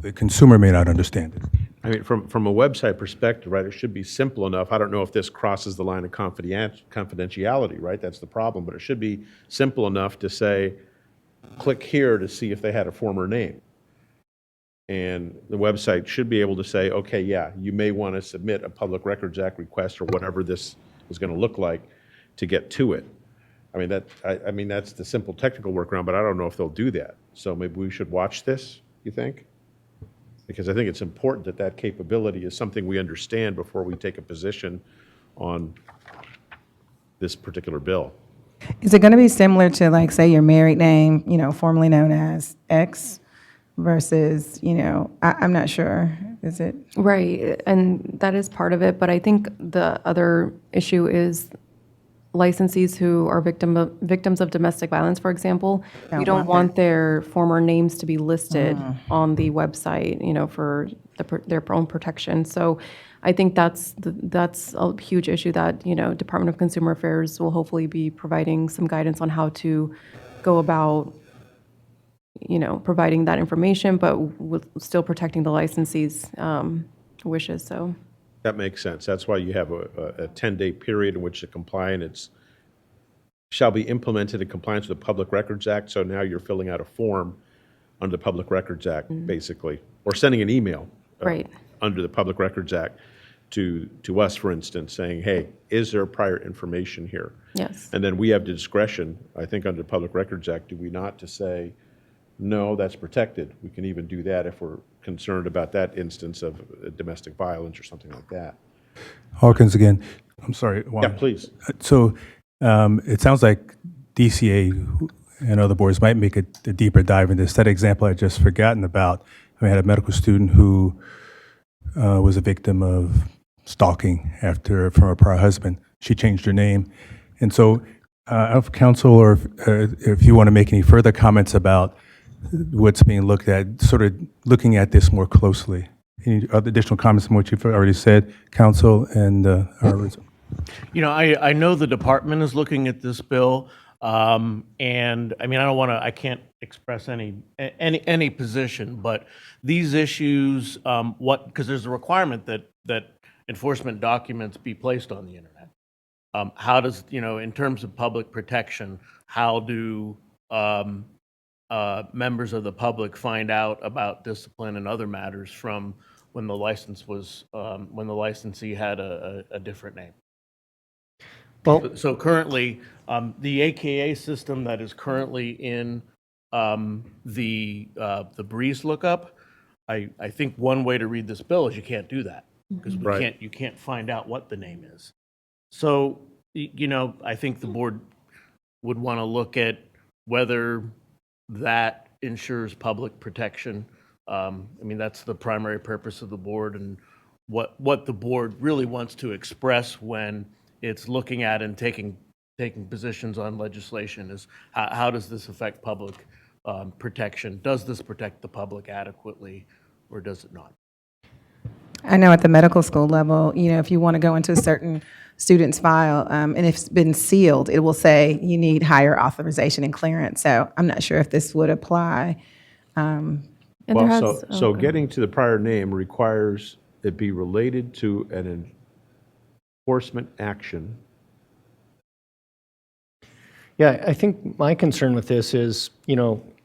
The consumer may not understand it. I mean, from a website perspective, right, it should be simple enough. I don't know if this crosses the line of confidentiality, right? That's the problem, but it should be simple enough to say, click here to see if they had a former name. And the website should be able to say, okay, yeah, you may want to submit a Public Records Act request or whatever this is going to look like to get to it. I mean, that's the simple technical workaround, but I don't know if they'll do that. So maybe we should watch this, you think? Because I think it's important that that capability is something we understand before we take a position on this particular bill. Is it going to be similar to, like, say, your married name, formerly known as X versus, I'm not sure. Is it? Right, and that is part of it, but I think the other issue is licensees who are victims of domestic violence, for example. We don't want their former names to be listed on the website, for their own protection. So I think that's a huge issue that, Department of Consumer Affairs will hopefully be providing some guidance on how to go about, providing that information, but with still protecting the licensee's wishes, so. That makes sense. That's why you have a 10-day period in which to comply, and it's shall be implemented in compliance with the Public Records Act. So now you're filling out a form under the Public Records Act, basically, or sending an email Right. under the Public Records Act to us, for instance, saying, hey, is there prior information here? Yes. And then we have the discretion, I think, under the Public Records Act, do we not, to say, no, that's protected. We can even do that if we're concerned about that instance of domestic violence or something like that. Hawkins again. I'm sorry. Juan. Yeah, please. So it sounds like DCA and other boards might make a deeper dive in this. That example I just forgotten about, I had a medical student who was a victim of stalking from her prior husband. She changed her name. And so if council or if you want to make any further comments about what's being looked at, sort of looking at this more closely. Any other additional comments on what you've already said, council and I know the department is looking at this bill, and I can't express any position, but these issues, because there's a requirement that enforcement documents be placed on the internet. How does, in terms of public protection, how do members of the public find out about discipline and other matters from when the when the licensee had a different name? Well, so currently, the AKA system that is currently in the Breeze lookup, I think one way to read this bill is you can't do that because you can't find out what the name is. So I think the board would want to look at whether that ensures public protection. That's the primary purpose of the board, and what the board really wants to express when it's looking at and taking positions on legislation is how does this affect public protection? Does this protect the public adequately, or does it not? I know at the medical school level, if you want to go into a certain student's file, and if it's been sealed, it will say you need higher authorization and clearance. So I'm not sure if this would apply. So getting to the prior name requires it be related to an enforcement action. Yeah, I think my concern with this is,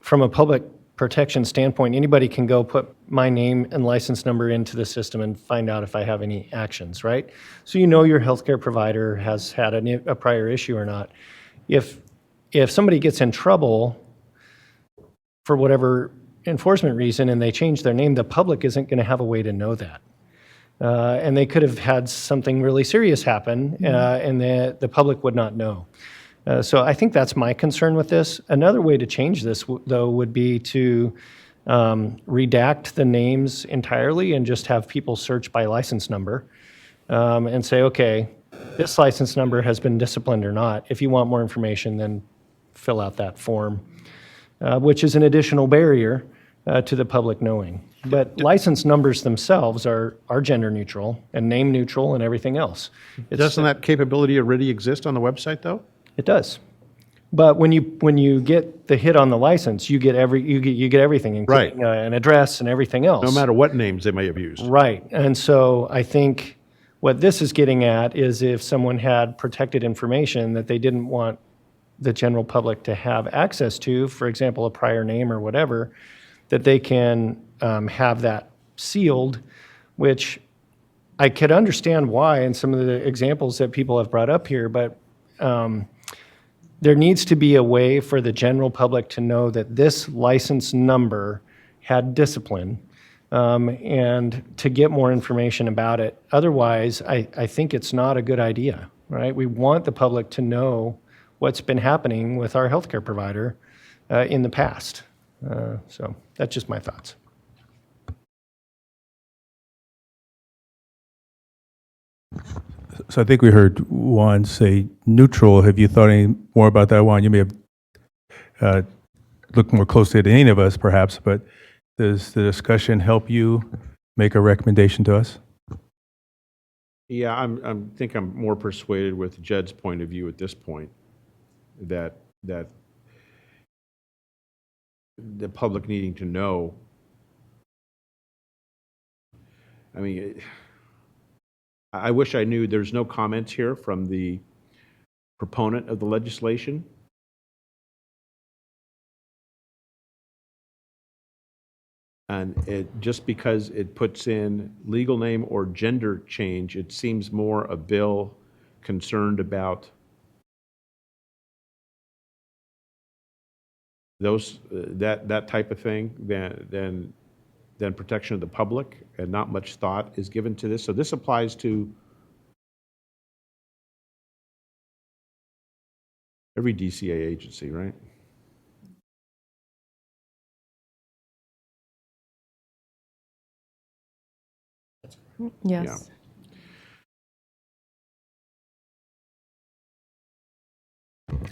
from a public protection standpoint, anybody can go put my name and license number into the system and find out if I have any actions, right? So your healthcare provider has had a prior issue or not. If somebody gets in trouble for whatever enforcement reason and they change their name, the public isn't going to have a way to know that. And they could have had something really serious happen, and the public would not know. So I think that's my concern with this. Another way to change this, though, would be to redact the names entirely and just have people search by license number and say, okay, this license number has been disciplined or not. If you want more information, then fill out that form, which is an additional barrier to the public knowing. But license numbers themselves are gender neutral and name neutral and everything else. Doesn't that capability already exist on the website, though? It does. But when you get the hit on the license, you get everything, including an address and everything else. No matter what names they may have used. Right. And so I think what this is getting at is if someone had protected information that they didn't want the general public to have access to, for example, a prior name or whatever, that they can have that sealed, which I could understand why in some of the examples that people have brought up here, but there needs to be a way for the general public to know that this license number had discipline, and to get more information about it. Otherwise, I think it's not a good idea, right? We want the public to know what's been happening with our healthcare provider in the past. So that's just my thoughts. So I think we heard Juan say neutral. Have you thought any more about that, Juan? You may have looked more closely at any of us, perhaps, but does the discussion help you make a recommendation to us? Yeah, I think I'm more persuaded with Jed's point of view at this point, that the public needing to know. I mean, I wish I knew. There's no comments here from the proponent of the legislation. And just because it puts in legal name or gender change, it seems more a bill concerned about those that type of thing than protection of the public, and not much thought is given to this. So this applies to every DCA agency, right? Yes.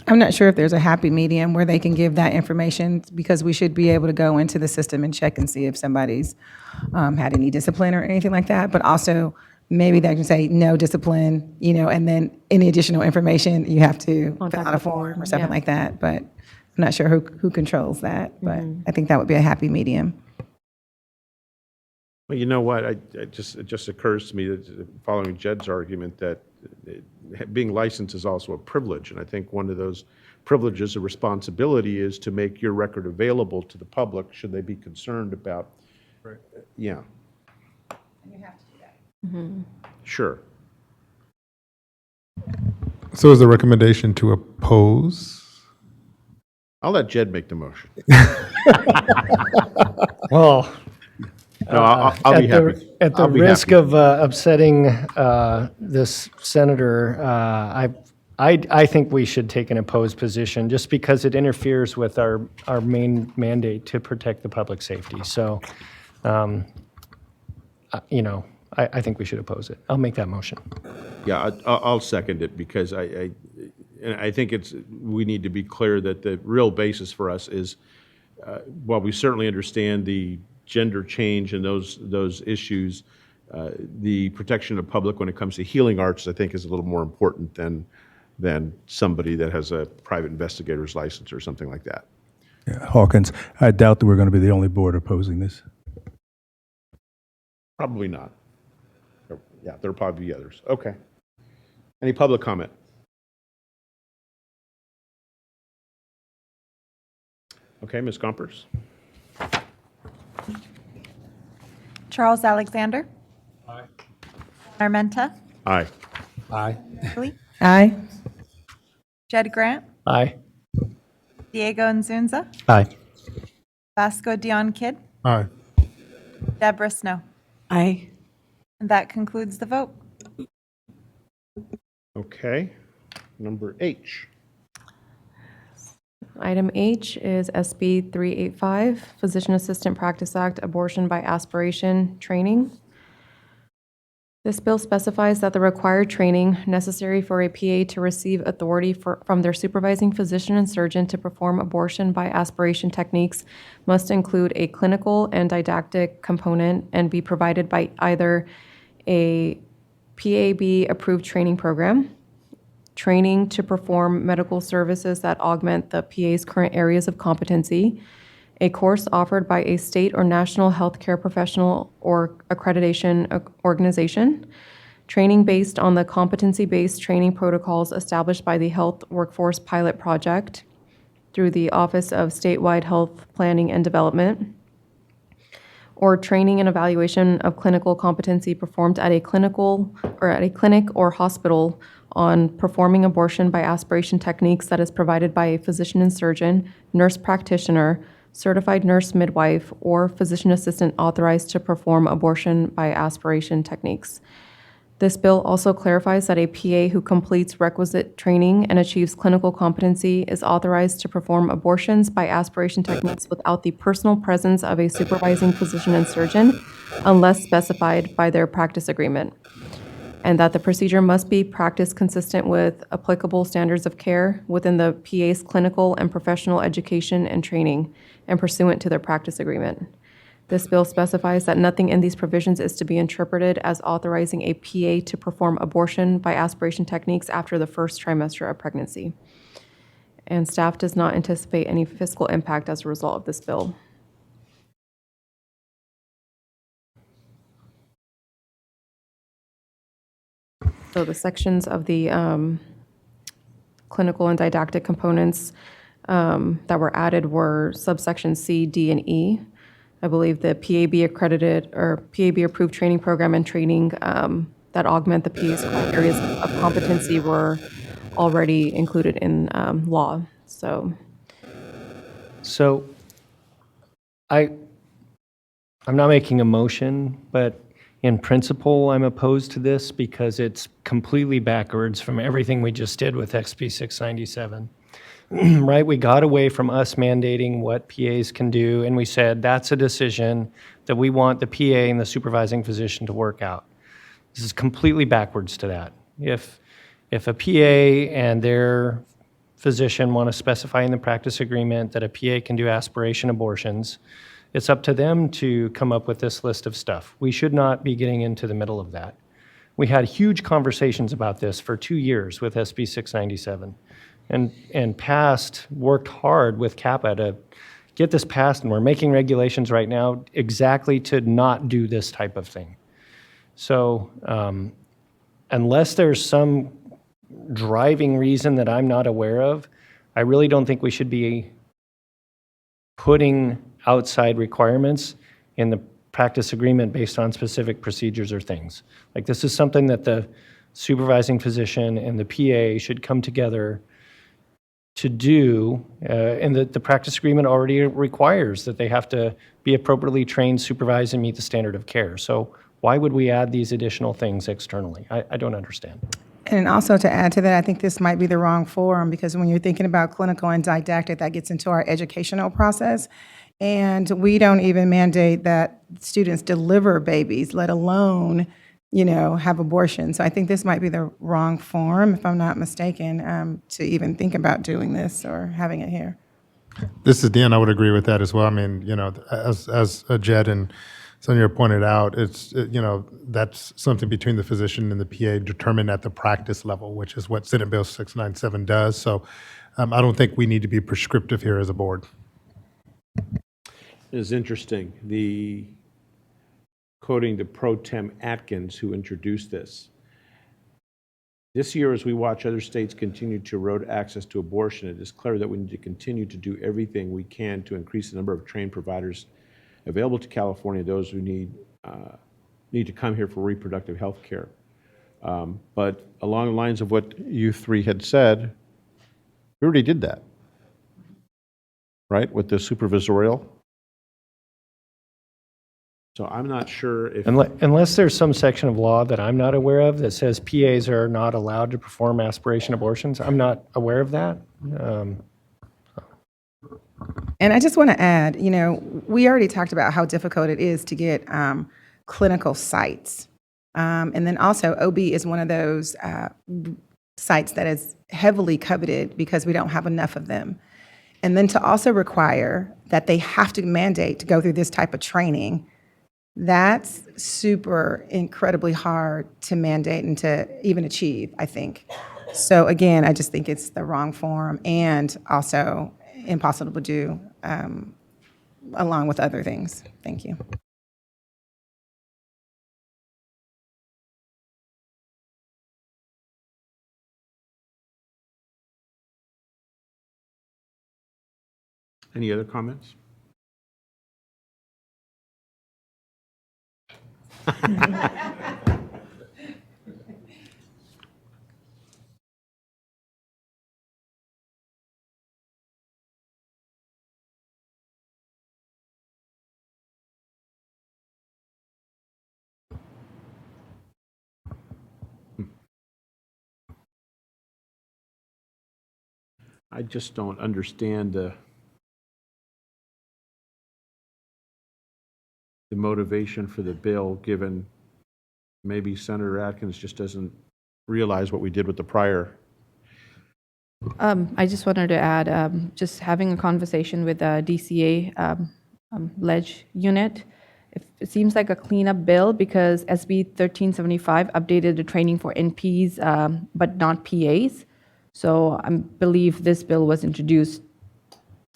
I'm not sure if there's a happy medium where they can give that information, because we should be able to go into the system and check and see if somebody's had any discipline or anything like that. But also, maybe they can say no discipline, and then any additional information, you have to fill out a form or something like that. But I'm not sure who controls that, but I think that would be a happy medium. Well, you know what? It just occurs to me that, following Jed's argument, that being licensed is also a privilege, and I think one of those privileges or responsibility is to make your record available to the public should they be concerned about. Right. Yeah. And you have to do that. Sure. So is the recommendation to oppose? I'll let Jed make the motion. Well, no, I'll be happy. At the risk of upsetting this senator, I think we should take an opposed position, just because it interferes with our main mandate to protect the public safety. So, I think we should oppose it. I'll make that motion. Yeah, I'll second it, because I think we need to be clear that the real basis for us is, while we certainly understand the gender change and those issues, the protection of the public when it comes to healing arts, I think, is a little more important than somebody that has a private investigator's license or something like that. Yeah, Hawkins, I doubt that we're going to be the only board opposing this. Probably not. Yeah, there'll probably be others. Okay. Any public comment? Okay, Ms. Gompers. Charles Alexander. Aye. Armenta. Aye. Aye. Lee. Aye. Jed Grant. Aye. Diego Nzunza. Aye. Vasco Dion Kidd. Aye. Deborah Snow. Aye. And that concludes the vote. Okay. Number H. Item H is SB 385, Physician Assistant Practice Act, Abortion by Aspiration Training. This bill specifies that the required training necessary for a PA to receive authority from their supervising physician and surgeon to perform abortion by aspiration techniques must include a clinical and didactic component and be provided by either a PAB-approved training program, training to perform medical services that augment the PA's current areas of competency, a course offered by a state or national healthcare professional or accreditation organization, training based on the competency-based training protocols established by the Health Workforce Pilot Project through the Office of Statewide Health Planning and Development, or training and evaluation of clinical competency performed at a clinic or hospital on performing abortion by aspiration techniques that is provided by a physician and surgeon, nurse practitioner, certified nurse midwife, or physician assistant authorized to perform abortion by aspiration techniques. This bill also clarifies that a PA who completes requisite training and achieves clinical competency is authorized to perform abortions by aspiration techniques without the personal presence of a supervising physician and surgeon unless specified by their practice agreement, and that the procedure must be practiced consistent with applicable standards of care within the PA's clinical and professional education and training and pursuant to their practice agreement. This bill specifies that nothing in these provisions is to be interpreted as authorizing a PA to perform abortion by aspiration techniques after the first trimester of pregnancy. And staff does not anticipate any fiscal impact as a result of this bill. So the sections of the clinical and didactic components that were added were subsection C, D, and E. I believe the PAB accredited or PAB approved training program and training that augment the PA's areas of competency were already included in law. So I'm not making a motion, but in principle, I'm opposed to this because it's completely backwards from everything we just did with XP 697. Right? We got away from us mandating what PAs can do, and we said that's a decision that we want the PA and the supervising physician to work out. This is completely backwards to that. If a PA and their physician want to specify in the practice agreement that a PA can do aspiration abortions, it's up to them to come up with this list of stuff. We should not be getting into the middle of that. We had huge conversations about this for 2 years with SB 697. And worked hard with CAPA to get this passed, and we're making regulations right now exactly to not do this type of thing. So unless there's some driving reason that I'm not aware of, I really don't think we should be putting outside requirements in the practice agreement based on specific procedures or things. Like, this is something that the supervising physician and the PA should come together to do, and the practice agreement already requires that they have to be appropriately trained, supervised, and meet the standard of care. So why would we add these additional things externally? I don't understand. And also to add to that, I think this might be the wrong forum, because when you're thinking about clinical and didactic, that gets into our educational process. And we don't even mandate that students deliver babies, let alone, have abortion. So I think this might be the wrong forum, if I'm not mistaken, to even think about doing this or having it here. This is Dan. I would agree with that as well. I mean, as Jed and Sonia pointed out, it's, that's something between the physician and the PA determined at the practice level, which is what Senate Bill 697 does. So I don't think we need to be prescriptive here as a board. It's interesting, quoting the Pro Tem Atkins, who introduced this. This year, as we watch other states continue to erode access to abortion, it is clear that we need to continue to do everything we can to increase the number of trained providers available to California, those who need to come here for reproductive health care. But along the lines of what you three had said, we already did that, right, with the supervisorial. So I'm not sure if... Unless there's some section of law that I'm not aware of that says PAs are not allowed to perform aspiration abortions, I'm not aware of that. And I just want to add, we already talked about how difficult it is to get clinical sites. And then also OB is one of those sites that is heavily coveted because we don't have enough of them. And then to also require that they have to mandate to go through this type of training, that's super incredibly hard to mandate and to even achieve, I think. So again, I just think it's the wrong form and also impossible to do along with other things. Thank you. Any other comments? I just don't understand the motivation for the bill, given maybe Senator Atkins just doesn't realize what we did with the prior. I just wanted to add, just having a conversation with the DCA ledge unit. It seems like a cleanup bill because SB 1375 updated the training for NPs, but not PAs. So I believe this bill was introduced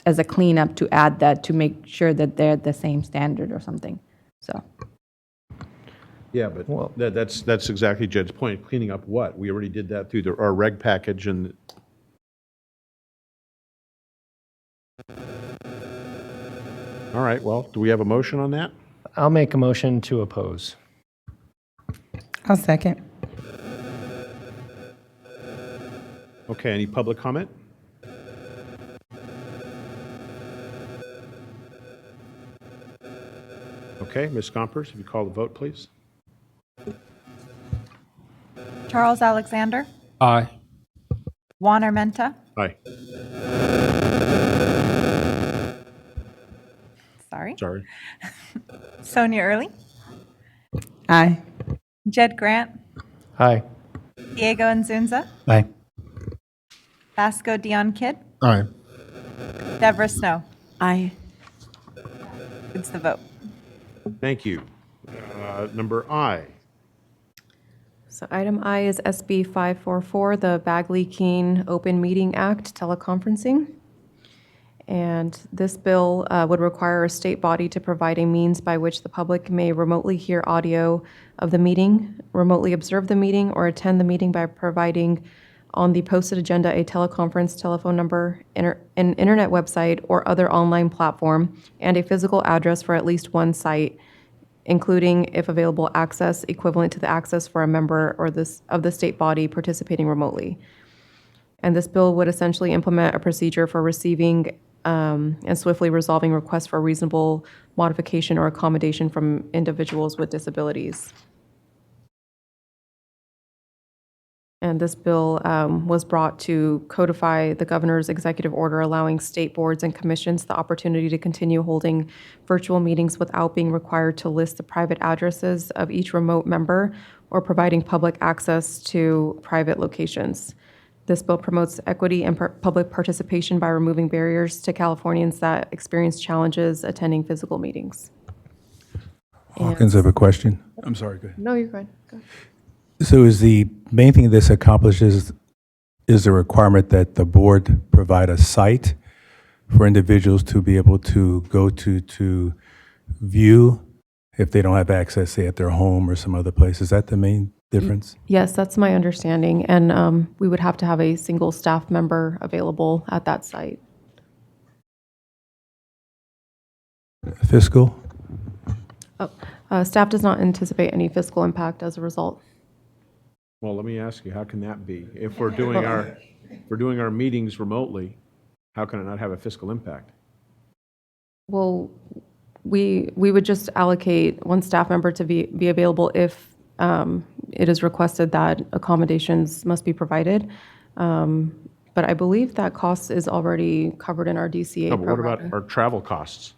as a cleanup to add that to make sure that they're the same standard or something. So Yeah, but that's exactly Jed's point. Cleaning up what? We already did that through our reg package and. All right, well, do we have a motion on that? I'll make a motion to oppose. I'll second. Okay, any public comment? Okay, Ms. Gompers, if you call the vote, please. Charles Alexander, Aye. Juan Armenta, Aye. sorry, Sorry. Sonia Early, Aye. Jed Grant, Aye. Diego Nzunza, Aye. Vasco Dion Kidd, Aye. Deborah Snow. Aye. It's the vote. Thank you. Number I. So item I is SB 544, the Bagley-Keene Open Meeting Act teleconferencing. And this bill would require a state body to provide a means by which the public may remotely hear audio of the meeting, remotely observe the meeting, or attend the meeting by providing on the posted agenda a teleconference telephone number, an internet website, or other online platform, and a physical address for at least one site, including, if available, access equivalent to the access for a member or of the state body participating remotely. And this bill would essentially implement a procedure for receiving and swiftly resolving requests for reasonable modification or accommodation from individuals with disabilities. And this bill was brought to codify the governor's executive order allowing state boards and commissions the opportunity to continue holding virtual meetings without being required to list the private addresses of each remote member or providing public access to private locations. This bill promotes equity and public participation by removing barriers to Californians that experience challenges attending physical meetings. Hawkins, I have a question. I'm sorry, go ahead. No, you're fine. Go ahead. So is the main thing this accomplishes is the requirement that the board provide a site for individuals to be able to go to view if they don't have access, say, at their home or some other place? Is that the main difference? Yes, that's my understanding. And we would have to have a single staff member available at that site. Fiscal? Staff does not anticipate any fiscal impact as a result. Well, let me ask you, how can that be? If we're doing our meetings remotely, how can it not have a fiscal impact? Well, we would just allocate one staff member to be available if it is requested that accommodations must be provided. But I believe that cost is already covered in our DCA No, but what program. about our travel costs?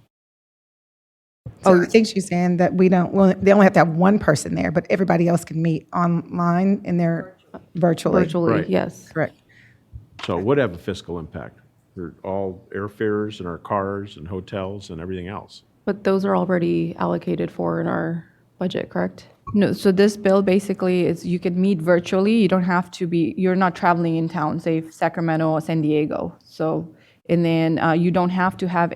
So I think she's saying that they only have to have one person there, but everybody else can meet online in their virtually. Virtually, Right. yes. Correct. So it would have a fiscal impact for all airfares and our cars and hotels and everything else. But those are already allocated for in our budget, correct? No, so this bill basically is you can meet virtually. You don't have to you're not traveling in town, say Sacramento or San Diego. So, and then you don't have to have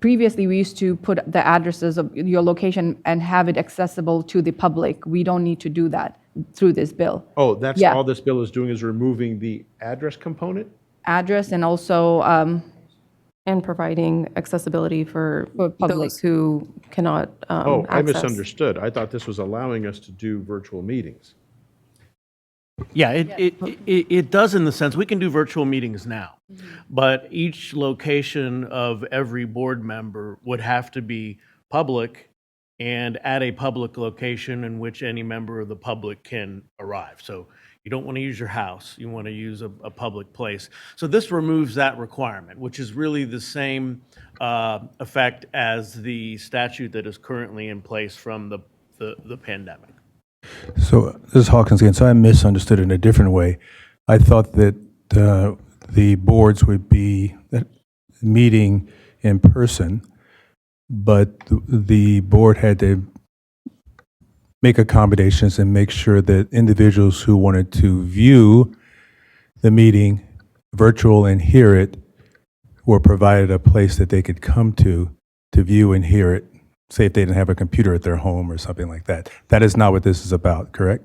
previously we used to put the addresses of your location and have it accessible to the public. We don't need to do that through this bill. Oh, that's Yeah. all this bill is doing is removing the address component? Address and also And providing accessibility for public. those who cannot Oh, I access. misunderstood. I thought this was allowing us to do virtual meetings. Yeah, it does in the sense, we can do virtual meetings now, but each location of every board member would have to be public and at a public location in which any member of the public can arrive. So you don't want to use your house, you want to use a public place. So this removes that requirement, which is really the same effect as the statute that is currently in place from the pandemic. So this is Hawkins again. So I misunderstood it in a different way. I thought that the boards would be meeting in person, but the board had to make accommodations and make sure that individuals who wanted to view the meeting virtual and hear it were provided a place that they could come to view and hear it. Say if they didn't have a computer at their home or something like that. That is not what this is about, correct?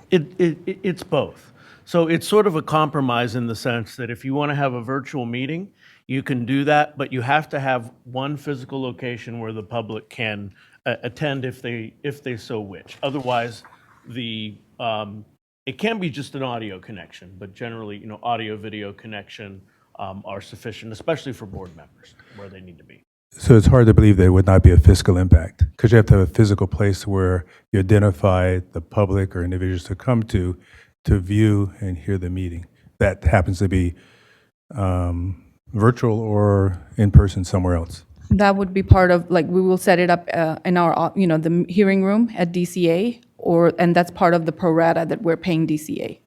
It's both. So it's sort of a compromise in the sense that if you want to have a virtual meeting, you can do that, but you have to have one physical location where the public can attend if they so wish. Otherwise, it can be just an audio connection, but generally, audio video connection are sufficient, especially for board members where they need to be. So it's hard to believe there would not be a fiscal impact because you have to have a physical place where you identify the public or individuals to come to view and hear the meeting. That happens to be virtual or in person somewhere else. That would be part of, like, we will set it up in our, the hearing room at DCA, and that's part of the pro rata that we're paying DCA.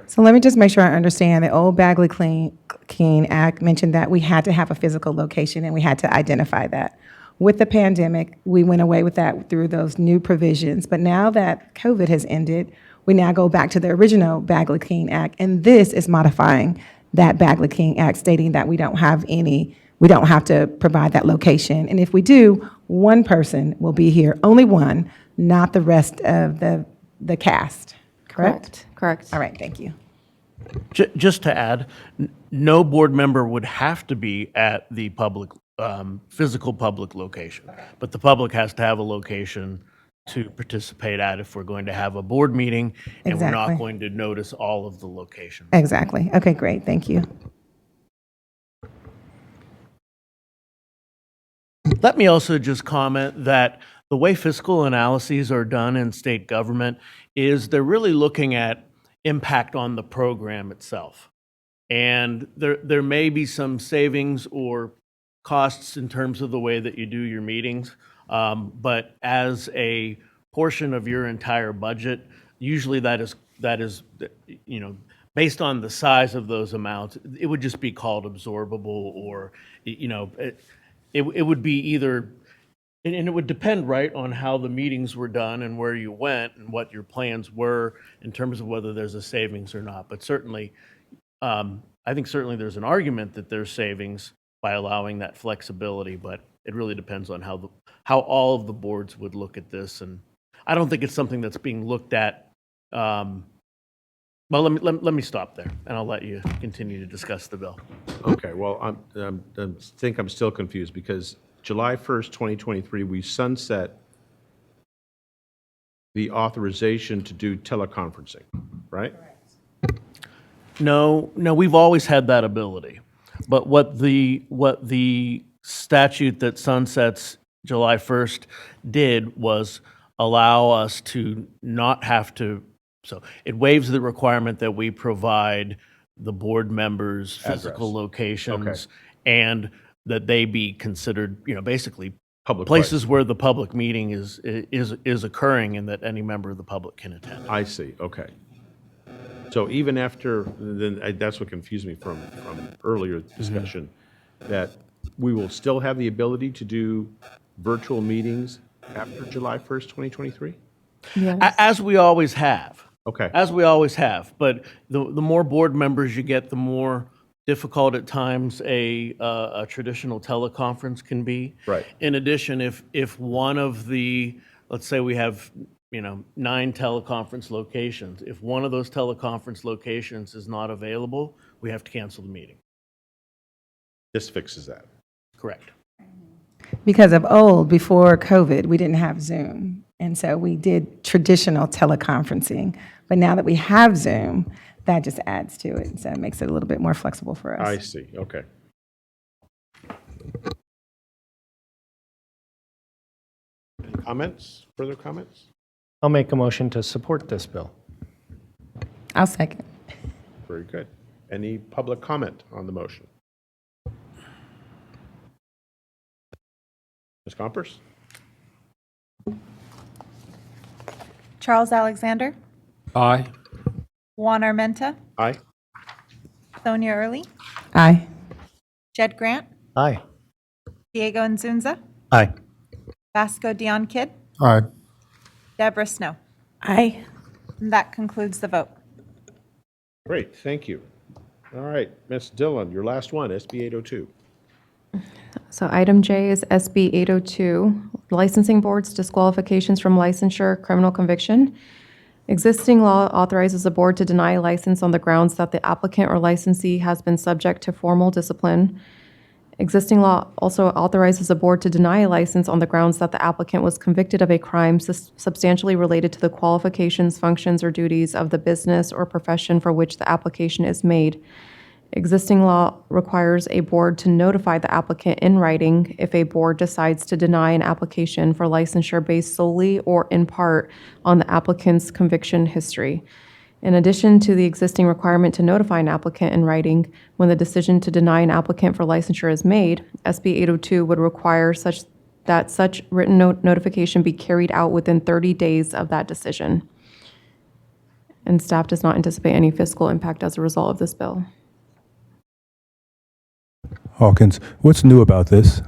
So let me just make sure I understand. The old Bagley-Keene Act mentioned that we had to have a physical location and we had to identify that. With the pandemic, we went away with that through those new provisions. But now that COVID has ended, we now go back to the original Bagley-Keene Act, and this is modifying that Bagley-Keene Act, stating that we don't have to provide that location. And if we do, one person will be here, only one, not the rest of the cast, correct? Correct. All right, thank you. Just to add, no board member would have to be at the public, physical public location, but the public has to have a location to participate at if we're going to have a board meeting, and we're not Exactly. going to notice all of the locations. Exactly. Okay, great, thank you. Let me also just comment that the way fiscal analyses are done in state government is they're really looking at impact on the program itself. And there may be some savings or costs in terms of the way that you do your meetings, but as a portion of your entire budget, usually that is based on the size of those amounts, it would just be called absorbable, or it would be either, and it would depend, right, on how the meetings were done and where you went and what your plans were in terms of whether there's a savings or not. But certainly, I think certainly there's an argument that there's savings by allowing that flexibility, but it really depends on how all of the boards would look at this. And I don't think it's something that's being looked at. Well, let me stop there, and I'll let you continue to discuss the bill. Okay, well, I think I'm still confused because July 1st, 2023, we sunset the authorization to do teleconferencing, right? No, we've always had that ability. But what the statute that sunsets July 1st did was allow us to not have to, so it waives the requirement that we provide the board members' physical locations and that they be considered, basically Public places where the public meeting is occurring and that any member of the public can attend. I see, okay. So even after, then that's what confused me from earlier discussion, that we will still have the ability to do virtual meetings after July 1st, 2023? As we always have. Okay. As we always have. But the more board members you get, the more difficult at times a traditional teleconference can be. Right. In addition, if one of the, let's say we have 9 teleconference locations, if one of those teleconference locations is not available, we have to cancel the meeting. This fixes that. Correct. Because of old, before COVID, we didn't have Zoom. And so we did traditional teleconferencing. But now that we have Zoom, that just adds to it. So it makes it a little bit more flexible for us. I see, okay. Any comments, further comments? I'll make a motion to support this bill. I'll second. Very good. Any public comment on the motion? Ms. Gompers? Charles Alexander, Aye. Juan Armenta, Aye. Sonia Early, Aye. Jed Grant, Aye. Diego Inzunza, Aye. Vasco Dion Kidd, Aye. Deborah Snow. Aye. And that concludes the vote. Great, thank you. All right, Ms. Dillon, your last one, SB 802. So item J is SB 802, licensing boards, disqualifications from licensure, criminal conviction. Existing law authorizes the board to deny a license on the grounds that the applicant or licensee has been subject to formal discipline. Existing law also authorizes the board to deny a license on the grounds that the applicant was convicted of a crime substantially related to the qualifications, functions, or duties of the business or profession for which the application is made. Existing law requires a board to notify the applicant in writing if a board decides to deny an application for licensure based solely or in part on the applicant's conviction history. In addition to the existing requirement to notify an applicant in writing when the decision to deny an applicant for licensure is made, SB 802 would require that such written notification be carried out within 30 days of that decision. And staff does not anticipate any fiscal impact as a result of this bill. Hawkins, what's new about this?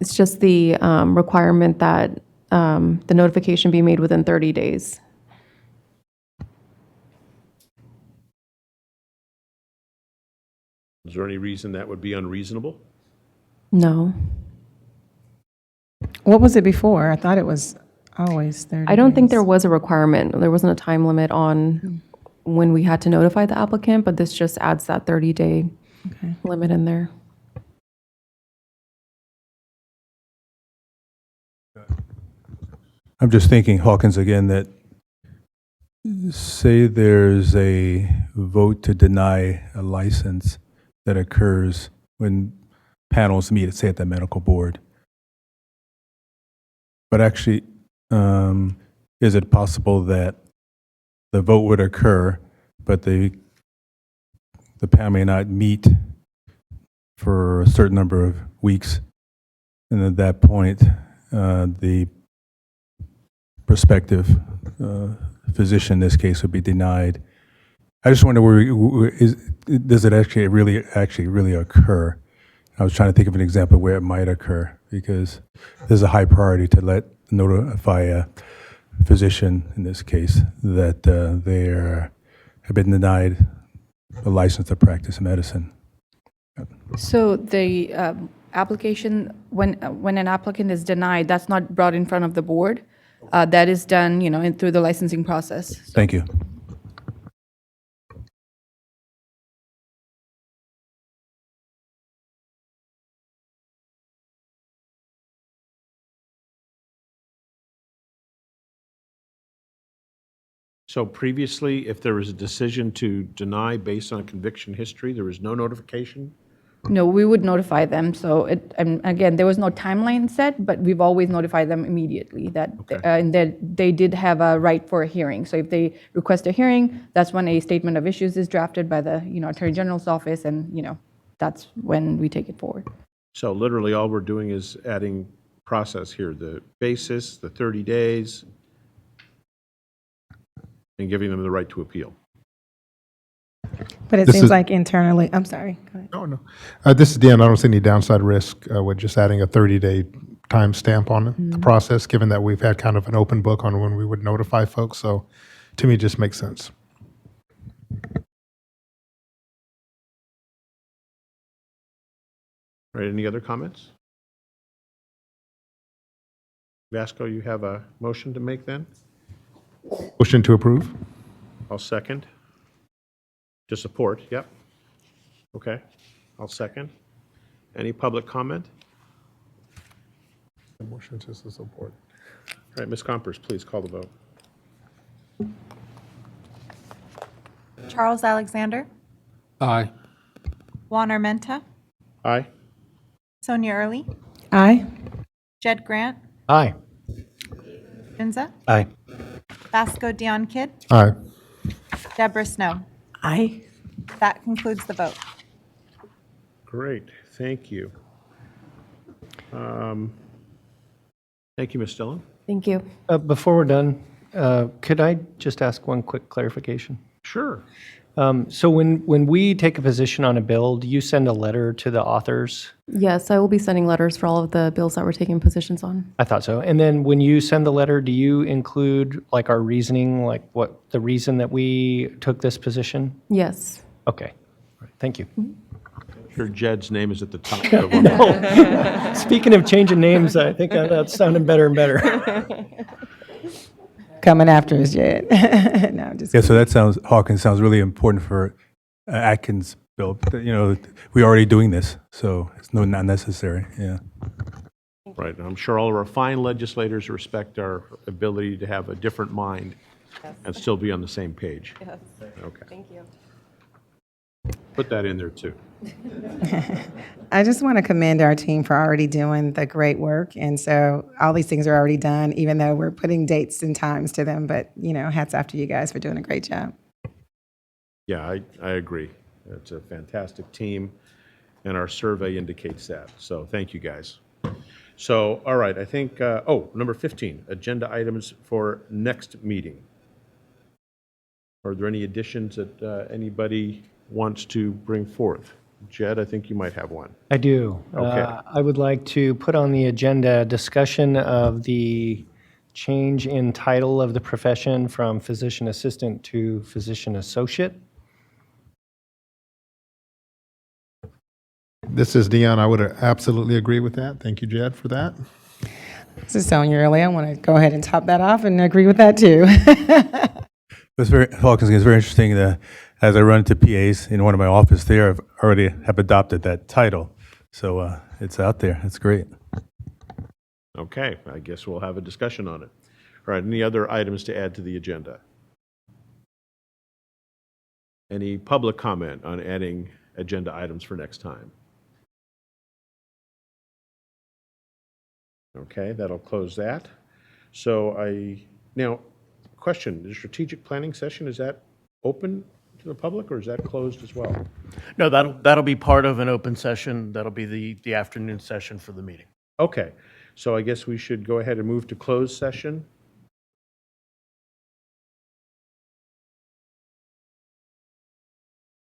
It's just the requirement that the notification be made within 30 days. Is there any reason that would be unreasonable? No. What was it before? I thought it was always 30 I don't think days. there was a requirement. There wasn't a time limit on when we had to notify the applicant, but this just adds that 30-day limit in there. I'm just thinking, Hawkins, again, that say there's a vote to deny a license that occurs when panels meet, say at the medical board. But actually, is it possible that the vote would occur, but the panel may not meet for a certain number of weeks, and at that point, the prospective physician in this case would be denied. I just wonder does it actually really occur? I was trying to think of an example where it might occur, because there's a high priority to notify a physician in this case that they have been denied a license to practice medicine. So the application, when an applicant is denied, that's not brought in front of the board. That is done, through the licensing process. Thank you. So previously, if there was a decision to deny based on conviction history, there was no notification? No, we would notify them. So and again, there was no timeline set, but we've always notified them immediately and that they did have a right for a hearing. So if they request a hearing, that's when a statement of issues is drafted by the Attorney General's office, and that's when we take it forward. So literally, all we're doing is adding process here, the basis, the 30 days, and giving them the right to appeal. But it seems like internally, I'm sorry. Go ahead. Oh, no. This is Dan. I don't see any downside risk with just adding a 30-day time stamp on the process, given that we've had kind of an open book on when we would notify folks. So to me, it just makes sense. All right, any other comments? Vasco, you have a motion to make then? Motion to approve? I'll second. To support, yep. Okay, I'll second. Any public comment? Motion to support. All right, Ms. Compers, please call the vote. Charles Alexander, Aye. Juan Armenta, Aye. Sonia Early, Aye. Jed Grant, Aye. Zunza, Aye. Vasco Dion Kidd, Aye. Deborah Snow. Aye. That concludes the vote. Great, thank you. Thank you, Ms. Dillon. Thank you. Before we're done, could I just ask one quick clarification? Sure. So when we take a position on a bill, do you send a letter to the authors? Yes, I will be sending letters for all of the bills that we're taking positions on. I thought so. And then when you send the letter, do you include like our reasoning, like what the reason that we took this position? Yes. Okay. All right. Thank you. Sure, Jed's name is at the top of one. Speaking of changing names, I think that's sounding better and better. Coming after us, Jed. No, I'm just Yeah, so that sounds, Hawkins sounds really important for Atkins bill. But, you know, we're already doing this, so it's not necessary, yeah. Right, and I'm sure all of our fine legislators respect our ability to have a different mind and still be on the same page. Yes. Okay, Thank you. put that in there too. I just want to commend our team for already doing the great work. And so all these things are already done, even though we're putting dates and times to them. But, you know, hats off to you guys for doing a great job. Yeah, I agree. It's a fantastic team, and our survey indicates that. So thank you, guys. So, all right, I think, number 15, agenda items for next meeting. Are there any additions that anybody wants to bring forth? Jed, I think you might have one. I do. Okay. I would like to put on the agenda discussion of the change in title of the profession from physician assistant to physician associate. This is Dion. I would absolutely agree with that. Thank you, Jed, for that. This is Sonia Early. I want to go ahead and top that off and agree with that too. It's very, Hawkins, it's very interesting that as I run into PAs in one of my office there, I've already have adopted that title. So it's out there. It's great. Okay, I guess we'll have a discussion on it. All right, any other items to add to the agenda? Any public comment on adding agenda items for next time? Okay, that'll close that. So now, question, the strategic planning session, is that open to the public or is that closed as well? No, that'll be part of an open session. That'll be the afternoon session for the meeting. Okay, so I guess we should go ahead and move to closed session.